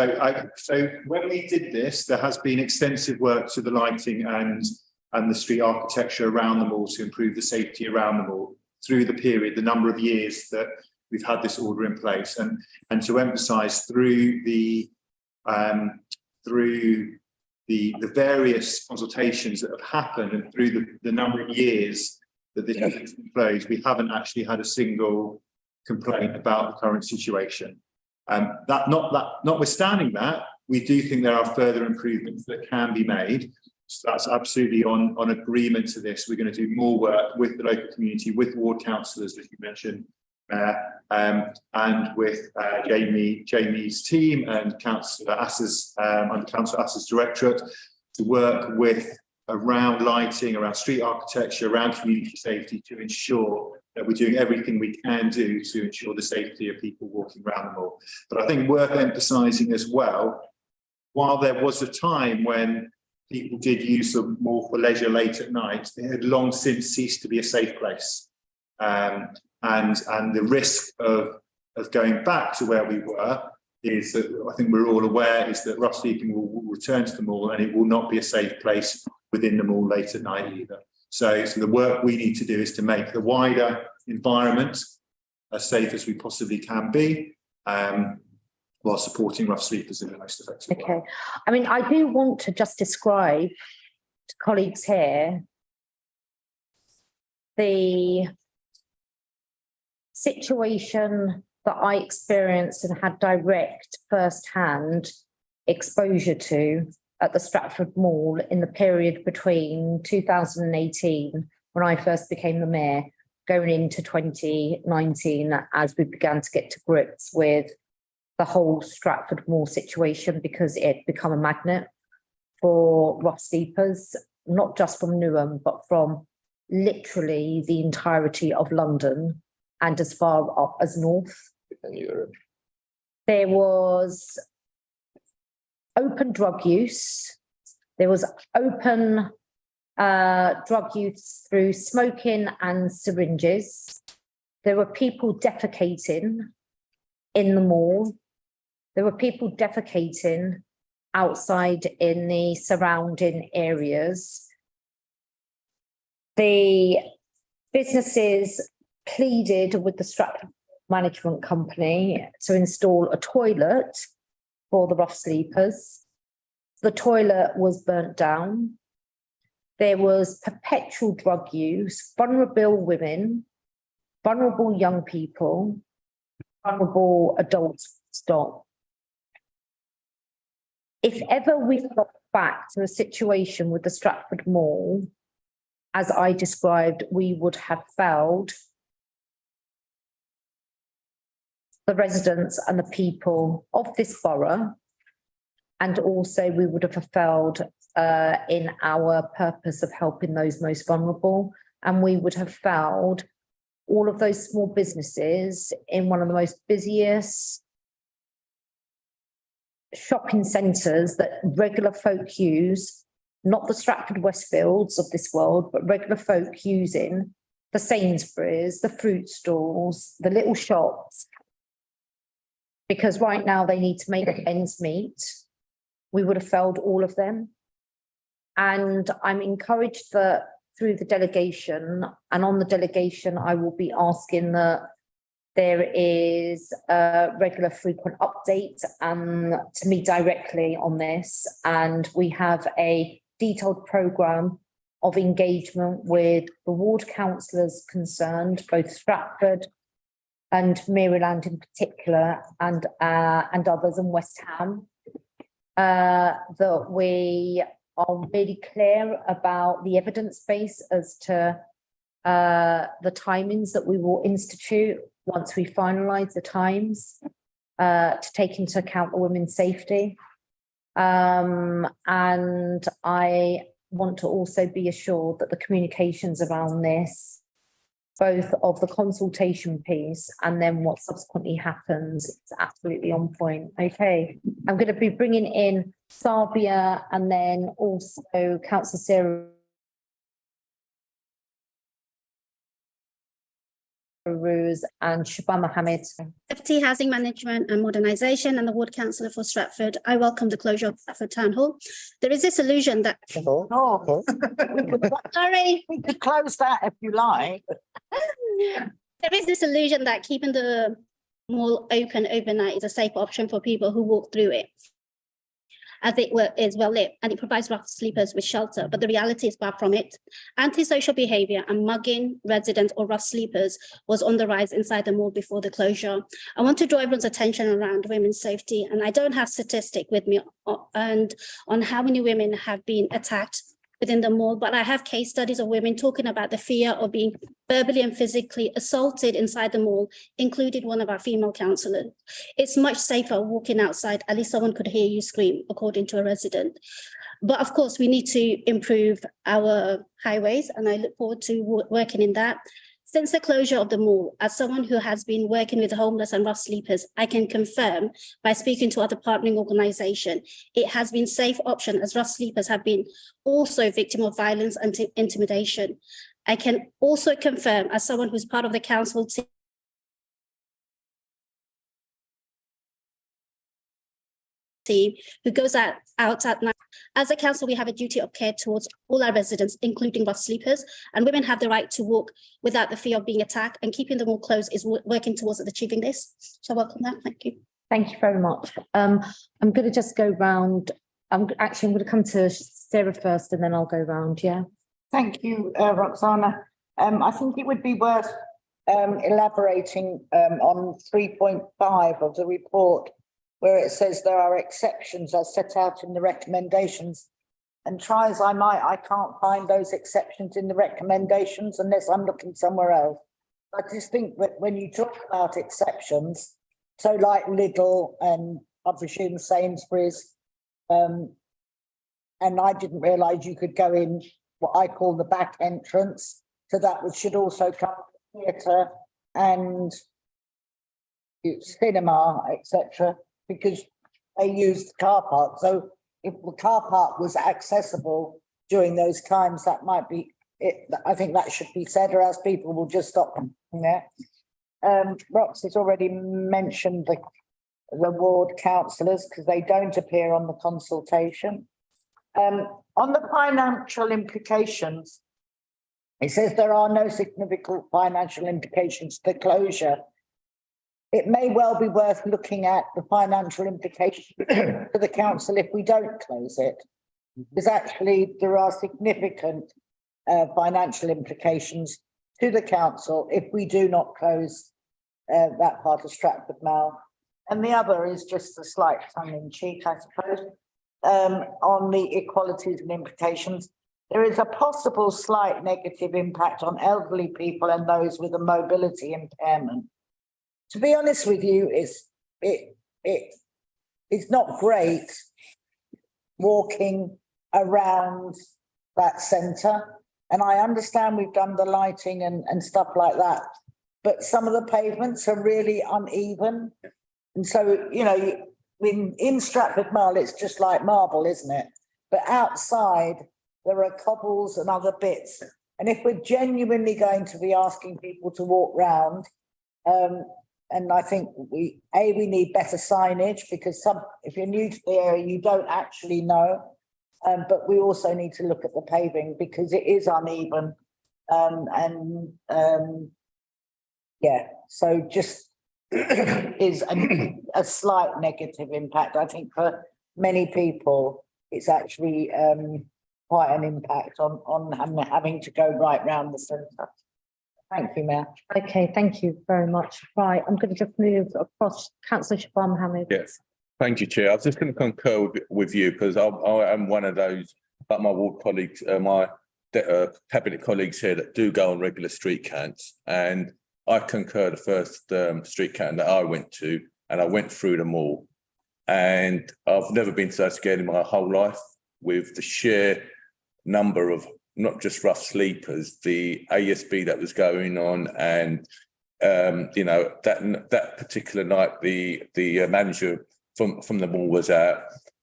So when we did this, there has been extensive work to the lighting and the street architecture around the mall to improve the safety around the mall through the period, the number of years that we've had this order in place, and to emphasise through the various consultations that have happened and through the number of years that this has been closed, we haven't actually had a single complaint about the current situation. Notwithstanding that, we do think there are further improvements that can be made. So that's absolutely on agreement to this. We're going to do more work with the local community, with ward councillors, as you mentioned, and with Jamie's team and Councillor Ass's and Councillor Ass's directorate to work with around lighting, around street architecture, around community safety to ensure that we're doing everything we can do to ensure the safety of people walking around the mall. But I think worth emphasising as well, while there was a time when people did use them more for leisure late at night, it had long since ceased to be a safe place. And the risk of going back to where we were is that I think we're all aware is that rough sleeping will return to the mall and it will not be a safe place within the mall late at night either. So the work we need to do is to make the wider environment as safe as we possibly can be, while supporting rough sleepers in the most effective way. Okay. I mean, I do want to just describe to colleagues here the situation that I experienced and had direct first-hand exposure to at the Stratford Mall in the period between 2018, when I first became the mayor, going into 2019, as we began to get to grips with the whole Stratford Mall situation, because it had become a magnet for rough sleepers, not just from Newham, but from literally the entirety of London and as far up as north. And Europe. There was open drug use. There was open drug use through smoking and syringes. There were people defecating in the mall. There were people defecating outside in the surrounding areas. The businesses pleaded with the Stratford management company to install a toilet for the rough sleepers. The toilet was burnt down. There was perpetual drug use, vulnerable women, vulnerable young people, vulnerable adults. Stop. If ever we got back to a situation with the Stratford Mall, as I described, we would have failed the residents and the people of this borough. And also we would have failed in our purpose of helping those most vulnerable. And we would have failed all of those small businesses in one of the most busiest shopping centres that regular folk use, not the Stratford Westfields of this world, but regular folk using the Sainsbury's, the fruit stalls, the little shops. Because right now they need to make ends meet. We would have failed all of them. And I'm encouraged that through the delegation, and on the delegation, I will be asking that there is a regular frequent update to me directly on this. And we have a detailed programme of engagement with the ward councillors concerned, both Stratford and Maryland in particular, and others in West Ham, that we are really clear about the evidence base as to the timings that we will institute once we finalise the times to take into account the women's safety. And I want to also be assured that the communications around this, both of the consultation piece and then what subsequently happens, is absolutely on point. Okay, I'm going to be bringing in Sabia and then also Councillor Sarah Rose and Shabba Mohammed. Deputy Housing Management and Modernisation and the Ward Councillor for Stratford. I welcome the closure of Stratford Town Hall. There is this illusion that... Oh, Sorry. We could close that if you like. There is this illusion that keeping the mall open overnight is a safe option for people who walk through it, as it is well lit, and it provides rough sleepers with shelter. But the reality is far from it. Antisocial behaviour and mugging residents or rough sleepers was on the rise inside the mall before the closure. I want to draw everyone's attention around women's safety, and I don't have statistic with me and on how many women have been attacked within the mall, but I have case studies of women talking about the fear of being verbally and physically assaulted inside the mall, including one of our female councillors. It's much safer walking outside, at least someone could hear you scream, according to a resident. But of course, we need to improve our highways, and I look forward to working in that. Since the closure of the mall, as someone who has been working with homeless and rough sleepers, I can confirm by speaking to other partnering organisations, it has been safe option as rough sleepers have been also victim of violence and intimidation. I can also confirm as someone who's part of the council team who goes out at night. As a council, we have a duty of care towards all our residents, including rough sleepers, and women have the right to walk without the fear of being attacked, and keeping them all closed is working towards achieving this. So welcome that. Thank you. Thank you very much. I'm going to just go round. I'm going to come to Sarah first and then I'll go round. Yeah. Thank you, Roxana. I think it would be worth elaborating on 3.5 of the report, where it says there are exceptions as set out in the recommendations. And try as I might, I can't find those exceptions in the recommendations unless I'm looking somewhere else. I just think that when you talk about exceptions, so like Lidl and I presume Sainsbury's, and I didn't realise you could go in what I call the back entrance to that, which should also cover theatre and cinema, etc., because they use the car park. So if the car park was accessible during those times, that might be it. I think that should be said, or else people will just stop them there. Rox has already mentioned the ward councillors because they don't appear on the consultation. On the financial implications, it says there are no significant financial implications to the closure. it may well be worth looking at the financial implications for the council if we don't close it. Because actually there are significant financial implications to the council if we do not close that part of Stratford Mall. And the other is just a slight tongue in cheek, I suppose, on the equalities and implications. There is a possible slight negative impact on elderly people and those with a mobility impairment. To be honest with you, it's not great walking around that centre. And I understand we've done the lighting and stuff like that, but some of the pavements are really uneven. And so, you know, in Stratford Mall, it's just like marble, isn't it? But outside, there are cobbles and other bits. And if we're genuinely going to be asking people to walk round, and I think we need better signage, because if you're new to the area, you don't actually know. But we also need to look at the paving because it is uneven. Yeah, so just is a slight negative impact. I think for many people, it's actually quite an impact on having to go right round the centre. Thank you, Mayor. Okay, thank you very much. Right, I'm going to just move across. Councillor Shabbar Mohammed. Yes, thank you, Chair. I was just going to concur with you because I am one of those, like my ward colleagues, my cabinet colleagues here that do go on regular street cants, and I concur the first street cant that I went to, and I went through them all, and I've never been so scared in my whole life with the sheer number of not just rough sleepers, the ASB that was going on, and you know, that particular night the manager from the mall was out,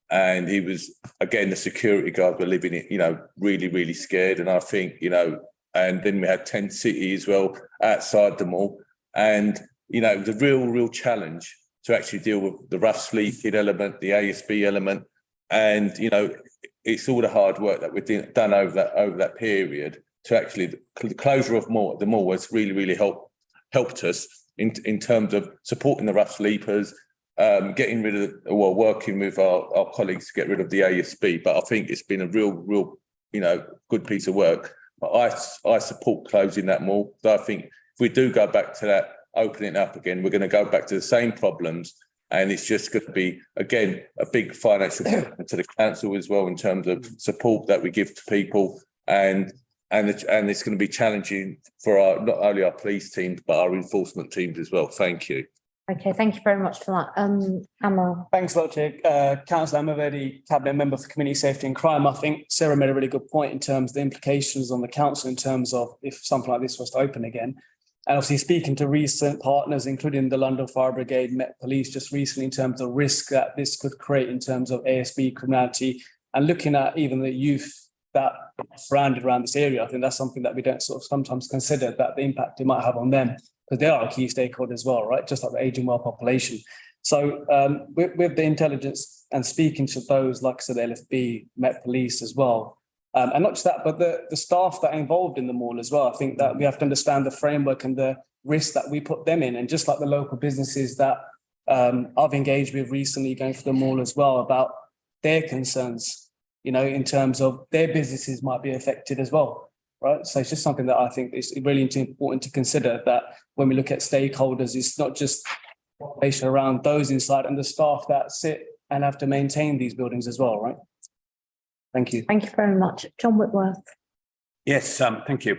and he was, again, the security guards were living it, you know, really scared. And I think, you know, and then we had Tent City as well outside the mall, and you know, the real challenge to actually deal with the rough sleeping element, the ASB element, and you know, it's all the hard work that we've done over that period to actually the closure of the mall has really helped us in terms of supporting the rough sleepers, getting rid of working with our colleagues to get rid of the ASB. But I think it's been a real you know, good piece of work. But I support closing that mall. So I think if we do go back to that, opening it up again, we're going to go back to the same problems. And it's just going to be, again, a big financial commitment to the council as well in terms of support that we give to people. And it's going to be challenging for our, not only our police teams, but our enforcement teams as well. Thank you. Okay, thank you very much for that. Emma. Thanks a lot, Chair. Councillor Amavedi, Cabinet Member for Community Safety and Crime. I think Sarah made a really good point in terms of the implications on the council in terms of if something like this was to open again. And obviously speaking to recent partners, including the London Fire Brigade, Met Police just recently in terms of risk that this could create in terms of ASB criminality, and looking at even the youth that surrounded around this area, I think that's something that we don't sort of sometimes consider, that the impact it might have on them, because they are a key stakeholder as well, right? Just like the aging well population. So with the intelligence and speaking to those, like I said, LFB, Met Police as well, and not just that, but the staff that are involved in the mall as well. I think that we have to understand the framework and the risks that we put them in. And just like the local businesses that I've engaged with recently going for the mall as well about their concerns, you know, in terms of their businesses might be affected as well, right? So it's just something that I think is really important to consider, that when we look at stakeholders, it's not just population around those inside and the staff that sit and have to maintain these buildings as well, right? Thank you. Thank you very much. John Whitworth. Yes, thank you.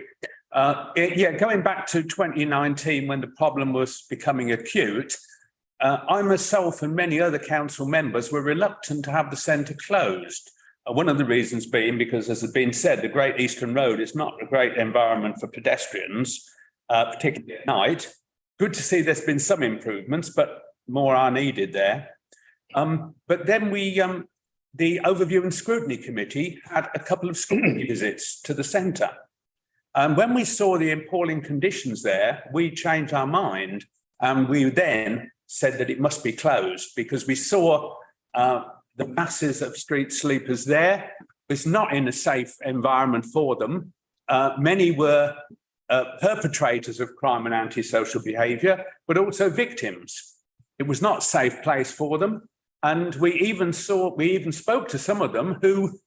Yeah, going back to 2019 when the problem was becoming acute, I myself and many other council members were reluctant to have the centre closed. One of the reasons being because, as has been said, the Great Eastern Road is not a great environment for pedestrians, particularly at night. Good to see there's been some improvements, but more are needed there. But then the Overview and Scrutiny Committee had a couple of scrutiny visits to the centre. And when we saw the appalling conditions there, we changed our mind, and we then said that it must be closed because we saw the masses of street sleepers there. It's not in a safe environment for them. Many were perpetrators of crime and antisocial behaviour, but also victims. It was not a safe place for them. And we even spoke to some of them who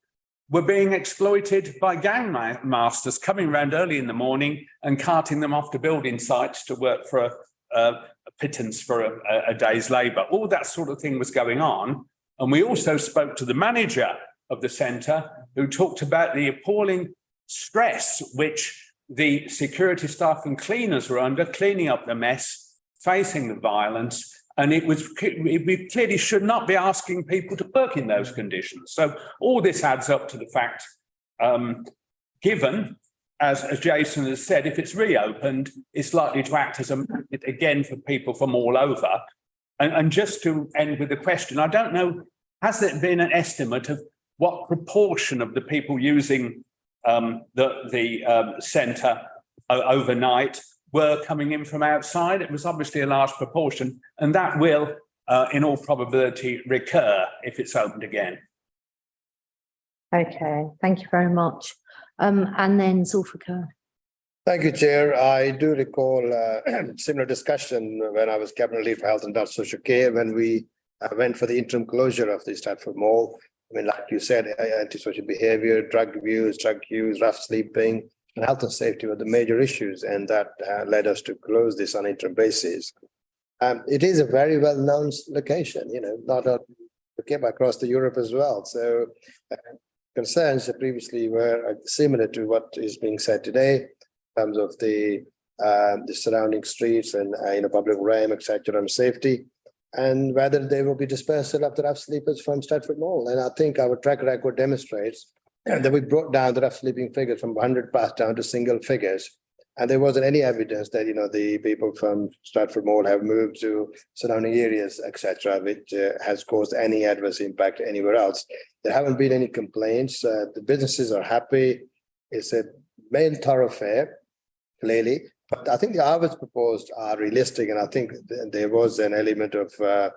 were being exploited by gang masters coming around early in the morning and carting them off to building sites to work for a pittance for a day's labour. All that sort of thing was going on. And we also spoke to the manager of the centre, who talked about the appalling stress which the security staff and cleaners were under, cleaning up the mess, facing the violence. And we clearly should not be asking people to work in those conditions. So all this adds up to the fact, given, as Jason has said, if it's reopened, it's likely to act as a magnet again for people from all over. And just to end with a question, I don't know, has there been an estimate of what proportion of the people using the centre overnight were coming in from outside? It was obviously a large proportion, and that will, in all probability, recur if it's opened again. Okay, thank you very much. And then Zulfikar. Thank you, Chair. I do recall similar discussion when I was Cabinet Lead for Health and Social Care, when we went for the interim closure of the Stratford Mall. I mean, like you said, antisocial behaviour, drug use, rough sleeping, and health and safety were the major issues, and that led us to close this on interim basis. It is a very well-known location, not across the Europe as well. So concerns that previously were similar to what is being said today in terms of the surrounding streets and public realm, etc., and safety, and whether they will be dispersal of the rough sleepers from Stratford Mall. And I think our track record demonstrates that we brought down the rough sleeping figures from 100 plus down to single figures. And there wasn't any evidence that, the people from Stratford Mall have moved to surrounding areas, etc., which has caused any adverse impact anywhere else. There haven't been any complaints. The businesses are happy. It's a main thoroughfare, clearly. But I think the hours proposed are realistic. And I think there was an element of the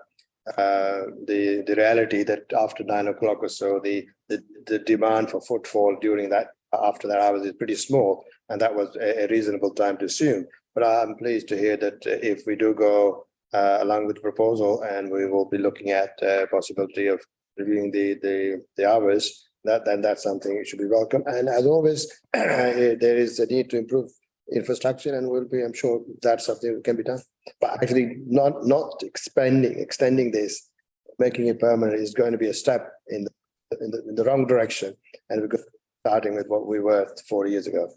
reality that after 9 o'clock or so, the demand for footfall during that, after that hours, is pretty small, and that was a reasonable time to assume. But I'm pleased to hear that if we do go along with the proposal, and we will be looking at possibility of reviewing the hours, then that's something that should be welcome. And as always, there is a need to improve infrastructure, and I'm sure that's something that can be done. But actually, not extending this, making it permanent, is going to be a step in the wrong direction, and we're starting with what we were 4 years ago.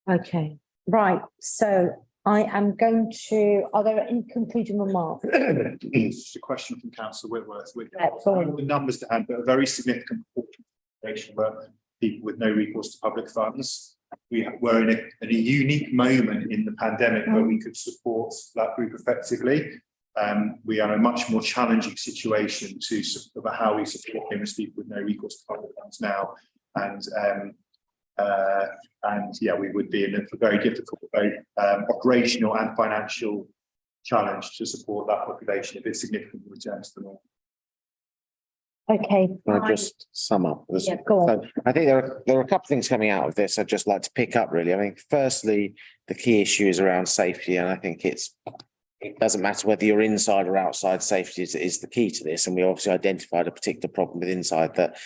Okay, right. So I am going to, are there any concluding remarks? It's just a question from Councillor Whitworth. The numbers to hand, but a very significant proportion were people with no recourse to public funds. We were in a unique moment in the pandemic where we could support that group effectively. We are in a much more challenging situation about how we support homeless people with no recourse to public funds now. And yeah, we would be in a very difficult, both operational and financial challenge to support that population if it significantly returns to normal. Okay. Can I just sum up? Yeah, go on. So I think there are a couple of things coming out of this I'd just like to pick up, really. I mean, firstly, the key issue is around safety, and I think it doesn't matter whether you're inside or outside, safety is the key to this. And we obviously identified a particular problem with inside that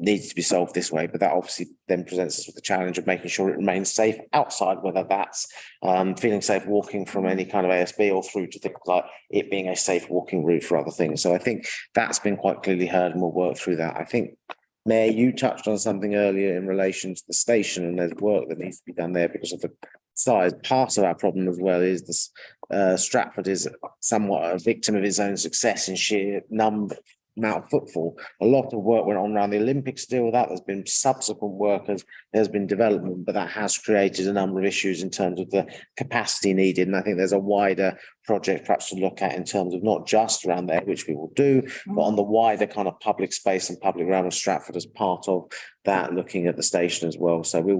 needs to be solved this way, but that obviously then presents us with the challenge of making sure it remains safe outside, whether that's feeling safe walking from any kind of ASB or through to things like it being a safe walking route for other things. So I think that's been quite clearly heard, and we'll work through that. I think, Mayor, you touched on something earlier in relation to the station, and there's work that needs to be done there because of the size. Part of our problem as well is this Stratford is somewhat a victim of its own success in sheer amount of footfall. A lot of work went on around the Olympics to deal with that. There's been subsequent work, there's been development, but that has created a number of issues in terms of the capacity needed. And I think there's a wider project perhaps to look at in terms of not just around there, which we will do, but on the wider kind of public space and public realm of Stratford as part of that, looking at the station as well. So we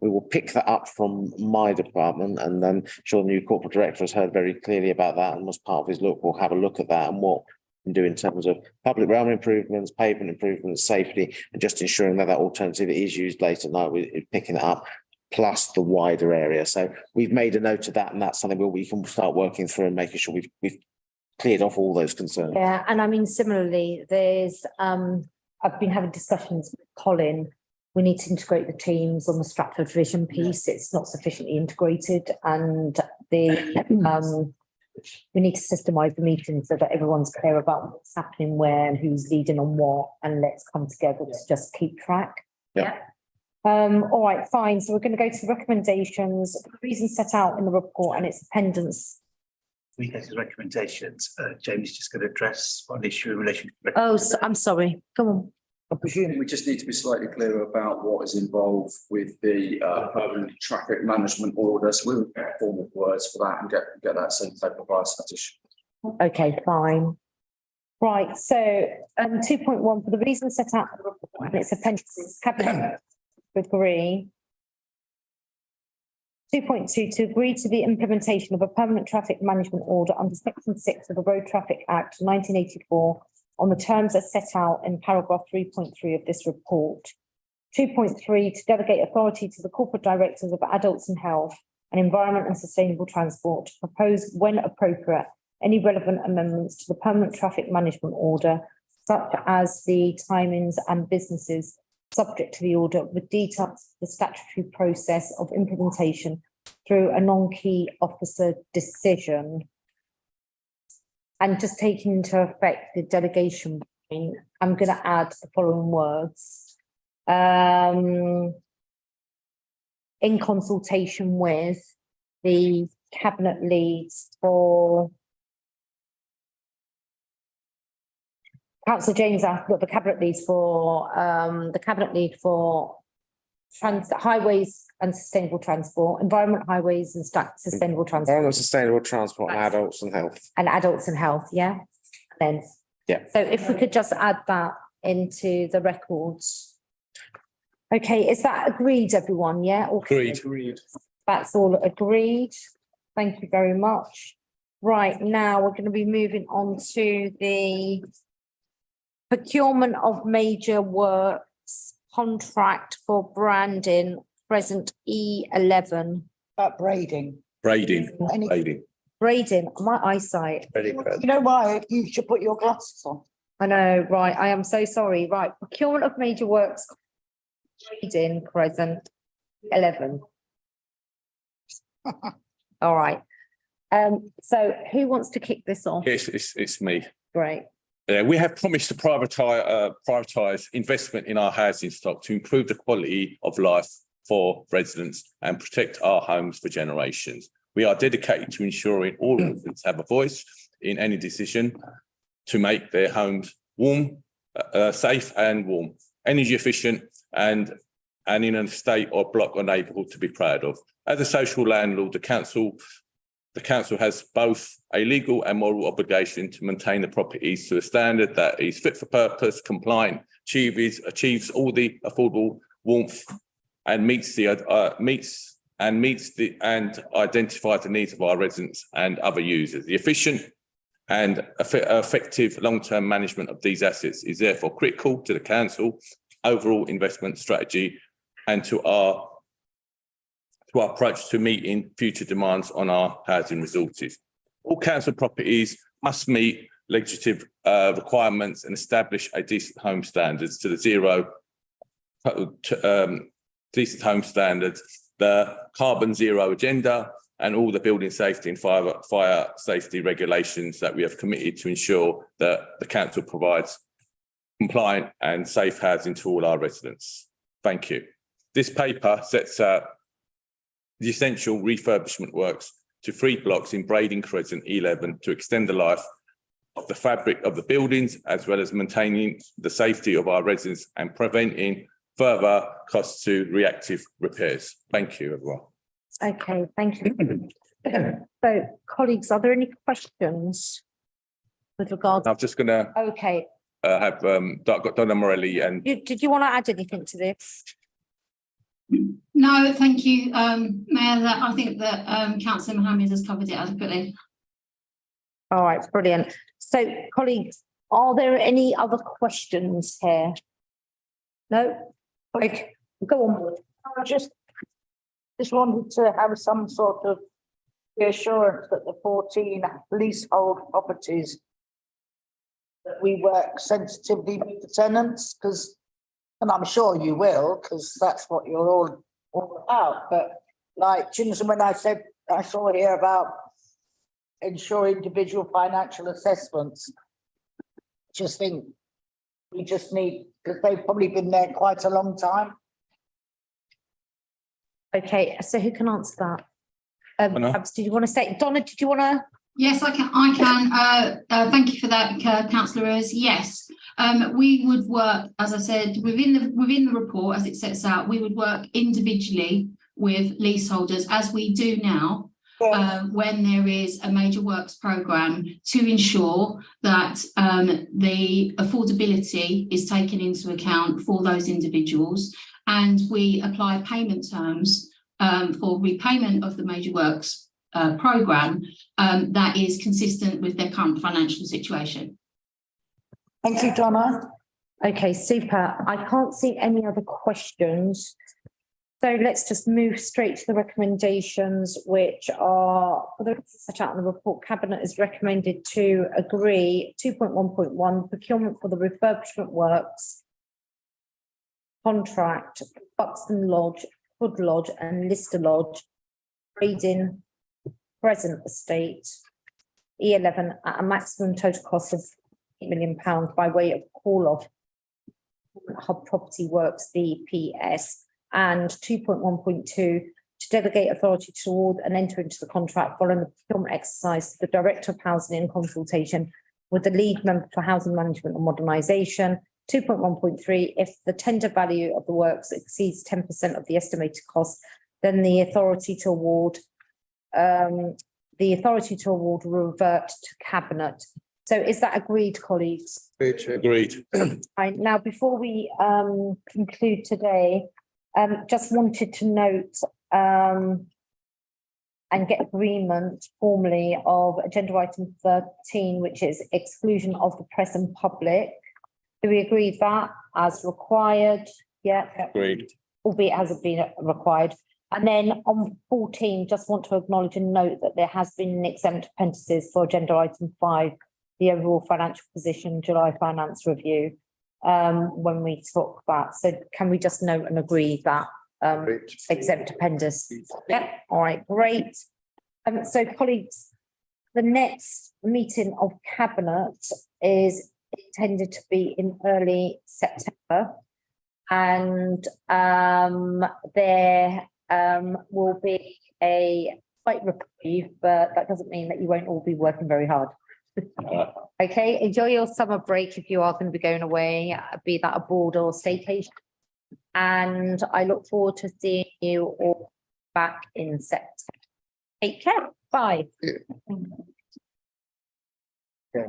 will pick that up from my department, and I'm sure the new corporate director has heard very clearly about that, and as part of his look, we'll have a look at that and what and do in terms of public realm improvements, pavement improvements, safety, and just ensuring that that alternative is used late at night. We're picking it up. plus the wider area. So we've made a note of that, and that's something where we can start working through and making sure we've cleared off all those concerns. Yeah, and I mean, similarly, there's, I've been having discussions with Colin. We need to integrate the teams on the Stratford Vision piece. It's not sufficiently integrated, and the, we need to systemize the meeting so that everyone's clear about what's happening where and who's leading on what, and let's come together to just keep track. Yeah. All right, fine. So we're going to go to the recommendations, the reasons set out in the report and its appendants. We go to the recommendations. Jamie's just going to address one issue in relation to. Oh, so, I'm sorry. Come on. I presume we just need to be slightly clearer about what is involved with the permanent traffic management order. So we'll get formal words for that and get that sent over by statistician. Okay, fine. Right, so 2.1, for the reasons set out in the report and its appendices, Cabinet agree. 2.2, to agree to the implementation of a permanent traffic management order under section 6 of the Road Traffic Act 1984 on the terms as set out in paragraph 3.3 of this report. 2.3, to delegate authority to the corporate directors of adults and health and environment and sustainable transport to propose, when appropriate, any relevant amendments to the permanent traffic management order, such as the timings and businesses subject to the order, with details of the statutory process of implementation through a non-key officer decision. And just taking into effect the delegation, I'm going to add the following words. In consultation with the cabinet leads for Councillor James asked what the cabinet leads for the cabinet lead for highways and sustainable transport, environment, highways and sustainable transport. Environment, sustainable transport, and adults and health. And adults and health, yeah. Then yeah. So if we could just add that into the records. Okay, is that agreed, everyone? Yeah. Agreed. That's all agreed. Thank you very much. Right, now we're going to be moving on to the procurement of major works contract for branding, present E11. Braiding. Braiding, my eyesight. You know why? You should put your glasses on. I know, right, I am so sorry. Right, procurement of major works, braiding, present 11. All right. So who wants to kick this off? Yes, it's me. Great. We have promised to privatise investment in our housing stock to improve the quality of life for residents and protect our homes for generations. We are dedicated to ensuring all residents have a voice in any decision to make their homes warm, safe and warm, energy efficient and in a state or block or neighbourhood to be proud of. As a social landlord, the council has both a legal and moral obligation to maintain the properties to a standard that is fit for purpose, compliant, achieves all the affordable warmth and identifies the needs of our residents and other users. The efficient and effective long-term management of these assets is therefore critical to the council overall investment strategy and to our approach to meeting future demands on our housing resources. All council properties must meet legislative requirements and establish a decent home standards to the decent home standards, the carbon zero agenda, and all the building safety and fire safety regulations that we have committed to ensure that the council provides compliant and safe housing to all our residents. Thank you. This paper sets out the essential refurbishment works to 3 blocks in Braiding Crescent 11 to extend the life of the fabric of the buildings, as well as maintaining the safety of our residents and preventing further costs to reactive repairs. Thank you, everyone. Okay, thank you. So, colleagues, are there any questions with regards? I'm just going to Okay. have got Donna Morelli and. Did you want to add anything to this? No, thank you, Mayor. I think that Councillor Mohammed has covered it adequately. All right, brilliant. So, colleagues, are there any other questions here? No? Okay, go on. Just just wanted to have some sort of reassurance that the 14 leasehold properties that we work sensitively with the tenants, because, and I'm sure you will, because that's what you're all about, but like, Jimson, when I said, I saw here about ensure individual financial assessments, just think we just need, because they've probably been there quite a long time. Okay, so who can answer that? Donna. Perhaps, did you want to say, Donna, did you want to? Yes, I can. Thank you for that, councillor Rose. Yes, we would work, as I said, within the report as it sets out, we would work individually with leaseholders as we do now. When there is a major works programme to ensure that the affordability is taken into account for those individuals, and we apply payment terms for repayment of the major works programme that is consistent with their current financial situation. Thank you, Donna. Okay, super. I can't see any other questions. So let's just move straight to the recommendations, which are, for the reasons set out in the report, Cabinet is recommended to agree 2.1.1 procurement for the refurbishment works contract, Buxton Lodge, Hood Lodge and Lister Lodge, Reading Present Estate, E11 at a maximum total cost of £8 million by way of call of Hub Property Works DPS. And 2.1.2 to delegate authority to award and enter into the contract following the procurement exercise, the Director of Housing in consultation with the lead member for Housing Management and Modernisation. 2.1.3, if the tender value of the works exceeds 10% of the estimated cost, then the authority to award will revert to Cabinet. So is that agreed, colleagues? Agreed. Right, now, before we conclude today, just wanted to note and get agreement formally of agenda item 13, which is exclusion of the press and public. Do we agree with that as required? Yeah. Agreed. Albeit hasn't been required. And then on 14, just want to acknowledge and note that there has been an exempt appendices for agenda item 5, the overall financial position, July finance review. When we talk about, so can we just note and agree that exempt appendix? Yep, all right, great. So colleagues, the next meeting of Cabinet is intended to be in early September, and there will be a slight reprieve, but that doesn't mean that you won't all be working very hard. Okay, enjoy your summer break if you are going to be going away, be that abroad or staycation. And I look forward to seeing you all back in September. Take care. Bye. Yeah.